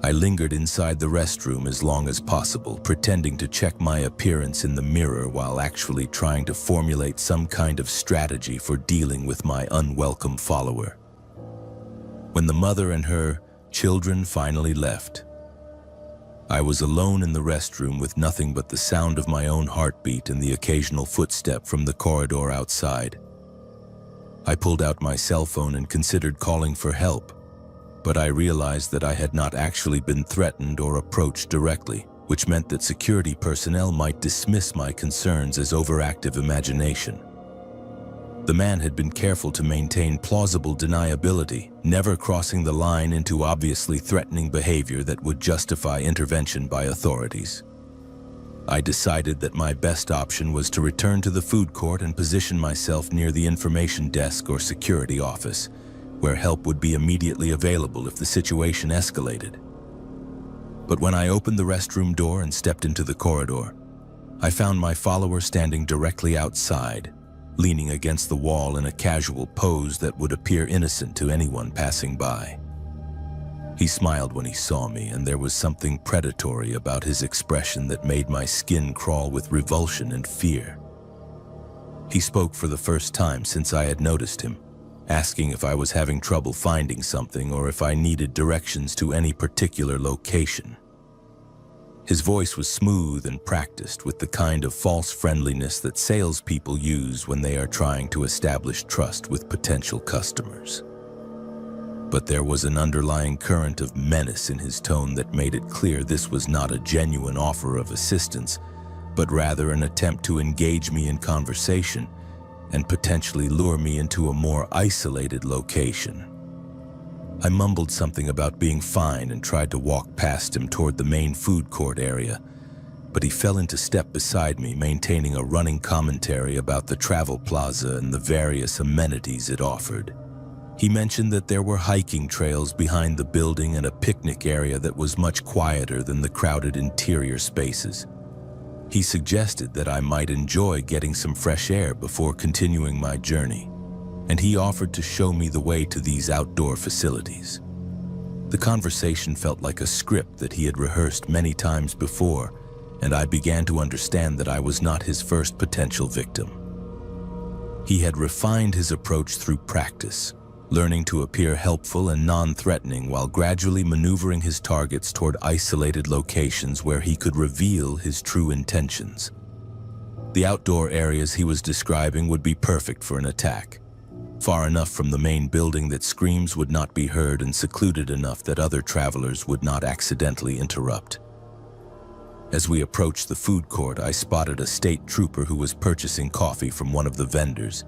I lingered inside the restroom as long as possible, pretending to check my appearance in the mirror while actually trying to formulate some kind of strategy for dealing with my unwelcome follower. When the mother and her children finally left, I was alone in the restroom with nothing but the sound of my own heartbeat and the occasional footstep from the corridor outside. I pulled out my cell phone and considered calling for help, but I realized that I had not actually been threatened or approached directly, which meant that security personnel might dismiss my concerns as overactive imagination. The man had been careful to maintain plausible deniability, never crossing the line into obviously threatening behavior that would justify intervention by authorities. I decided that my best option was to return to the food court and position myself near the information desk or security office, where help would be immediately available if the situation escalated. But when I opened the restroom door and stepped into the corridor, I found my follower standing directly outside, leaning against the wall in a casual pose that would appear innocent to anyone passing by. He smiled when he saw me, and there was something predatory about his expression that made my skin crawl with revulsion and fear. He spoke for the first time since I had noticed him, asking if I was having trouble finding something or if I needed directions to any particular location. His voice was smooth and practiced, with the kind of false friendliness that salespeople use when they are trying to establish trust with potential customers. But there was an underlying current of menace in his tone that made it clear this was not a genuine offer of assistance, but rather an attempt to engage me in conversation and potentially lure me into a more isolated location. I mumbled something about being fine and tried to walk past him toward the main food court area, but he fell into step beside me, maintaining a running commentary about the travel plaza and the various amenities it offered. He mentioned that there were hiking trails behind the building and a picnic area that was much quieter than the crowded interior spaces. He suggested that I might enjoy getting some fresh air before continuing my journey, and he offered to show me the way to these outdoor facilities. The conversation felt like a script that he had rehearsed many times before, and I began to understand that I was not his first potential victim. He had refined his approach through practice, learning to appear helpful and non-threatening while gradually maneuvering his targets toward isolated locations where he could reveal his true intentions. The outdoor areas he was describing would be perfect for an attack, far enough from the main building that screams would not be heard and secluded enough that other travelers would not accidentally interrupt. As we approached the food court, I spotted a state trooper who was purchasing coffee from one of the vendors,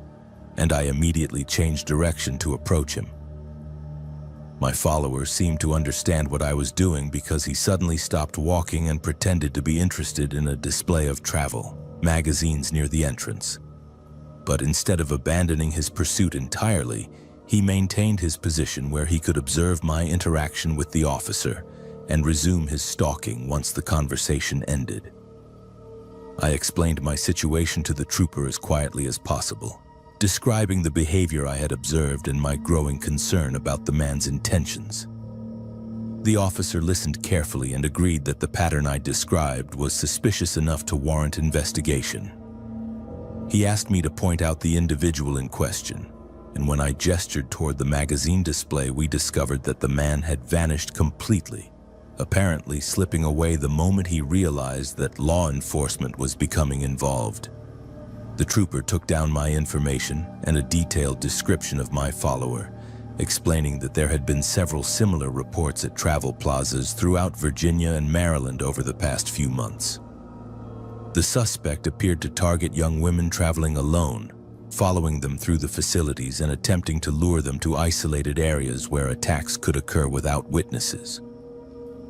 and I immediately changed direction to approach him. My follower seemed to understand what I was doing because he suddenly stopped walking and pretended to be interested in a display of travel magazines near the entrance. But instead of abandoning his pursuit entirely, he maintained his position where he could observe my interaction with the officer and resume his stalking once the conversation ended. I explained my situation to the trooper as quietly as possible, describing the behavior I had observed and my growing concern about the man's intentions. The officer listened carefully and agreed that the pattern I described was suspicious enough to warrant investigation. He asked me to point out the individual in question, and when I gestured toward the magazine display, we discovered that the man had vanished completely, apparently slipping away the moment he realized that law enforcement was becoming involved. The trooper took down my information and a detailed description of my follower, explaining that there had been several similar reports at travel plazas throughout Virginia and Maryland over the past few months. The suspect appeared to target young women traveling alone, following them through the facilities and attempting to lure them to isolated areas where attacks could occur without witnesses.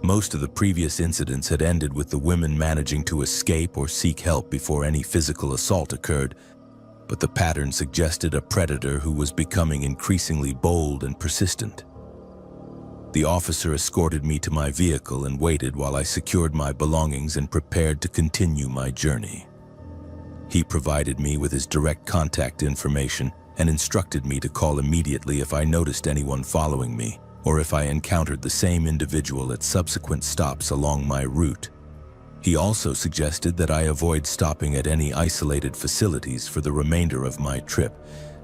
Most of the previous incidents had ended with the women managing to escape or seek help before any physical assault occurred, but the pattern suggested a predator who was becoming increasingly bold and persistent. The officer escorted me to my vehicle and waited while I secured my belongings and prepared to continue my journey. He provided me with his direct contact information and instructed me to call immediately if I noticed anyone following me, or if I encountered the same individual at subsequent stops along my route. He also suggested that I avoid stopping at any isolated facilities for the remainder of my trip,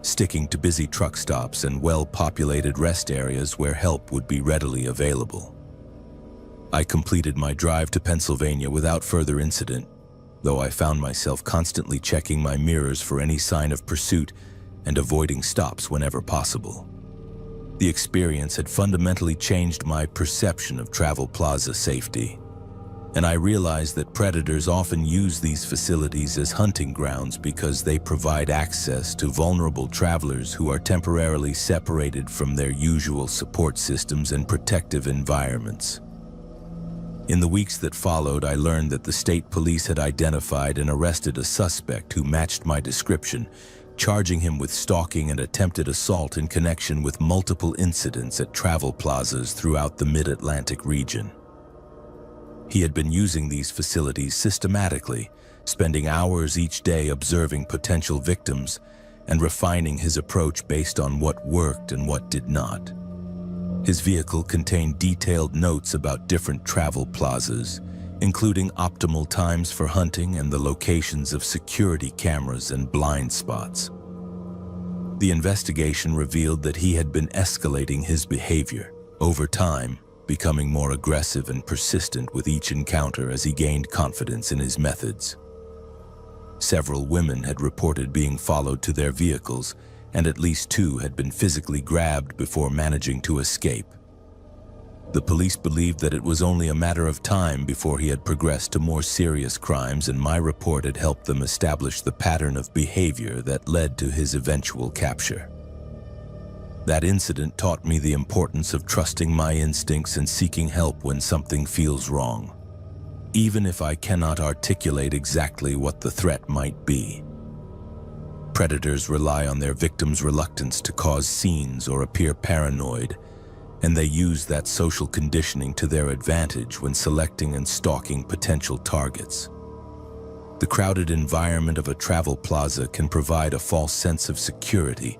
sticking to busy truck stops and well-populated rest areas where help would be readily available. I completed my drive to Pennsylvania without further incident, though I found myself constantly checking my mirrors for any sign of pursuit and avoiding stops whenever possible. The experience had fundamentally changed my perception of travel plaza safety, and I realized that predators often use these facilities as hunting grounds because they provide access to vulnerable travelers who are temporarily separated from their usual support systems and protective environments. In the weeks that followed, I learned that the state police had identified and arrested a suspect who matched my description, charging him with stalking and attempted assault in connection with multiple incidents at travel plazas throughout the Mid-Atlantic region. He had been using these facilities systematically, spending hours each day observing potential victims and refining his approach based on what worked and what did not. His vehicle contained detailed notes about different travel plazas, including optimal times for hunting and the locations of security cameras and blind spots. The investigation revealed that he had been escalating his behavior over time, becoming more aggressive and persistent with each encounter as he gained confidence in his methods. Several women had reported being followed to their vehicles, and at least 2 had been physically grabbed before managing to escape. The police believed that it was only a matter of time before he had progressed to more serious crimes, and my report had helped them establish the pattern of behavior that led to his eventual capture. That incident taught me the importance of trusting my instincts and seeking help when something feels wrong, even if I cannot articulate exactly what the threat might be. Predators rely on their victims' reluctance to cause scenes or appear paranoid, and they use that social conditioning to their advantage when selecting and stalking potential targets. The crowded environment of a travel plaza can provide a false sense of security,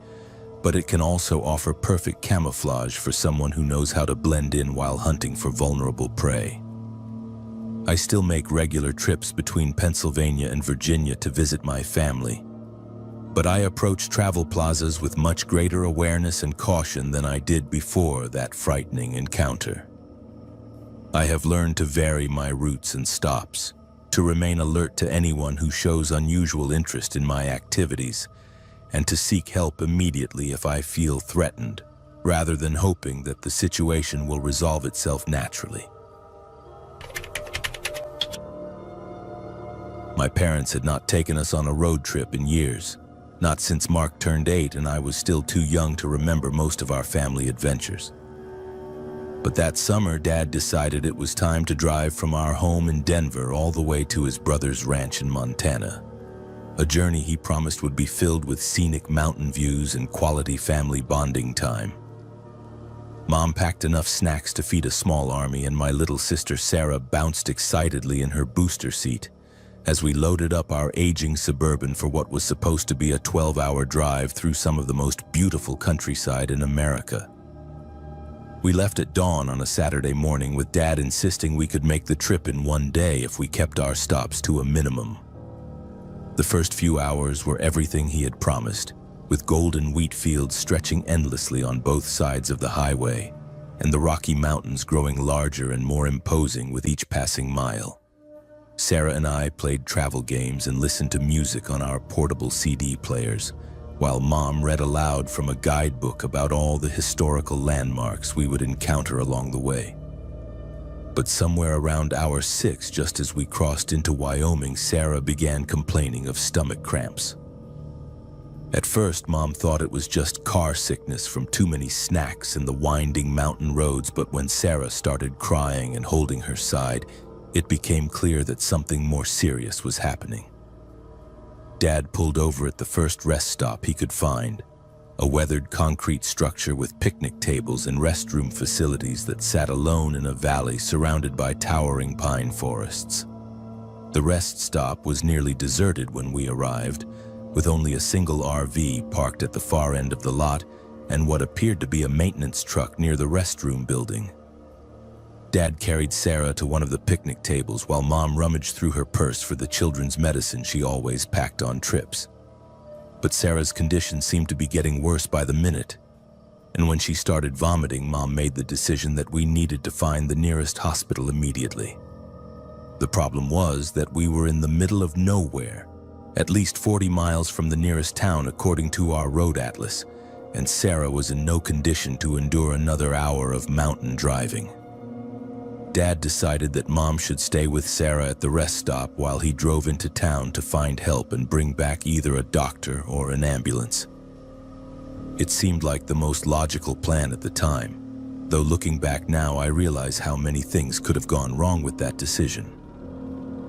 but it can also offer perfect camouflage for someone who knows how to blend in while hunting for vulnerable prey. I still make regular trips between Pennsylvania and Virginia to visit my family, but I approach travel plazas with much greater awareness and caution than I did before that frightening encounter. I have learned to vary my routes and stops, to remain alert to anyone who shows unusual interest in my activities, and to seek help immediately if I feel threatened, rather than hoping that the situation will resolve itself naturally. My parents had not taken us on a road trip in years, not since Mark turned 8 and I was still too young to remember most of our family adventures. But that summer, Dad decided it was time to drive from our home in Denver all the way to his brother's ranch in Montana, a journey he promised would be filled with scenic mountain views and quality family bonding time. Mom packed enough snacks to feed a small army, and my little sister Sarah bounced excitedly in her booster seat as we loaded up our aging Suburban for what was supposed to be a 12-hour drive through some of the most beautiful countryside in America. We left at dawn on a Saturday morning, with Dad insisting we could make the trip in one day if we kept our stops to a minimum. The first few hours were everything he had promised, with golden wheat fields stretching endlessly on both sides of the highway, and the Rocky Mountains growing larger and more imposing with each passing mile. Sarah and I played travel games and listened to music on our portable CD players, while Mom read aloud from a guidebook about all the historical landmarks we would encounter along the way. But somewhere around hour 6, just as we crossed into Wyoming, Sarah began complaining of stomach cramps. At first, Mom thought it was just car sickness from too many snacks in the winding mountain roads, but when Sarah started crying and holding her side, it became clear that something more serious was happening. Dad pulled over at the first rest stop he could find, a weathered concrete structure with picnic tables and restroom facilities that sat alone in a valley surrounded by towering pine forests. The rest stop was nearly deserted when we arrived, with only a single RV parked at the far end of the lot and what appeared to be a maintenance truck near the restroom building. Dad carried Sarah to one of the picnic tables while Mom rummaged through her purse for the children's medicine she always packed on trips. But Sarah's condition seemed to be getting worse by the minute, and when she started vomiting, Mom made the decision that we needed to find the nearest hospital immediately. The problem was that we were in the middle of nowhere, at least 40 miles from the nearest town according to our road atlas, and Sarah was in no condition to endure another hour of mountain driving. Dad decided that Mom should stay with Sarah at the rest stop while he drove into town to find help and bring back either a doctor or an ambulance. It seemed like the most logical plan at the time, though looking back now I realize how many things could have gone wrong with that decision.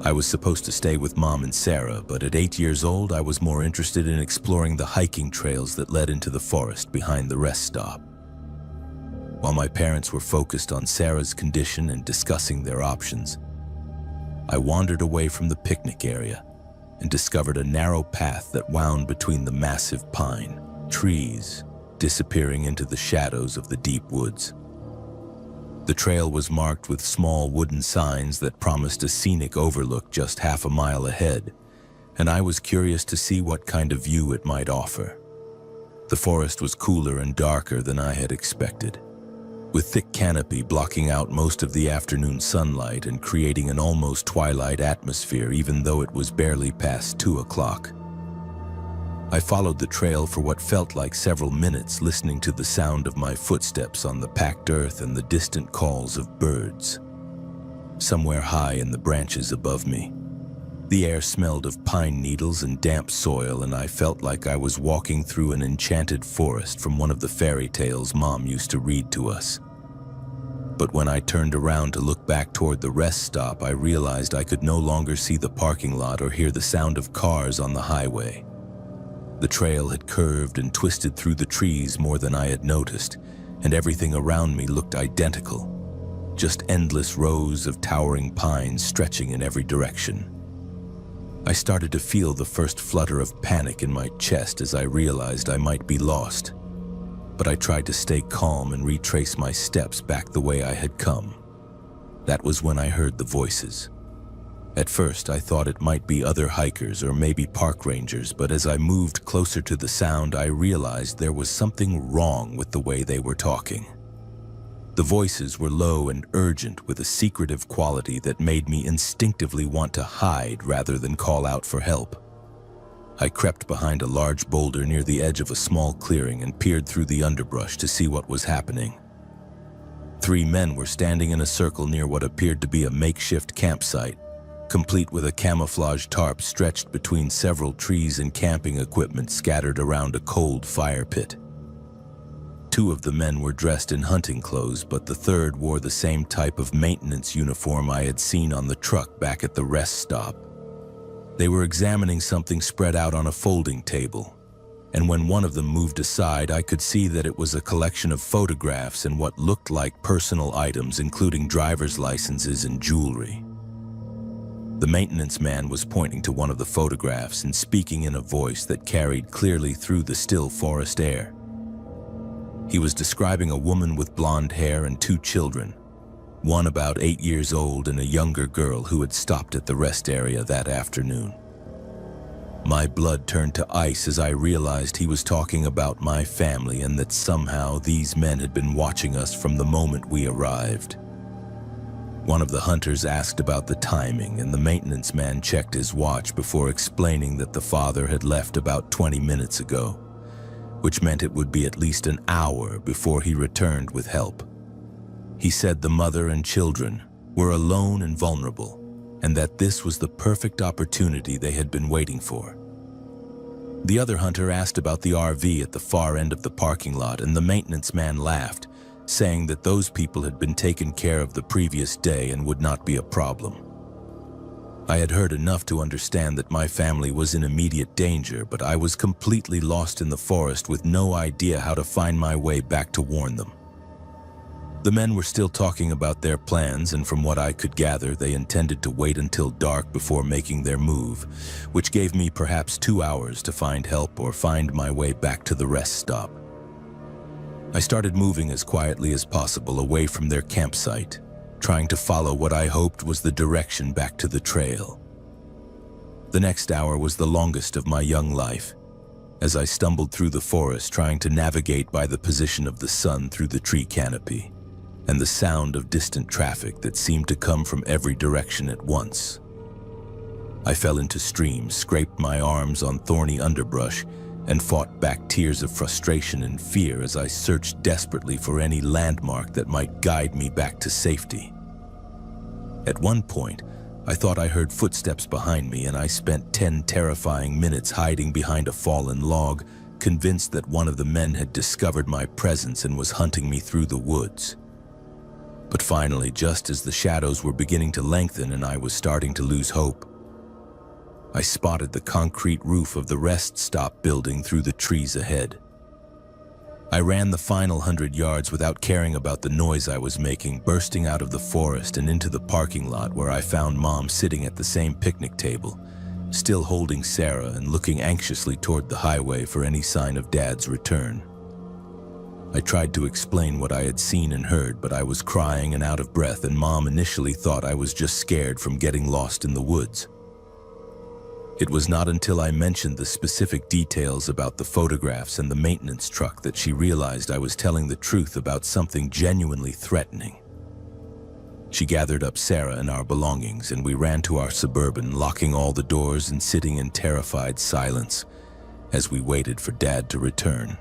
I was supposed to stay with Mom and Sarah, but at 8 years old I was more interested in exploring the hiking trails that led into the forest behind the rest stop. While my parents were focused on Sarah's condition and discussing their options, I wandered away from the picnic area and discovered a narrow path that wound between the massive pine trees, disappearing into the shadows of the deep woods. The trail was marked with small wooden signs that promised a scenic overlook just half a mile ahead, and I was curious to see what kind of view it might offer. The forest was cooler and darker than I had expected, with thick canopy blocking out most of the afternoon sunlight and creating an almost twilight atmosphere even though it was barely past 2 o'clock. I followed the trail for what felt like several minutes, listening to the sound of my footsteps on the packed earth and the distant calls of birds. Somewhere high in the branches above me, the air smelled of pine needles and damp soil, and I felt like I was walking through an enchanted forest from one of the fairy tales Mom used to read to us. But when I turned around to look back toward the rest stop, I realized I could no longer see the parking lot or hear the sound of cars on the highway. The trail had curved and twisted through the trees more than I had noticed, and everything around me looked identical. Just endless rows of towering pines stretching in every direction. I started to feel the first flutter of panic in my chest as I realized I might be lost. But I tried to stay calm and retrace my steps back the way I had come. That was when I heard the voices. At first, I thought it might be other hikers or maybe park rangers, but as I moved closer to the sound, I realized there was something wrong with the way they were talking. The voices were low and urgent, with a secretive quality that made me instinctively want to hide rather than call out for help. I crept behind a large boulder near the edge of a small clearing and peered through the underbrush to see what was happening. 3 men were standing in a circle near what appeared to be a makeshift campsite, complete with a camouflage tarp stretched between several trees and camping equipment scattered around a cold fire pit. 2 of the men were dressed in hunting clothes, but the third wore the same type of maintenance uniform I had seen on the truck back at the rest stop. They were examining something spread out on a folding table, and when one of them moved aside, I could see that it was a collection of photographs and what looked like personal items, including driver's licenses and jewelry. The maintenance man was pointing to one of the photographs and speaking in a voice that carried clearly through the still forest air. He was describing a woman with blonde hair and 2 children, one about 8 years old and a younger girl who had stopped at the rest area that afternoon. My blood turned to ice as I realized he was talking about my family and that somehow these men had been watching us from the moment we arrived. One of the hunters asked about the timing, and the maintenance man checked his watch before explaining that the father had left about 20 minutes ago, which meant it would be at least an hour before he returned with help. He said the mother and children were alone and vulnerable, and that this was the perfect opportunity they had been waiting for. The other hunter asked about the RV at the far end of the parking lot, and the maintenance man laughed, saying that those people had been taken care of the previous day and would not be a problem. I had heard enough to understand that my family was in immediate danger, but I was completely lost in the forest with no idea how to find my way back to warn them. The men were still talking about their plans, and from what I could gather, they intended to wait until dark before making their move, which gave me perhaps 2 hours to find help or find my way back to the rest stop. I started moving as quietly as possible away from their campsite, trying to follow what I hoped was the direction back to the trail. The next hour was the longest of my young life, as I stumbled through the forest trying to navigate by the position of the sun through the tree canopy, and the sound of distant traffic that seemed to come from every direction at once. I fell into streams, scraped my arms on thorny underbrush, and fought back tears of frustration and fear as I searched desperately for any landmark that might guide me back to safety. At one point, I thought I heard footsteps behind me, and I spent 10 terrifying minutes hiding behind a fallen log, convinced that one of the men had discovered my presence and was hunting me through the woods. But finally, just as the shadows were beginning to lengthen and I was starting to lose hope, I spotted the concrete roof of the rest stop building through the trees ahead. I ran the final 100 yards without caring about the noise I was making, bursting out of the forest and into the parking lot where I found Mom sitting at the same picnic table, still holding Sarah and looking anxiously toward the highway for any sign of Dad's return. I tried to explain what I had seen and heard, but I was crying and out of breath, and Mom initially thought I was just scared from getting lost in the woods. It was not until I mentioned the specific details about the photographs and the maintenance truck that she realized I was telling the truth about something genuinely threatening. She gathered up Sarah and our belongings, and we ran to our Suburban, locking all the doors and sitting in terrified silence as we waited for Dad to return.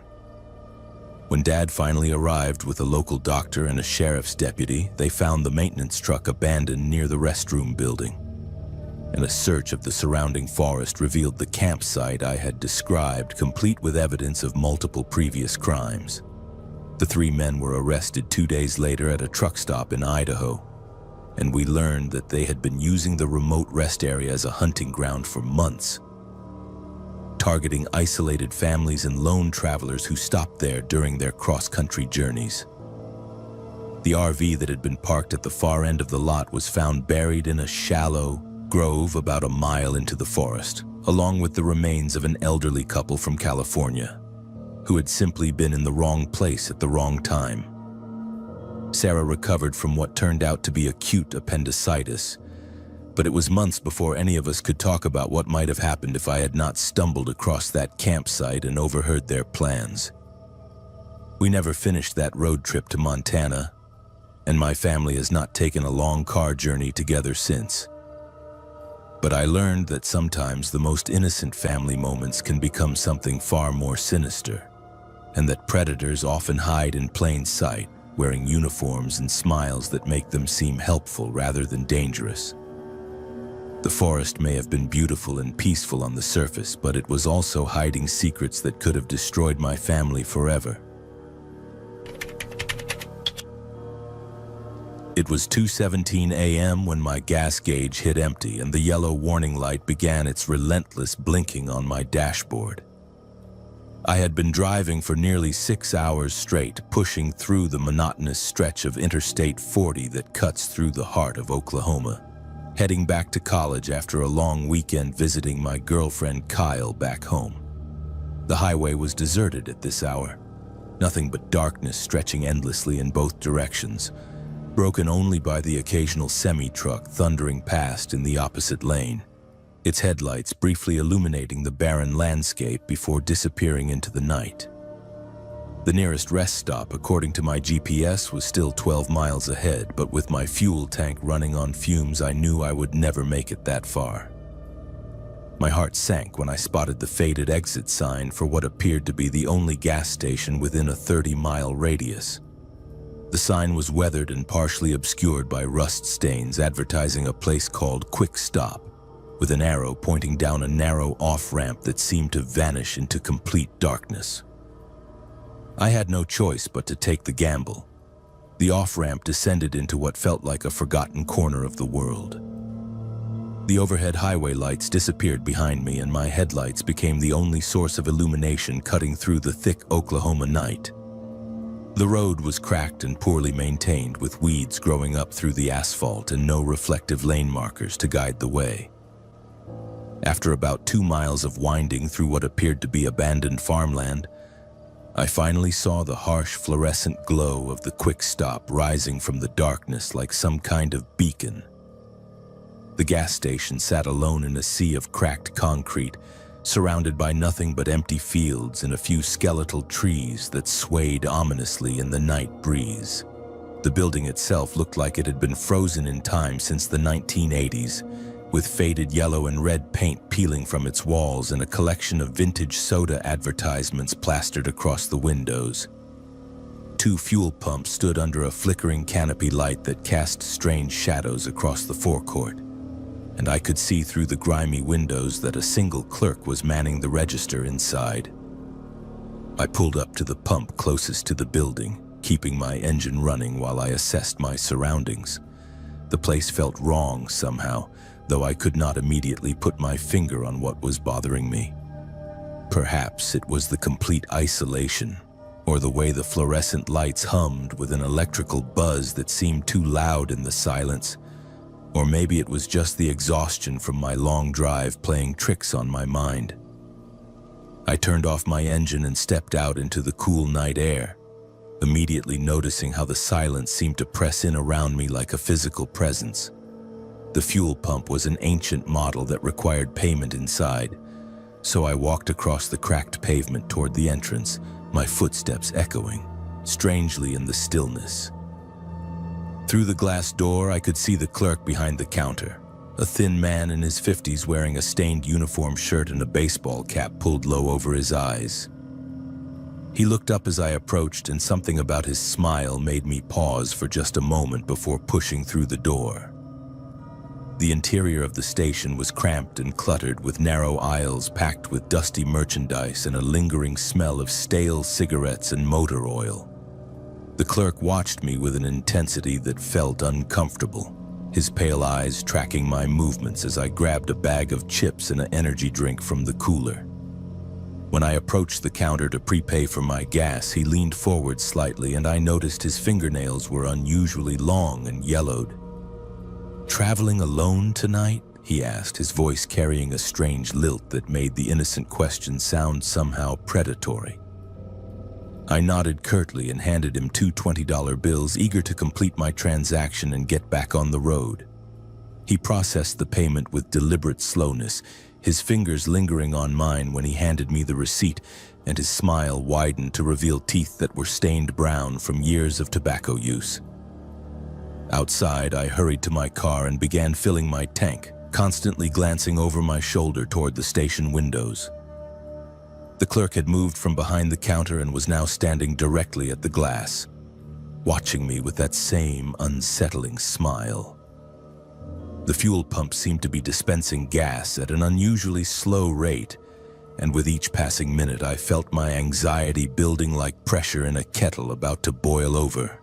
When Dad finally arrived with a local doctor and a sheriff's deputy, they found the maintenance truck abandoned near the restroom building, and a search of the surrounding forest revealed the campsite I had described, complete with evidence of multiple previous crimes. The 3 men were arrested 2 days later at a truck stop in Idaho, and we learned that they had been using the remote rest area as a hunting ground for months, targeting isolated families and lone travelers who stopped there during their cross-country journeys. The RV that had been parked at the far end of the lot was found buried in a shallow grove about a mile into the forest, along with the remains of an elderly couple from California who had simply been in the wrong place at the wrong time. Sarah recovered from what turned out to be acute appendicitis, but it was months before any of us could talk about what might have happened if I had not stumbled across that campsite and overheard their plans. We never finished that road trip to Montana, and my family has not taken a long car journey together since. But I learned that sometimes the most innocent family moments can become something far more sinister, and that predators often hide in plain sight, wearing uniforms and smiles that make them seem helpful rather than dangerous. The forest may have been beautiful and peaceful on the surface, but it was also hiding secrets that could have destroyed my family forever. It was 2:17 a.m. when my gas gauge hit empty and the yellow warning light began its relentless blinking on my dashboard. I had been driving for nearly 6 hours straight, pushing through the monotonous stretch of Interstate 40 that cuts through the heart of Oklahoma, heading back to college after a long weekend visiting my girlfriend Kyle back home. The highway was deserted at this hour, nothing but darkness stretching endlessly in both directions, broken only by the occasional semi-truck thundering past in the opposite lane, its headlights briefly illuminating the barren landscape before disappearing into the night. The nearest rest stop, according to my GPS, was still 12 miles ahead, but with my fuel tank running on fumes, I knew I would never make it that far. My heart sank when I spotted the faded exit sign for what appeared to be the only gas station within a 30-mile radius. The sign was weathered and partially obscured by rust stains, advertising a place called Quick Stop, with an arrow pointing down a narrow off-ramp that seemed to vanish into complete darkness. I had no choice but to take the gamble. The off-ramp descended into what felt like a forgotten corner of the world. The overhead highway lights disappeared behind me, and my headlights became the only source of illumination cutting through the thick Oklahoma night. The road was cracked and poorly maintained, with weeds growing up through the asphalt and no reflective lane markers to guide the way. After about 2 miles of winding through what appeared to be abandoned farmland, I finally saw the harsh fluorescent glow of the Quick Stop rising from the darkness like some kind of beacon. The gas station sat alone in a sea of cracked concrete, surrounded by nothing but empty fields and a few skeletal trees that swayed ominously in the night breeze. The building itself looked like it had been frozen in time since the 1980s, with faded yellow and red paint peeling from its walls and a collection of vintage soda advertisements plastered across the windows. 2 fuel pumps stood under a flickering canopy light that cast strange shadows across the forecourt, and I could see through the grimy windows that a single clerk was manning the register inside. I pulled up to the pump closest to the building, keeping my engine running while I assessed my surroundings. The place felt wrong somehow, though I could not immediately put my finger on what was bothering me. Perhaps it was the complete isolation, or the way the fluorescent lights hummed with an electrical buzz that seemed too loud in the silence, or maybe it was just the exhaustion from my long drive playing tricks on my mind. I turned off my engine and stepped out into the cool night air, immediately noticing how the silence seemed to press in around me like a physical presence. The fuel pump was an ancient model that required payment inside, so I walked across the cracked pavement toward the entrance, my footsteps echoing, strangely in the stillness. Through the glass door, I could see the clerk behind the counter, a thin man in his 50s wearing a stained uniform shirt and a baseball cap pulled low over his eyes. He looked up as I approached, and something about his smile made me pause for just a moment before pushing through the door. The interior of the station was cramped and cluttered, with narrow aisles packed with dusty merchandise and a lingering smell of stale cigarettes and motor oil. The clerk watched me with an intensity that felt uncomfortable, his pale eyes tracking my movements as I grabbed a bag of chips and an energy drink from the cooler. When I approached the counter to prepay for my gas, he leaned forward slightly, and I noticed his fingernails were unusually long and yellowed. "Traveling alone tonight?" he asked, his voice carrying a strange lilt that made the innocent question sound somehow predatory. I nodded curtly and handed him two $20 bills, eager to complete my transaction and get back on the road. He processed the payment with deliberate slowness, his fingers lingering on mine when he handed me the receipt, and his smile widened to reveal teeth that were stained brown from years of tobacco use. Outside, I hurried to my car and began filling my tank, constantly glancing over my shoulder toward the station windows. The clerk had moved from behind the counter and was now standing directly at the glass, watching me with that same unsettling smile. The fuel pump seemed to be dispensing gas at an unusually slow rate, and with each passing minute I felt my anxiety building like pressure in a kettle about to boil over.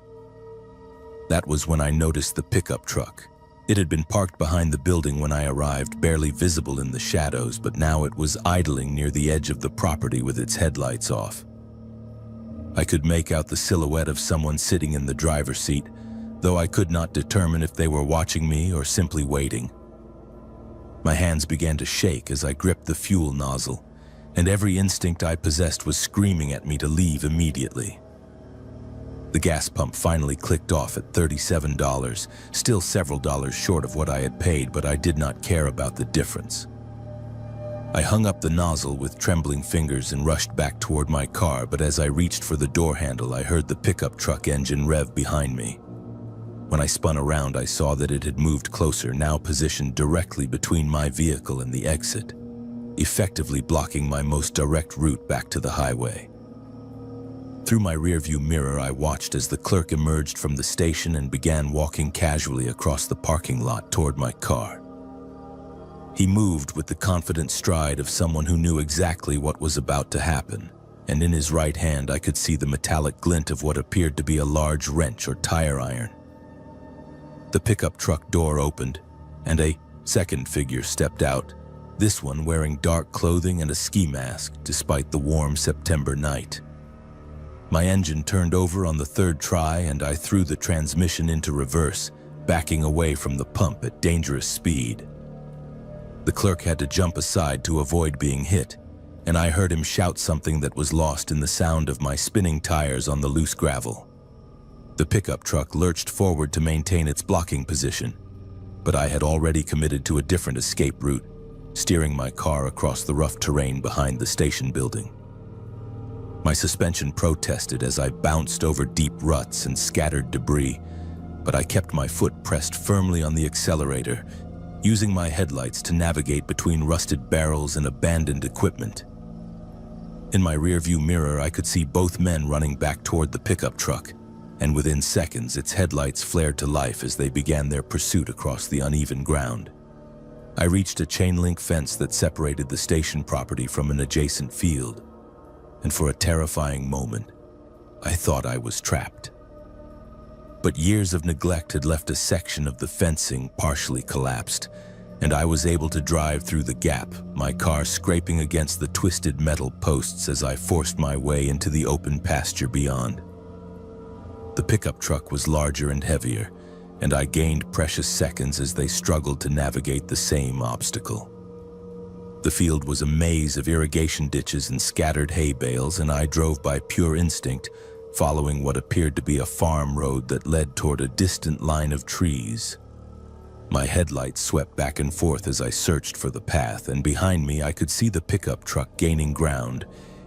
That was when I noticed the pickup truck. It had been parked behind the building when I arrived, barely visible in the shadows, but now it was idling near the edge of the property with its headlights off. I could make out the silhouette of someone sitting in the driver's seat, though I could not determine if they were watching me or simply waiting. My hands began to shake as I gripped the fuel nozzle, and every instinct I possessed was screaming at me to leave immediately. The gas pump finally clicked off at $37, still several dollars short of what I had paid, but I did not care about the difference. I hung up the nozzle with trembling fingers and rushed back toward my car, but as I reached for the door handle, I heard the pickup truck engine rev behind me. When I spun around, I saw that it had moved closer, now positioned directly between my vehicle and the exit, effectively blocking my most direct route back to the highway. Through my rearview mirror, I watched as the clerk emerged from the station and began walking casually across the parking lot toward my car. He moved with the confident stride of someone who knew exactly what was about to happen, and in his right hand I could see the metallic glint of what appeared to be a large wrench or tire iron. The pickup truck door opened, and a second figure stepped out, this one wearing dark clothing and a ski mask despite the warm September night. My engine turned over on the third try, and I threw the transmission into reverse, backing away from the pump at dangerous speed. The clerk had to jump aside to avoid being hit, and I heard him shout something that was lost in the sound of my spinning tires on the loose gravel. The pickup truck lurched forward to maintain its blocking position, but I had already committed to a different escape route, steering my car across the rough terrain behind the station building. My suspension protested as I bounced over deep ruts and scattered debris, but I kept my foot pressed firmly on the accelerator, using my headlights to navigate between rusted barrels and abandoned equipment. In my rearview mirror, I could see both men running back toward the pickup truck, and within seconds, its headlights flared to life as they began their pursuit across the uneven ground. I reached a chain-link fence that separated the station property from an adjacent field, and for a terrifying moment, I thought I was trapped. But years of neglect had left a section of the fencing partially collapsed, and I was able to drive through the gap, my car scraping against the twisted metal posts as I forced my way into the open pasture beyond. The pickup truck was larger and heavier, and I gained precious seconds as they struggled to navigate the same obstacle. The field was a maze of irrigation ditches and scattered hay bales, and I drove by pure instinct, following what appeared to be a farm road that led toward a distant line of trees. My headlights swept back and forth as I searched for the path, and behind me I could see the pickup truck gaining ground,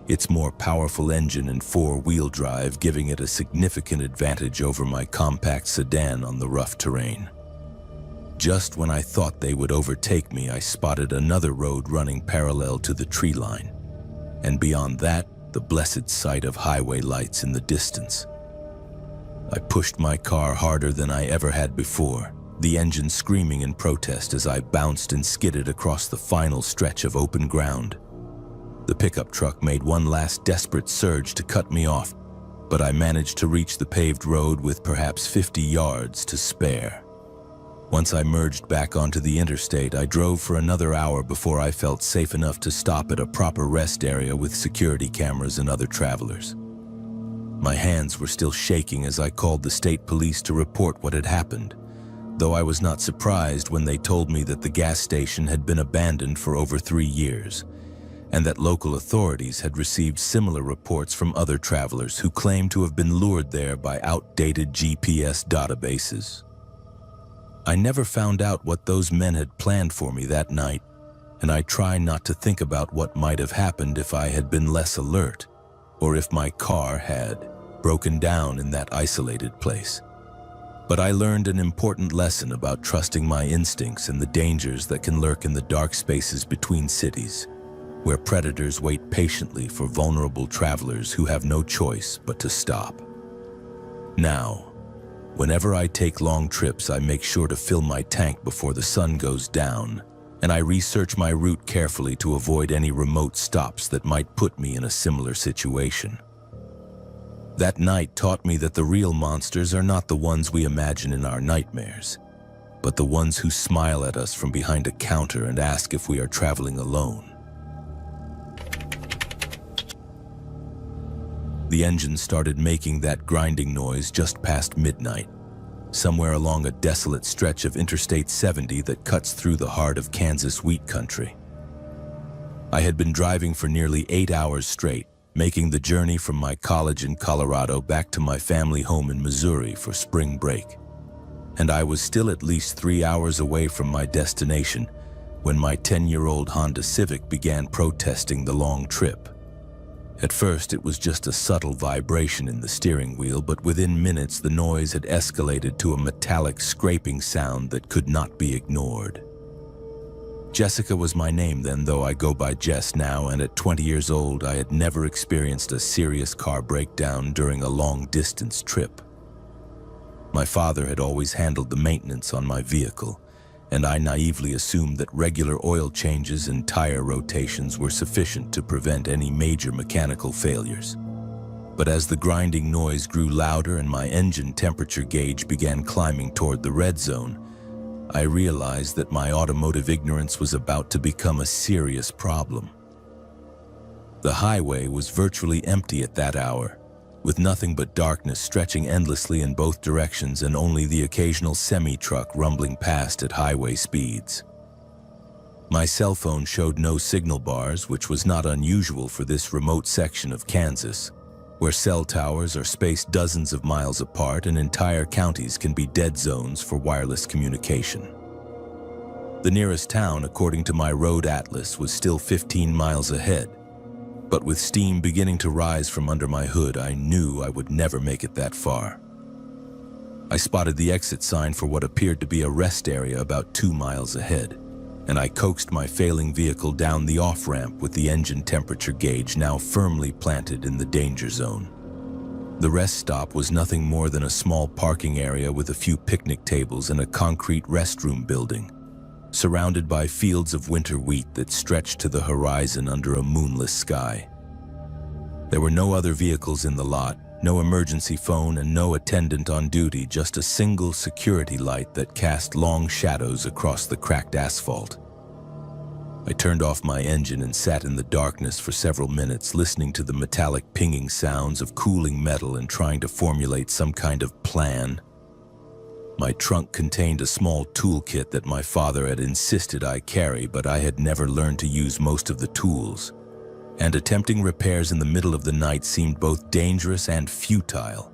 its more powerful engine and four-wheel drive giving it a significant advantage over my compact sedan on the rough terrain. Just when I thought they would overtake me, I spotted another road running parallel to the tree line, and beyond that, the blessed sight of highway lights in the distance. I pushed my car harder than I ever had before, the engine screaming in protest as I bounced and skidded across the final stretch of open ground. The pickup truck made one last desperate surge to cut me off, but I managed to reach the paved road with perhaps 50 yards to spare. Once I merged back onto the interstate, I drove for another hour before I felt safe enough to stop at a proper rest area with security cameras and other travelers. My hands were still shaking as I called the state police to report what had happened, though I was not surprised when they told me that the gas station had been abandoned for over 3 years, and that local authorities had received similar reports from other travelers who claimed to have been lured there by outdated GPS databases. I never found out what those men had planned for me that night, and I try not to think about what might have happened if I had been less alert, or if my car had broken down in that isolated place. But I learned an important lesson about trusting my instincts and the dangers that can lurk in the dark spaces between cities, where predators wait patiently for vulnerable travelers who have no choice but to stop. Now, whenever I take long trips, I make sure to fill my tank before the sun goes down, and I research my route carefully to avoid any remote stops that might put me in a similar situation. That night taught me that the real monsters are not the ones we imagine in our nightmares, but the ones who smile at us from behind a counter and ask if we are traveling alone. The engine started making that grinding noise just past midnight, somewhere along a desolate stretch of Interstate 70 that cuts through the heart of Kansas wheat country. I had been driving for nearly 8 hours straight, making the journey from my college in Colorado back to my family home in Missouri for spring break. And I was still at least 3 hours away from my destination when my 10-year-old Honda Civic began protesting the long trip. At first, it was just a subtle vibration in the steering wheel, but within minutes the noise had escalated to a metallic scraping sound that could not be ignored. Jessica was my name then, though I go by Jess now, and at 20 years old I had never experienced a serious car breakdown during a long-distance trip. My father had always handled the maintenance on my vehicle, and I naively assumed that regular oil changes and tire rotations were sufficient to prevent any major mechanical failures. But as the grinding noise grew louder and my engine temperature gauge began climbing toward the red zone, I realized that my automotive ignorance was about to become a serious problem. The highway was virtually empty at that hour, with nothing but darkness stretching endlessly in both directions and only the occasional semi-truck rumbling past at highway speeds. My cell phone showed no signal bars, which was not unusual for this remote section of Kansas, where cell towers are spaced dozens of miles apart and entire counties can be dead zones for wireless communication. The nearest town, according to my road atlas, was still 15 miles ahead, but with steam beginning to rise from under my hood, I knew I would never make it that far. I spotted the exit sign for what appeared to be a rest area about 2 miles ahead, and I coaxed my failing vehicle down the off-ramp with the engine temperature gauge now firmly planted in the danger zone. The rest stop was nothing more than a small parking area with a few picnic tables and a concrete restroom building, surrounded by fields of winter wheat that stretched to the horizon under a moonless sky. There were no other vehicles in the lot, No emergency phone and no attendant on duty, just a single security light that cast long shadows across the cracked asphalt. I turned off my engine and sat in the darkness for several minutes, listening to the metallic pinging sounds of cooling metal and trying to formulate some kind of plan. My trunk contained a small toolkit that my father had insisted I carry, but I had never learned to use most of the tools, and attempting repairs in the middle of the night seemed both dangerous and futile.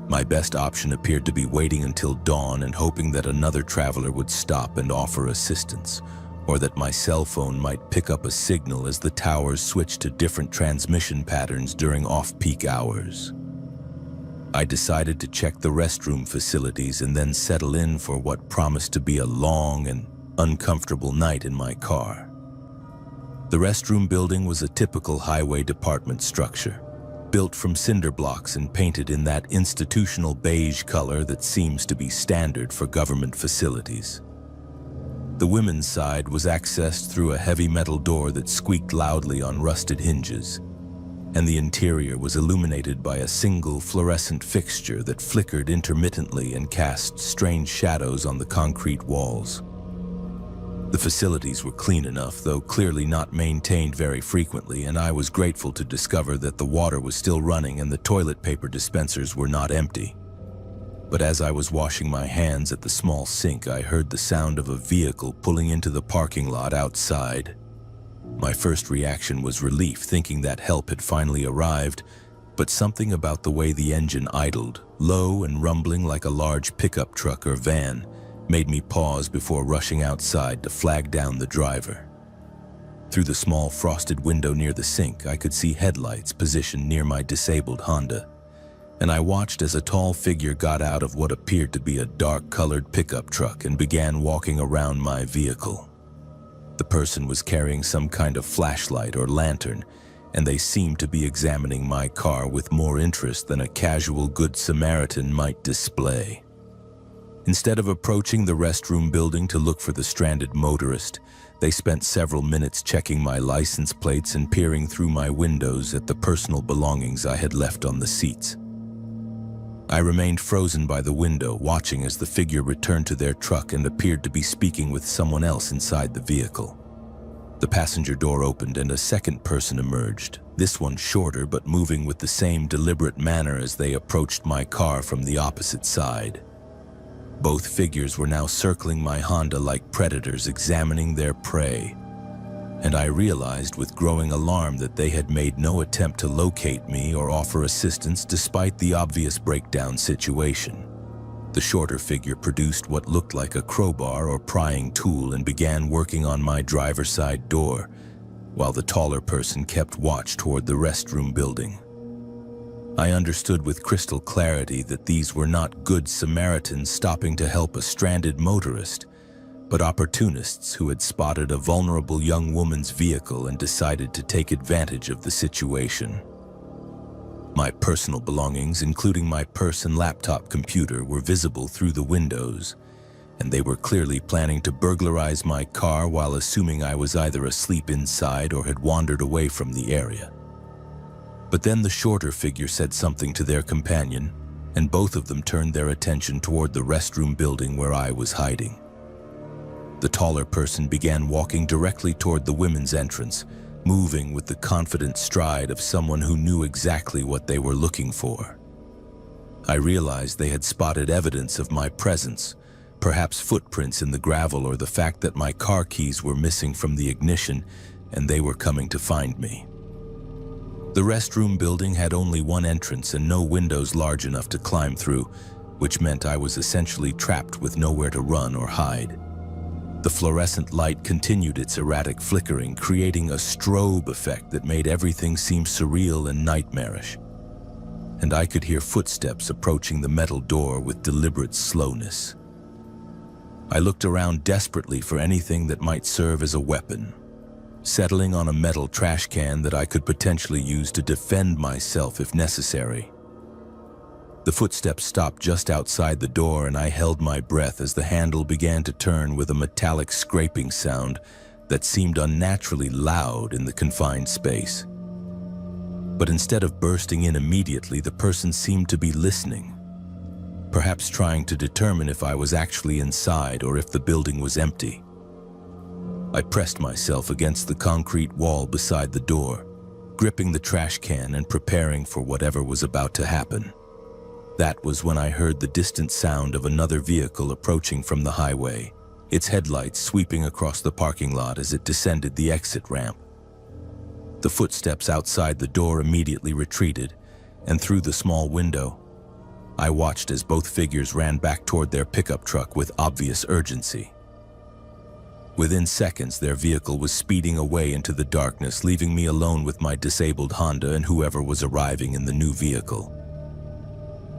My best option appeared to be waiting until dawn and hoping that another traveler would stop and offer assistance, or that my cell phone might pick up a signal as the towers switched to different transmission patterns during off-peak hours. I decided to check the restroom facilities and then settle in for what promised to be a long and uncomfortable night in my car. The restroom building was a typical highway department structure, built from cinder blocks and painted in that institutional beige color that seems to be standard for government facilities. The women's side was accessed through a heavy metal door that squeaked loudly on rusted hinges, and the interior was illuminated by a single fluorescent fixture that flickered intermittently and cast strange shadows on the concrete walls. The facilities were clean enough, though clearly not maintained very frequently, and I was grateful to discover that the water was still running and the toilet paper dispensers were not empty. But as I was washing my hands at the small sink, I heard the sound of a vehicle pulling into the parking lot outside. My first reaction was relief, thinking that help had finally arrived, but something about the way the engine idled, low and rumbling like a large pickup truck or van, made me pause before rushing outside to flag down the driver. Through the small frosted window near the sink, I could see headlights positioned near my disabled Honda, and I watched as a tall figure got out of what appeared to be a dark-colored pickup truck and began walking around my vehicle. The person was carrying some kind of flashlight or lantern, and they seemed to be examining my car with more interest than a casual Good Samaritan might display. Instead of approaching the restroom building to look for the stranded motorist, they spent several minutes checking my license plates and peering through my windows at the personal belongings I had left on the seats. I remained frozen by the window, watching as the figure returned to their truck and appeared to be speaking with someone else inside the vehicle. The passenger door opened and a second person emerged, this one shorter but moving with the same deliberate manner as they approached my car from the opposite side. Both figures were now circling my Honda like predators examining their prey, and I realized with growing alarm that they had made no attempt to locate me or offer assistance despite the obvious breakdown situation. The shorter figure produced what looked like a crowbar or prying tool and began working on my driver's side door, while the taller person kept watch toward the restroom building. I understood with crystal clarity that these were not Good Samaritans stopping to help a stranded motorist, but opportunists who had spotted a vulnerable young woman's vehicle and decided to take advantage of the situation. My personal belongings, including my purse and laptop computer, were visible through the windows, and they were clearly planning to burglarize my car while assuming I was either asleep inside or had wandered away from the area. But then the shorter figure said something to their companion, and both of them turned their attention toward the restroom building where I was hiding. The taller person began walking directly toward the women's entrance, moving with the confident stride of someone who knew exactly what they were looking for. I realized they had spotted evidence of my presence, perhaps footprints in the gravel or the fact that my car keys were missing from the ignition, and they were coming to find me. The restroom building had only one entrance and no windows large enough to climb through, which meant I was essentially trapped with nowhere to run or hide. The fluorescent light continued its erratic flickering, creating a strobe effect that made everything seem surreal and nightmarish. And I could hear footsteps approaching the metal door with deliberate slowness. I looked around desperately for anything that might serve as a weapon, settling on a metal trash can that I could potentially use to defend myself if necessary. The footsteps stopped just outside the door, and I held my breath as the handle began to turn with a metallic scraping sound that seemed unnaturally loud in the confined space. But instead of bursting in immediately, the person seemed to be listening, perhaps trying to determine if I was actually inside or if the building was empty. I pressed myself against the concrete wall beside the door, gripping the trash can and preparing for whatever was about to happen. That was when I heard the distant sound of another vehicle approaching from the highway, its headlights sweeping across the parking lot as it descended the exit ramp. The footsteps outside the door immediately retreated, and through the small window, I watched as both figures ran back toward their pickup truck with obvious urgency. Within seconds, their vehicle was speeding away into the darkness, leaving me alone with my disabled Honda and whoever was arriving in the new vehicle.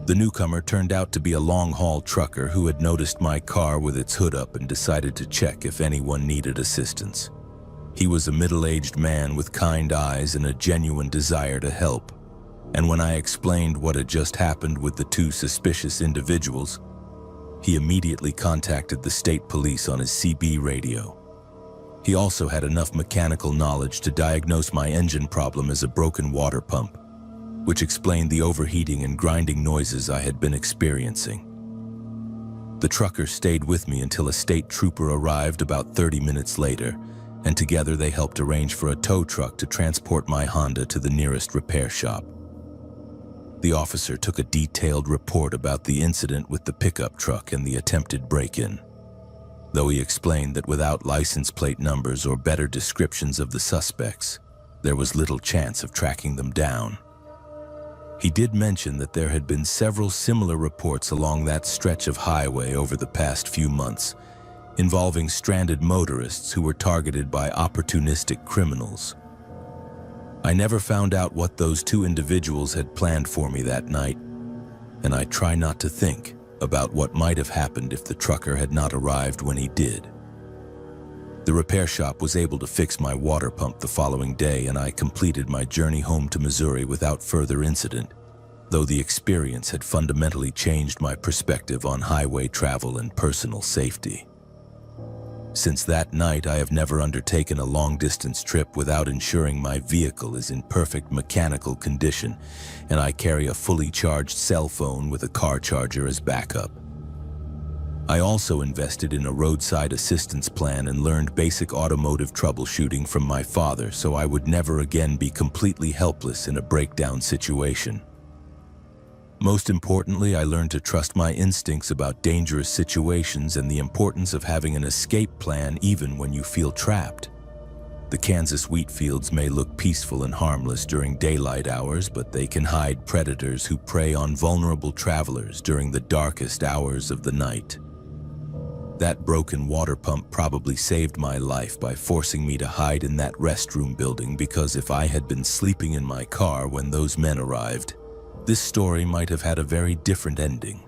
The newcomer turned out to be a long-haul trucker who had noticed my car with its hood up and decided to check if anyone needed assistance. He was a middle-aged man with kind eyes and a genuine desire to help. And when I explained what had just happened with the two suspicious individuals, he immediately contacted the state police on his CB radio. He also had enough mechanical knowledge to diagnose my engine problem as a broken water pump, which explained the overheating and grinding noises I had been experiencing. The trucker stayed with me until a state trooper arrived about 30 minutes later, and together they helped arrange for a tow truck to transport my Honda to the nearest repair shop. The officer took a detailed report about the incident with the pickup truck and the attempted break-in, though he explained that without license plate numbers or better descriptions of the suspects, there was little chance of tracking them down. He did mention that there had been several similar reports along that stretch of highway over the past few months, involving stranded motorists who were targeted by opportunistic criminals. I never found out what those two individuals had planned for me that night, and I try not to think about what might have happened if the trucker had not arrived when he did. The repair shop was able to fix my water pump the following day, and I completed my journey home to Missouri without further incident, though the experience had fundamentally changed my perspective on highway travel and personal safety. Since that night, I have never undertaken a long-distance trip without ensuring my vehicle is in perfect mechanical condition, and I carry a fully charged cell phone with a car charger as backup. I also invested in a roadside assistance plan and learned basic automotive troubleshooting from my father so I would never again be completely helpless in a breakdown situation. Most importantly, I learned to trust my instincts about dangerous situations and the importance of having an escape plan even when you feel trapped. The Kansas wheat fields may look peaceful and harmless during daylight hours, but they can hide predators who prey on vulnerable travelers during the darkest hours of the night. That broken water pump probably saved my life by forcing me to hide in that restroom building, because if I had been sleeping in my car when those men arrived, this story might have had a very different ending.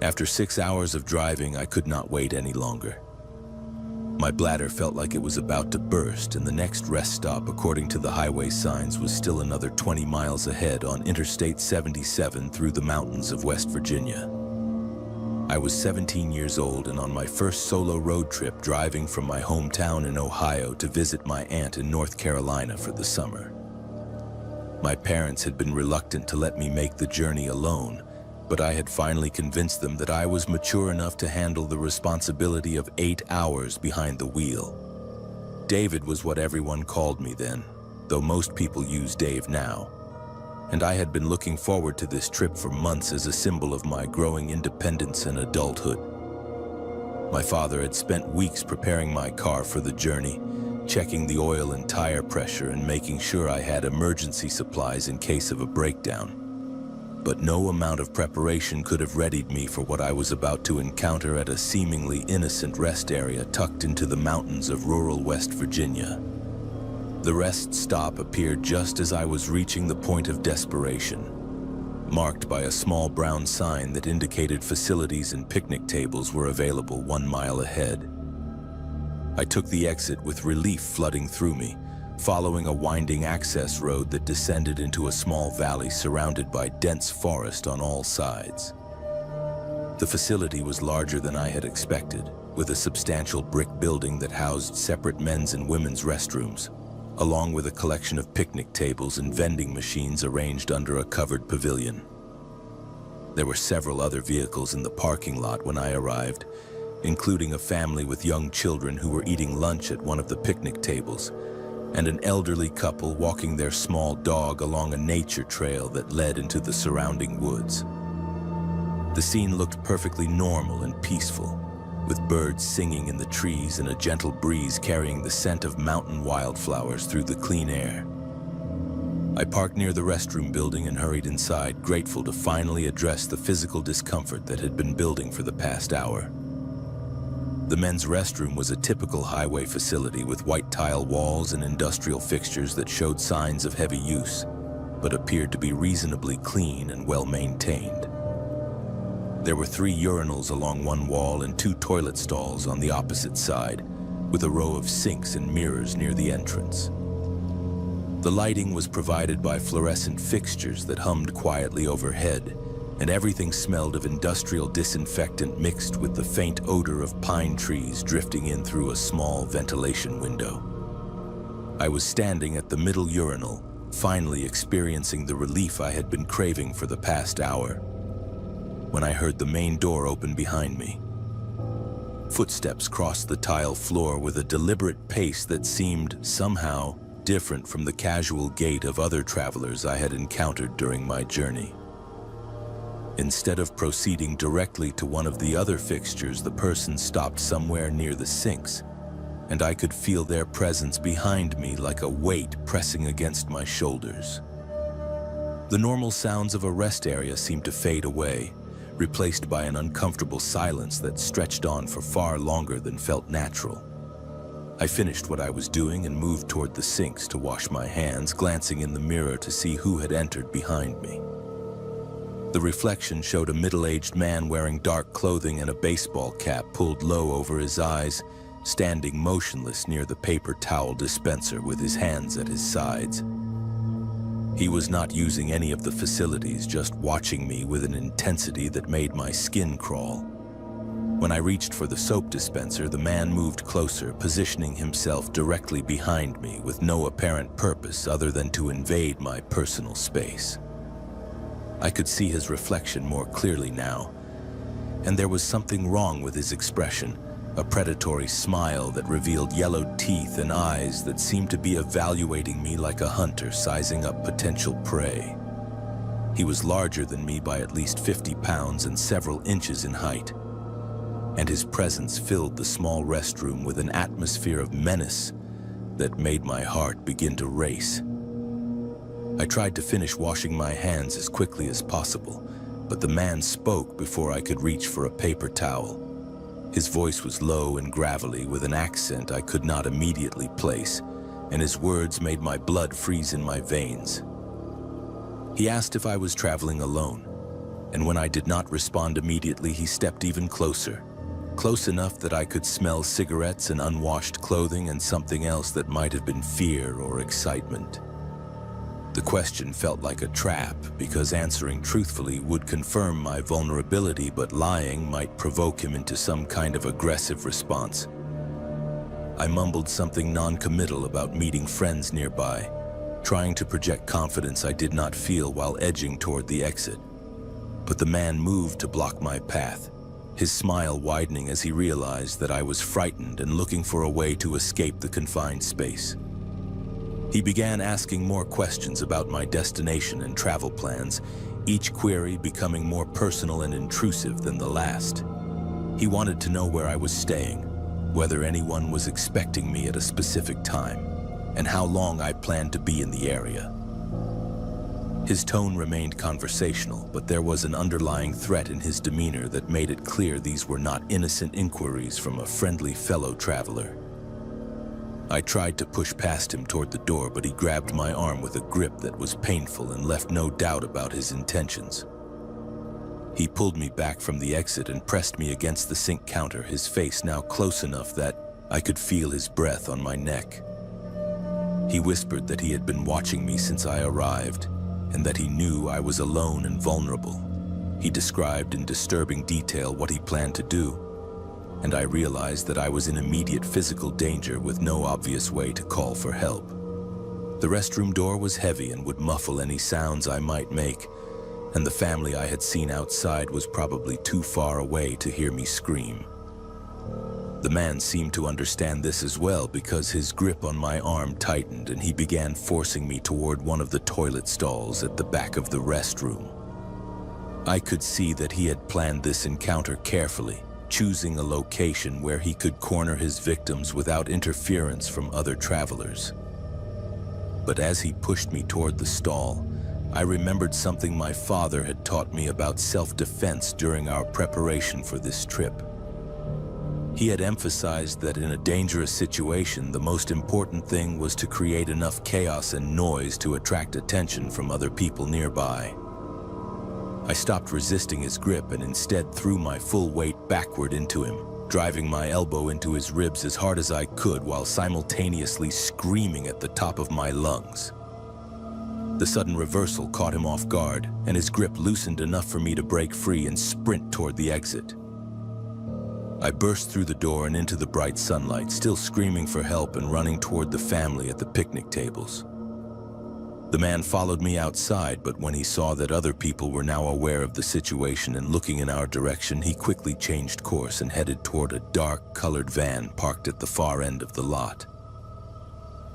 After 6 hours of driving, I could not wait any longer. My bladder felt like it was about to burst, and the next rest stop, according to the highway signs, was still another 20 miles ahead on Interstate 77 through the mountains of West Virginia. I was 17 years old and on my first solo road trip, driving from my hometown in Ohio to visit my aunt in North Carolina for the summer. My parents had been reluctant to let me make the journey alone, but I had finally convinced them that I was mature enough to handle the responsibility of 8 hours behind the wheel. David was what everyone called me then, though most people use Dave now. And I had been looking forward to this trip for months as a symbol of my growing independence and adulthood. My father had spent weeks preparing my car for the journey, checking the oil and tire pressure and making sure I had emergency supplies in case of a breakdown. But no amount of preparation could have readied me for what I was about to encounter at a seemingly innocent rest area tucked into the mountains of rural West Virginia. The rest stop appeared just as I was reaching the point of desperation, marked by a small brown sign that indicated facilities and picnic tables were available 1 mile ahead. I took the exit with relief flooding through me, following a winding access road that descended into a small valley surrounded by dense forest on all sides. The facility was larger than I had expected, with a substantial brick building that housed separate men's and women's restrooms, along with a collection of picnic tables and vending machines arranged under a covered pavilion. There were several other vehicles in the parking lot when I arrived, including a family with young children who were eating lunch at one of the picnic tables, and an elderly couple walking their small dog along a nature trail that led into the surrounding woods. The scene looked perfectly normal and peaceful, with birds singing in the trees and a gentle breeze carrying the scent of mountain wildflowers through the clean air. I parked near the restroom building and hurried inside, grateful to finally address the physical discomfort that had been building for the past hour. The men's restroom was a typical highway facility with white tile walls and industrial fixtures that showed signs of heavy use, but appeared to be reasonably clean and well maintained. There were 3 urinals along one wall and 2 toilet stalls on the opposite side, with a row of sinks and mirrors near the entrance. The lighting was provided by fluorescent fixtures that hummed quietly overhead, and everything smelled of industrial disinfectant mixed with the faint odor of pine trees drifting in through a small ventilation window. I was standing at the middle urinal, finally experiencing the relief I had been craving for the past hour, when I heard the main door open behind me. Footsteps crossed the tile floor with a deliberate pace that seemed somehow different from the casual gait of other travelers I had encountered during my journey. Instead of proceeding directly to one of the other fixtures, the person stopped somewhere near the sinks, and I could feel their presence behind me like a weight pressing against my shoulders. The normal sounds of a rest area seemed to fade away, replaced by an uncomfortable silence that stretched on for far longer than felt natural. I finished what I was doing and moved toward the sinks to wash my hands, glancing in the mirror to see who had entered behind me. The reflection showed a middle-aged man wearing dark clothing and a baseball cap pulled low over his eyes, standing motionless near the paper towel dispenser with his hands at his sides. He was not using any of the facilities, just watching me with an intensity that made my skin crawl. When I reached for the soap dispenser, the man moved closer, positioning himself directly behind me with no apparent purpose other than to invade my personal space. I could see his reflection more clearly now, and there was something wrong with his expression, a predatory smile that revealed yellowed teeth and eyes that seemed to be evaluating me like a hunter sizing up potential prey. He was larger than me by at least 50 pounds and several inches in height, and his presence filled the small restroom with an atmosphere of menace that made my heart begin to race. I tried to finish washing my hands as quickly as possible, but the man spoke before I could reach for a paper towel. His voice was low and gravelly with an accent I could not immediately place, and his words made my blood freeze in my veins. He asked if I was traveling alone, and when I did not respond immediately, he stepped even closer, close enough that I could smell cigarettes and unwashed clothing and something else that might have been fear or excitement. The question felt like a trap because answering truthfully would confirm my vulnerability, but lying might provoke him into some kind of aggressive response. I mumbled something non-committal about meeting friends nearby, trying to project confidence I did not feel while edging toward the exit. But the man moved to block my path, his smile widening as he realized that I was frightened and looking for a way to escape the confined space. He began asking more questions about my destination and travel plans, each query becoming more personal and intrusive than the last. He wanted to know where I was staying, whether anyone was expecting me at a specific time, and how long I planned to be in the area. His tone remained conversational, but there was an underlying threat in his demeanor that made it clear these were not innocent inquiries from a friendly fellow traveler. I tried to push past him toward the door, but he grabbed my arm with a grip that was painful and left no doubt about his intentions. He pulled me back from the exit and pressed me against the sink counter, his face now close enough that I could feel his breath on my neck. He whispered that he had been watching me since I arrived, and that he knew I was alone and vulnerable. He described in disturbing detail what he planned to do, and I realized that I was in immediate physical danger with no obvious way to call for help. The restroom door was heavy and would muffle any sounds I might make, and the family I had seen outside was probably too far away to hear me scream. The man seemed to understand this as well because his grip on my arm tightened and he began forcing me toward one of the toilet stalls at the back of the restroom. I could see that he had planned this encounter carefully, choosing a location where he could corner his victims without interference from other travelers. But as he pushed me toward the stall, I remembered something my father had taught me about self-defense during our preparation for this trip. He had emphasized that in a dangerous situation, the most important thing was to create enough chaos and noise to attract attention from other people nearby. I stopped resisting his grip and instead threw my full weight backward into him, driving my elbow into his ribs as hard as I could while simultaneously screaming at the top of my lungs. The sudden reversal caught him off guard, and his grip loosened enough for me to break free and sprint toward the exit. I burst through the door and into the bright sunlight, still screaming for help and running toward the family at the picnic tables. The man followed me outside, but when he saw that other people were now aware of the situation and looking in our direction, he quickly changed course and headed toward a dark-colored van parked at the far end of the lot.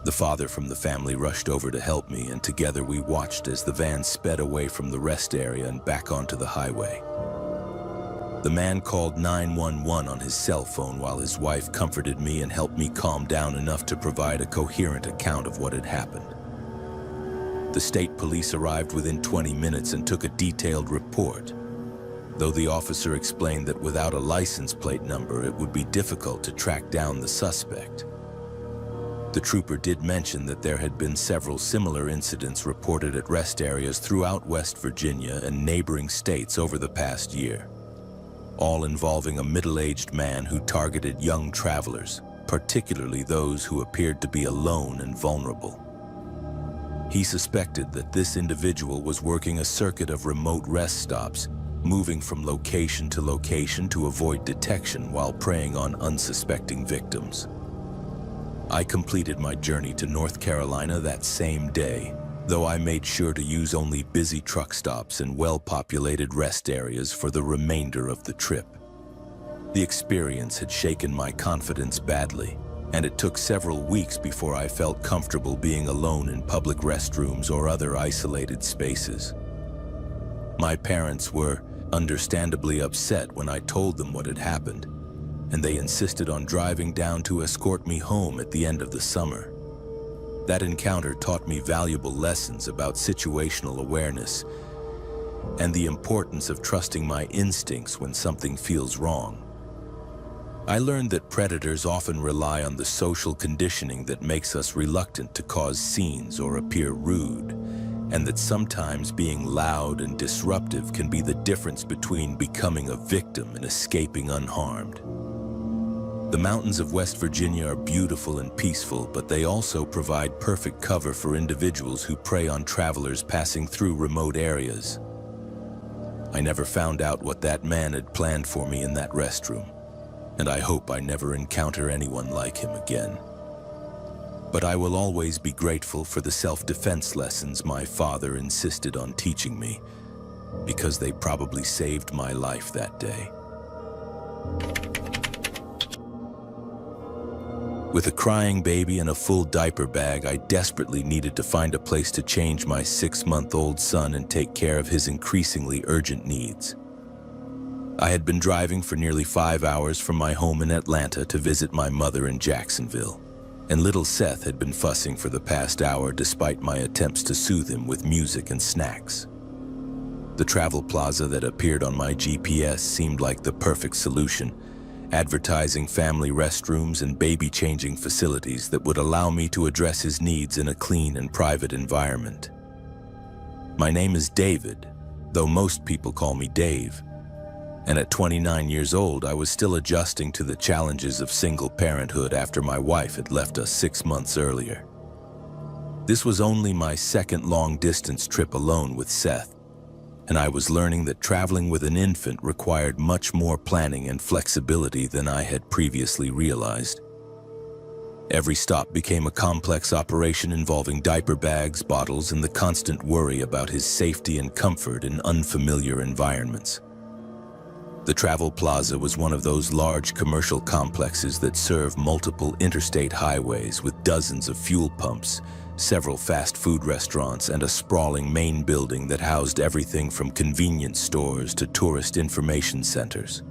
The father from the family rushed over to help me, and together we watched as the van sped away from the rest area and back onto the highway. The man called 911 on his cell phone while his wife comforted me and helped me calm down enough to provide a coherent account of what had happened. The state police arrived within 20 minutes and took a detailed report, though the officer explained that without a license plate number, it would be difficult to track down the suspect. The trooper did mention that there had been several similar incidents reported at rest areas throughout West Virginia and neighboring states over the past year, all involving a middle-aged man who targeted young travelers, particularly those who appeared to be alone and vulnerable. He suspected that this individual was working a circuit of remote rest stops, moving from location to location to avoid detection while preying on unsuspecting victims. I completed my journey to North Carolina that same day, though I made sure to use only busy truck stops and well-populated rest areas for the remainder of the trip. The experience had shaken my confidence badly, and it took several weeks before I felt comfortable being alone in public restrooms or other isolated spaces. My parents were understandably upset when I told them what had happened, and they insisted on driving down to escort me home at the end of the summer. That encounter taught me valuable lessons about situational awareness and the importance of trusting my instincts when something feels wrong. I learned that predators often rely on the social conditioning that makes us reluctant to cause scenes or appear rude, and that sometimes being loud and disruptive can be the difference between becoming a victim and escaping unharmed. The mountains of West Virginia are beautiful and peaceful, but they also provide perfect cover for individuals who prey on travelers passing through remote areas. I never found out what that man had planned for me in that restroom, and I hope I never encounter anyone like him again. But I will always be grateful for the self-defense lessons my father insisted on teaching me, because they probably saved my life that day. With a crying baby and a full diaper bag, I desperately needed to find a place to change my 6-month-old son and take care of his increasingly urgent needs. I had been driving for nearly 5 hours from my home in Atlanta to visit my mother in Jacksonville, and little Seth had been fussing for the past hour despite my attempts to soothe him with music and snacks. The travel plaza that appeared on my GPS seemed like the perfect solution, advertising family restrooms and baby-changing facilities that would allow me to address his needs in a clean and private environment. My name is David, though most people call me Dave, and at 29 years old, I was still adjusting to the challenges of single parenthood after my wife had left us 6 months earlier. This was only my second long-distance trip alone with Seth, and I was learning that traveling with an infant required much more planning and flexibility than I had previously realized. Every stop became a complex operation involving diaper bags, bottles, and the constant worry about his safety and comfort in unfamiliar environments. The Travel Plaza was one of those large commercial complexes that serve multiple interstate highways with dozens of fuel pumps, several fast food restaurants, and a sprawling main building that housed everything from convenience stores to tourist information centers.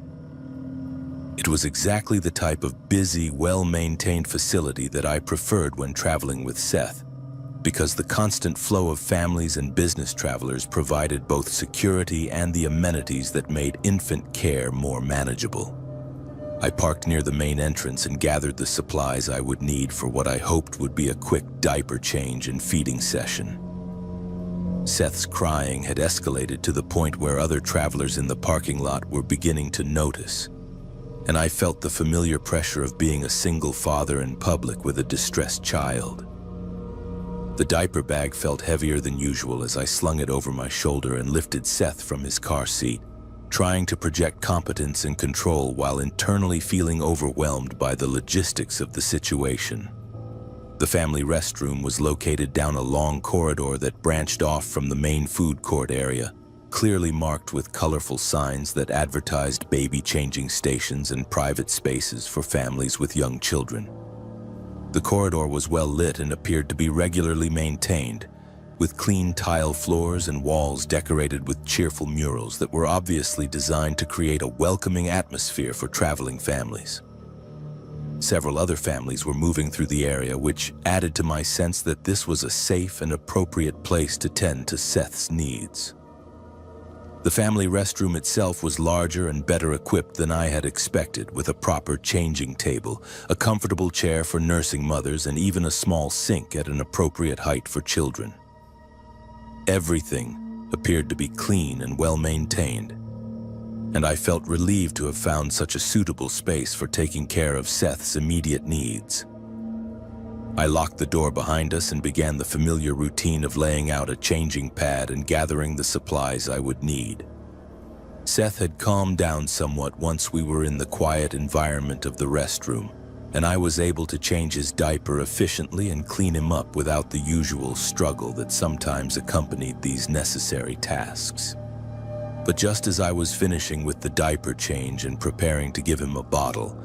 It was exactly the type of busy, well-maintained facility that I preferred when traveling with Seth, because the constant flow of families and business travelers provided both security and the amenities that made infant care more manageable. I parked near the main entrance and gathered the supplies I would need for what I hoped would be a quick diaper change and feeding session. Seth's crying had escalated to the point where other travelers in the parking lot were beginning to notice, and I felt the familiar pressure of being a single father in public with a distressed child. The diaper bag felt heavier than usual as I slung it over my shoulder and lifted Seth from his car seat, trying to project competence and control while internally feeling overwhelmed by the logistics of the situation. The family restroom was located down a long corridor that branched off from the main food court area, clearly marked with colorful signs that advertised baby changing stations and private spaces for families with young children. The corridor was well lit and appeared to be regularly maintained, with clean tile floors and walls decorated with cheerful murals that were obviously designed to create a welcoming atmosphere for traveling families. Several other families were moving through the area, which added to my sense that this was a safe and appropriate place to tend to Seth's needs. The family restroom itself was larger and better equipped than I had expected, with a proper changing table, a comfortable chair for nursing mothers, and even a small sink at an appropriate height for children. Everything appeared to be clean and well maintained, and I felt relieved to have found such a suitable space for taking care of Seth's immediate needs. I locked the door behind us and began the familiar routine of laying out a changing pad and gathering the supplies I would need. Seth had calmed down somewhat once we were in the quiet environment of the restroom, and I was able to change his diaper efficiently and clean him up without the usual struggle that sometimes accompanied these necessary tasks. But just as I was finishing with the diaper change and preparing to give him a bottle,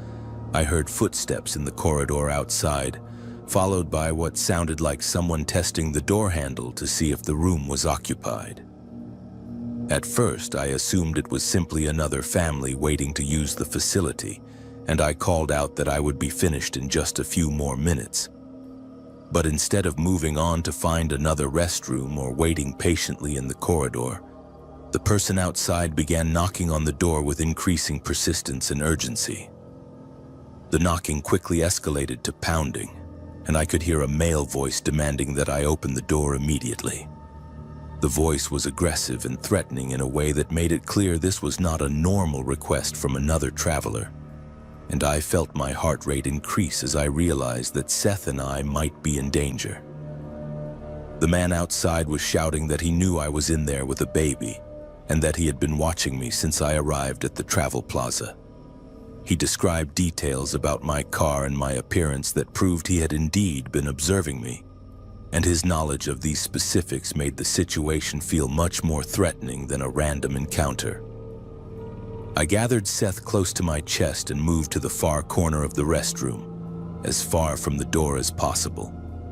I heard footsteps in the corridor outside, followed by what sounded like someone testing the door handle to see if the room was occupied. At first, I assumed it was simply another family waiting to use the facility, and I called out that I would be finished in just a few more minutes. But instead of moving on to find another restroom or waiting patiently in the corridor, the person outside began knocking on the door with increasing persistence and urgency. The knocking quickly escalated to pounding, and I could hear a male voice demanding that I open the door immediately. The voice was aggressive and threatening in a way that made it clear this was not a normal request from another traveler, and I felt my heart rate increase as I realized that Seth and I might be in danger. The man outside was shouting that he knew I was in there with a baby, and that he had been watching me since I arrived at the Travel Plaza. He described details about my car and my appearance that proved he had indeed been observing me, and his knowledge of these specifics made the situation feel much more threatening than a random encounter. I gathered Seth close to my chest and moved to the far corner of the restroom, as far from the door as possible,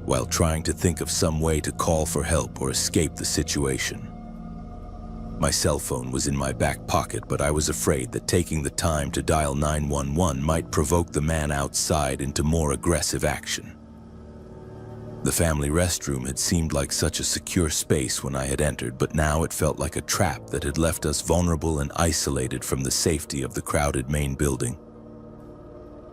while trying to think of some way to call for help or escape the situation. My cell phone was in my back pocket, but I was afraid that taking the time to dial 911 might provoke the man outside into more aggressive action. The family restroom had seemed like such a secure space when I had entered, but now it felt like a trap that had left us vulnerable and isolated from the safety of the crowded main building.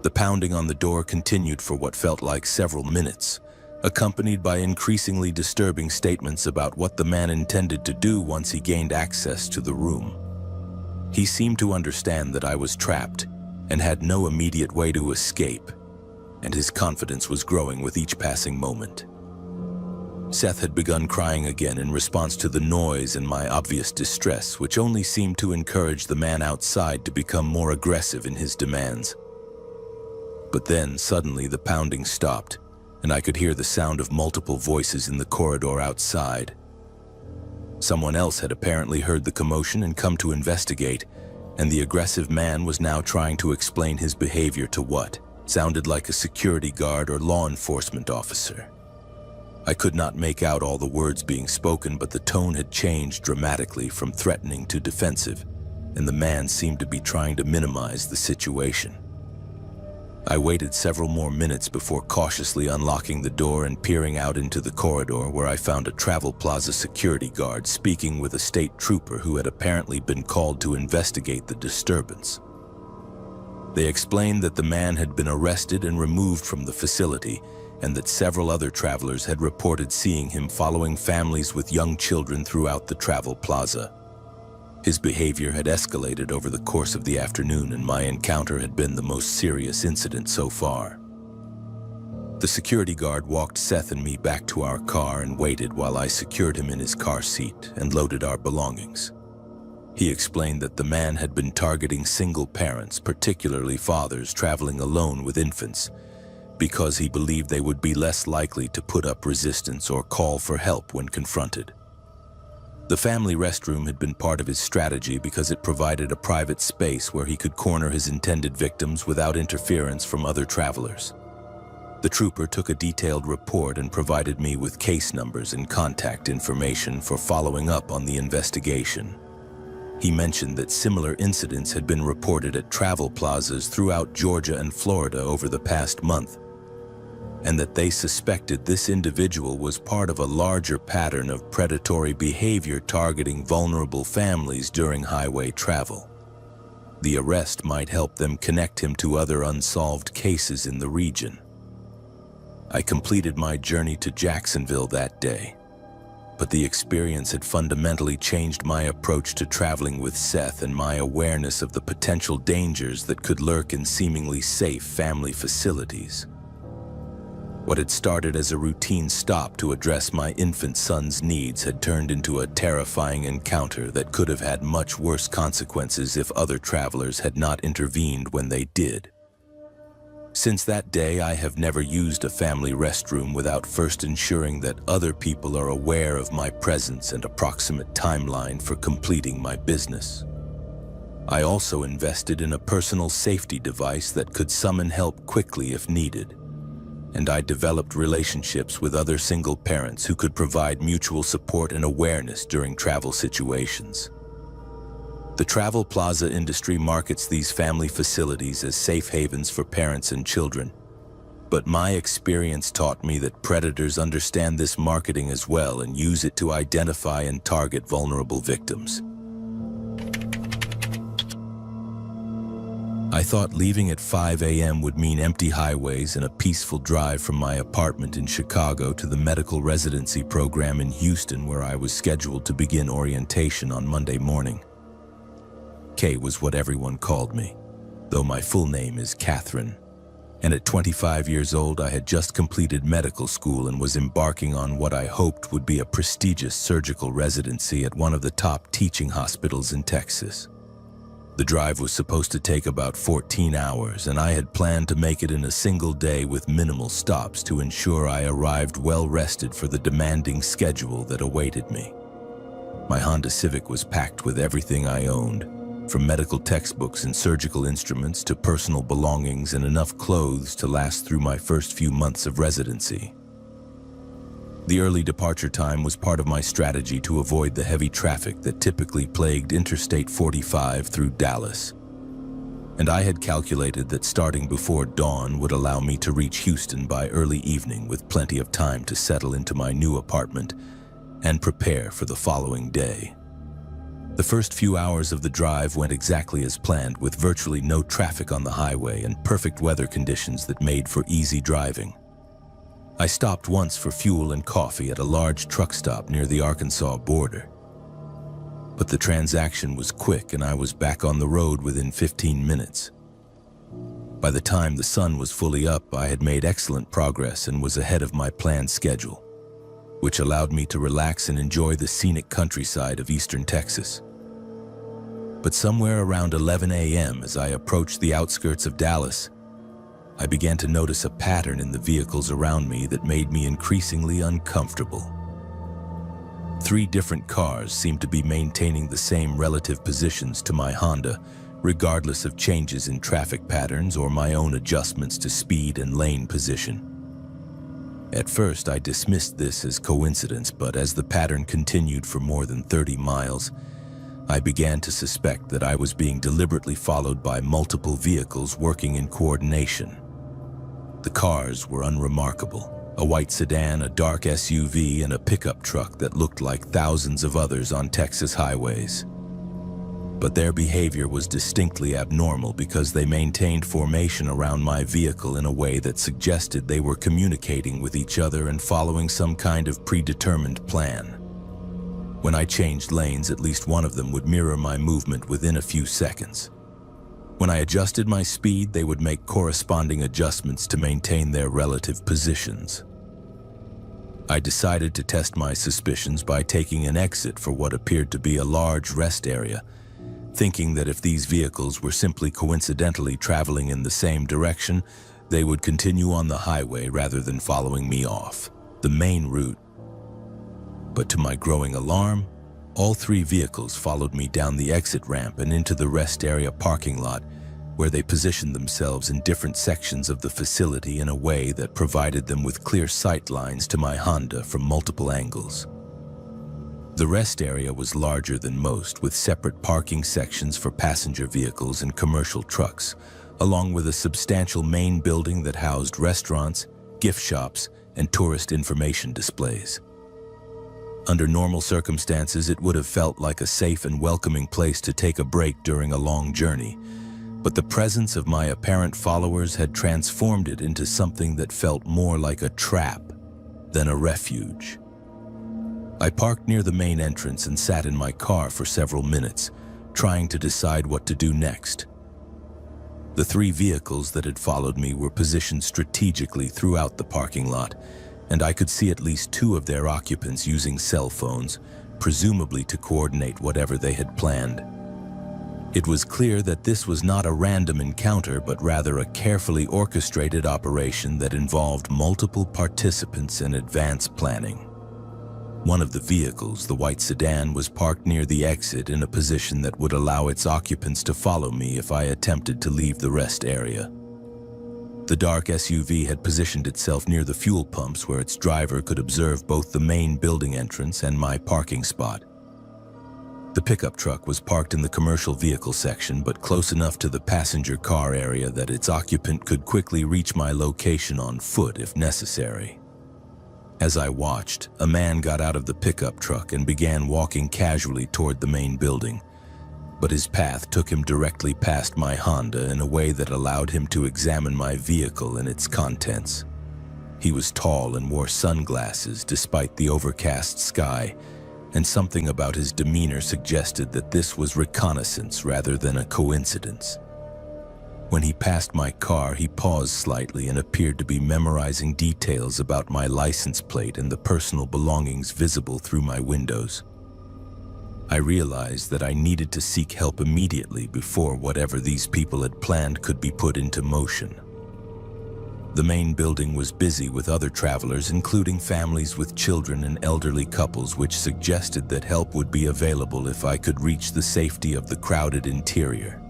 The pounding on the door continued for what felt like several minutes, accompanied by increasingly disturbing statements about what the man intended to do once he gained access to the room. He seemed to understand that I was trapped and had no immediate way to escape, and his confidence was growing with each passing moment. Seth had begun crying again in response to the noise and my obvious distress, which only seemed to encourage the man outside to become more aggressive in his demands. But then, suddenly, the pounding stopped, and I could hear the sound of multiple voices in the corridor outside. Someone else had apparently heard the commotion and come to investigate, and the aggressive man was now trying to explain his behavior to what sounded like a security guard or law enforcement officer. I could not make out all the words being spoken, but the tone had changed dramatically from threatening to defensive, and the man seemed to be trying to minimize the situation. I waited several more minutes before cautiously unlocking the door and peering out into the corridor, where I found a Travel Plaza security guard speaking with a state trooper who had apparently been called to investigate the disturbance. They explained that the man had been arrested and removed from the facility, and that several other travelers had reported seeing him following families with young children throughout the Travel Plaza. His behavior had escalated over the course of the afternoon, and my encounter had been the most serious incident so far. The security guard walked Seth and me back to our car and waited while I secured him in his car seat and loaded our belongings. He explained that the man had been targeting single parents, particularly fathers traveling alone with infants, because he believed they would be less likely to put up resistance or call for help when confronted. The family restroom had been part of his strategy because it provided a private space where he could corner his intended victims without interference from other travelers. The trooper took a detailed report and provided me with case numbers and contact information for following up on the investigation. He mentioned that similar incidents had been reported at travel plazas throughout Georgia and Florida over the past month, and that they suspected this individual was part of a larger pattern of predatory behavior targeting vulnerable families during highway travel. The arrest might help them connect him to other unsolved cases in the region. I completed my journey to Jacksonville that day, but the experience had fundamentally changed my approach to traveling with Seth and my awareness of the potential dangers that could lurk in seemingly safe family facilities. What had started as a routine stop to address my infant son's needs had turned into a terrifying encounter that could have had much worse consequences if other travelers had not intervened when they did. Since that day, I have never used a family restroom without first ensuring that other people are aware of my presence and approximate timeline for completing my business. I also invested in a personal safety device that could summon help quickly if needed, and I developed relationships with other single parents who could provide mutual support and awareness during travel situations. The Travel Plaza industry markets these family facilities as safe havens for parents and children, but my experience taught me that predators understand this marketing as well and use it to identify and target vulnerable victims. I thought leaving at 5 a.m. would mean empty highways and a peaceful drive from my apartment in Chicago to the medical residency program in Houston, where I was scheduled to begin orientation on Monday morning. Kay was what everyone called me, though my full name is Catherine. And at 25 years old, I had just completed medical school and was embarking on what I hoped would be a prestigious surgical residency at one of the top teaching hospitals in Texas. The drive was supposed to take about 14 hours, and I had planned to make it in a single day with minimal stops to ensure I arrived well-rested for the demanding schedule that awaited me. My Honda Civic was packed with everything I owned, from medical textbooks and surgical instruments to personal belongings, and enough clothes to last through my first few months of residency. The early departure time was part of my strategy to avoid the heavy traffic that typically plagued Interstate 45 through Dallas. And I had calculated that starting before dawn would allow me to reach Houston by early evening with plenty of time to settle into my new apartment and prepare for the following day. The first few hours of the drive went exactly as planned, with virtually no traffic on the highway and perfect weather conditions that made for easy driving. I stopped once for fuel and coffee at a large truck stop near the Arkansas border. But the transaction was quick, and I was back on the road within 15 minutes. By the time the sun was fully up, I had made excellent progress and was ahead of my planned schedule. which allowed me to relax and enjoy the scenic countryside of eastern Texas. But somewhere around 11 a.m., as I approached the outskirts of Dallas, I began to notice a pattern in the vehicles around me that made me increasingly uncomfortable. 3 different cars seemed to be maintaining the same relative positions to my Honda, regardless of changes in traffic patterns or my own adjustments to speed and lane position. At first, I dismissed this as coincidence, but as the pattern continued for more than 30 miles, I began to suspect that I was being deliberately followed by multiple vehicles working in coordination. The cars were unremarkable: a white sedan, a dark SUV, and a pickup truck that looked like thousands of others on Texas highways. But their behavior was distinctly abnormal because they maintained formation around my vehicle in a way that suggested they were communicating with each other and following some kind of predetermined plan. When I changed lanes, at least one of them would mirror my movement within a few seconds. When I adjusted my speed, they would make corresponding adjustments to maintain their relative positions. I decided to test my suspicions by taking an exit for what appeared to be a large rest area, thinking that if these vehicles were simply coincidentally traveling in the same direction, they would continue on the highway rather than following me off the main route. But to my growing alarm, all 3 vehicles followed me down the exit ramp and into the rest area parking lot, where they positioned themselves in different sections of the facility in a way that provided them with clear sight lines to my Honda from multiple angles. The rest area was larger than most, with separate parking sections for passenger vehicles and commercial trucks, along with a substantial main building that housed restaurants, gift shops, and tourist information displays. Under normal circumstances, it would have felt like a safe and welcoming place to take a break during a long journey, but the presence of my apparent followers had transformed it into something that felt more like a trap than a refuge. I parked near the main entrance and sat in my car for several minutes, trying to decide what to do next. The 3 vehicles that had followed me were positioned strategically throughout the parking lot, and I could see at least 2 of their occupants using cell phones, presumably to coordinate whatever they had planned. It was clear that this was not a random encounter, but rather a carefully orchestrated operation that involved multiple participants and advanced planning. One of the vehicles, the white sedan, was parked near the exit in a position that would allow its occupants to follow me if I attempted to leave the rest area. The dark SUV had positioned itself near the fuel pumps where its driver could observe both the main building entrance and my parking spot. The pickup truck was parked in the commercial vehicle section, but close enough to the passenger car area that its occupant could quickly reach my location on foot if necessary. As I watched, a man got out of the pickup truck and began walking casually toward the main building, but his path took him directly past my Honda in a way that allowed him to examine my vehicle and its contents. He was tall and wore sunglasses despite the overcast sky, and something about his demeanor suggested that this was reconnaissance rather than a coincidence. When he passed my car, he paused slightly and appeared to be memorizing details about my license plate and the personal belongings visible through my windows. I realized that I needed to seek help immediately before whatever these people had planned could be put into motion. The main building was busy with other travelers, including families with children and elderly couples, which suggested that help would be available if I could reach the safety of the crowded interior.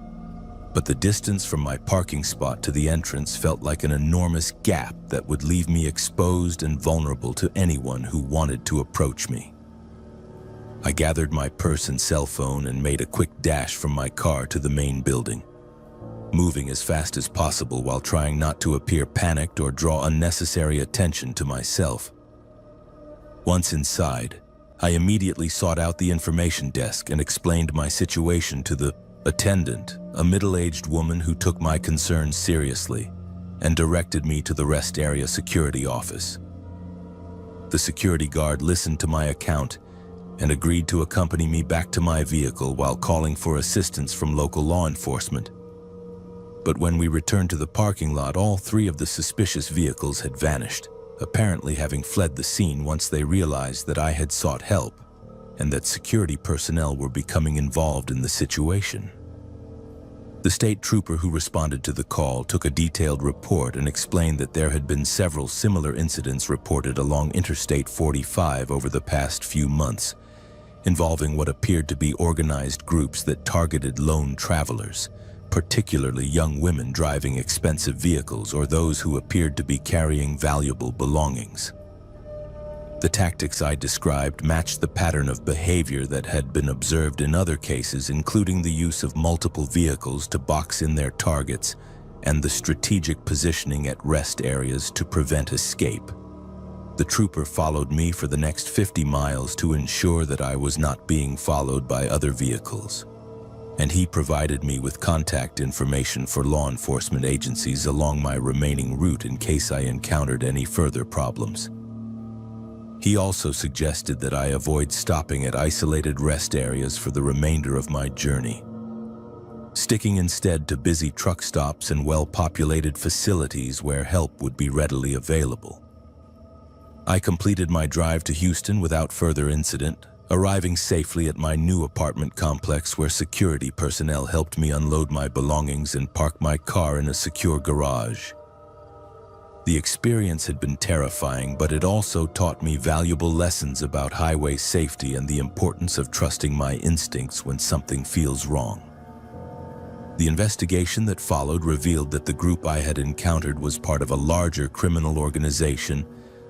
But the distance from my parking spot to the entrance felt like an enormous gap that would leave me exposed and vulnerable to anyone who wanted to approach me. I gathered my purse and cell phone and made a quick dash from my car to the main building, moving as fast as possible while trying not to appear panicked or draw unnecessary attention to myself. Once inside, I immediately sought out the information desk and explained my situation to the attendant, a middle-aged woman who took my concerns seriously and directed me to the rest area security office. The security guard listened to my account and agreed to accompany me back to my vehicle while calling for assistance from local law enforcement. But when we returned to the parking lot, all 3 of the suspicious vehicles had vanished, apparently having fled the scene once they realized that I had sought help and that security personnel were becoming involved in the situation. The state trooper who responded to the call took a detailed report and explained that there had been several similar incidents reported along Interstate 45 over the past few months, involving what appeared to be organized groups that targeted lone travelers, particularly young women driving expensive vehicles or those who appeared to be carrying valuable belongings. The tactics I described matched the pattern of behavior that had been observed in other cases, including the use of multiple vehicles to box in their targets and the strategic positioning at rest areas to prevent escape. The trooper followed me for the next 50 miles to ensure that I was not being followed by other vehicles, and he provided me with contact information for law enforcement agencies along my remaining route in case I encountered any further problems. He also suggested that I avoid stopping at isolated rest areas for the remainder of my journey, sticking instead to busy truck stops and well-populated facilities where help would be readily available. I completed my drive to Houston without further incident, arriving safely at my new apartment complex where security personnel helped me unload my belongings and park my car in a secure garage. The experience had been terrifying, but it also taught me valuable lessons about highway safety and the importance of trusting my instincts when something feels wrong. The investigation that followed revealed that the group I had encountered was part of a larger criminal organization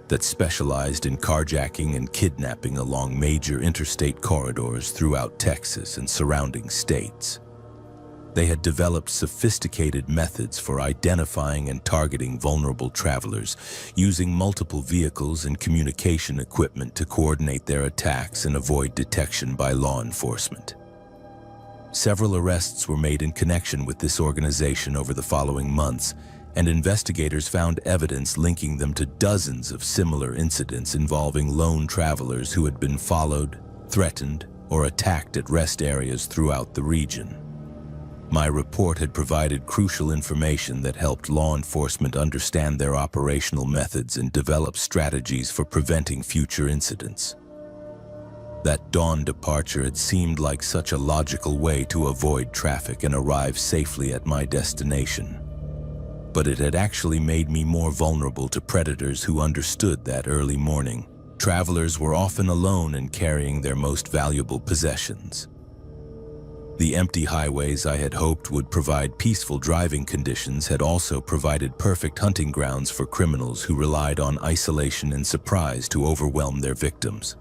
that specialized in carjacking and kidnapping along major interstate corridors throughout Texas and surrounding states. They had developed sophisticated methods for identifying and targeting vulnerable travelers, using multiple vehicles and communication equipment to coordinate their attacks and avoid detection by law enforcement. Several arrests were made in connection with this organization over the following months, and investigators found evidence linking them to dozens of similar incidents involving lone travelers who had been followed, threatened, or attacked at rest areas throughout the region. My report had provided crucial information that helped law enforcement understand their operational methods and develop strategies for preventing future incidents. That dawn departure had seemed like such a logical way to avoid traffic and arrive safely at my destination. But it had actually made me more vulnerable to predators who understood that early morning travelers were often alone and carrying their most valuable possessions. The empty highways I had hoped would provide peaceful driving conditions had also provided perfect hunting grounds for criminals who relied on isolation and surprise to overwhelm their victims.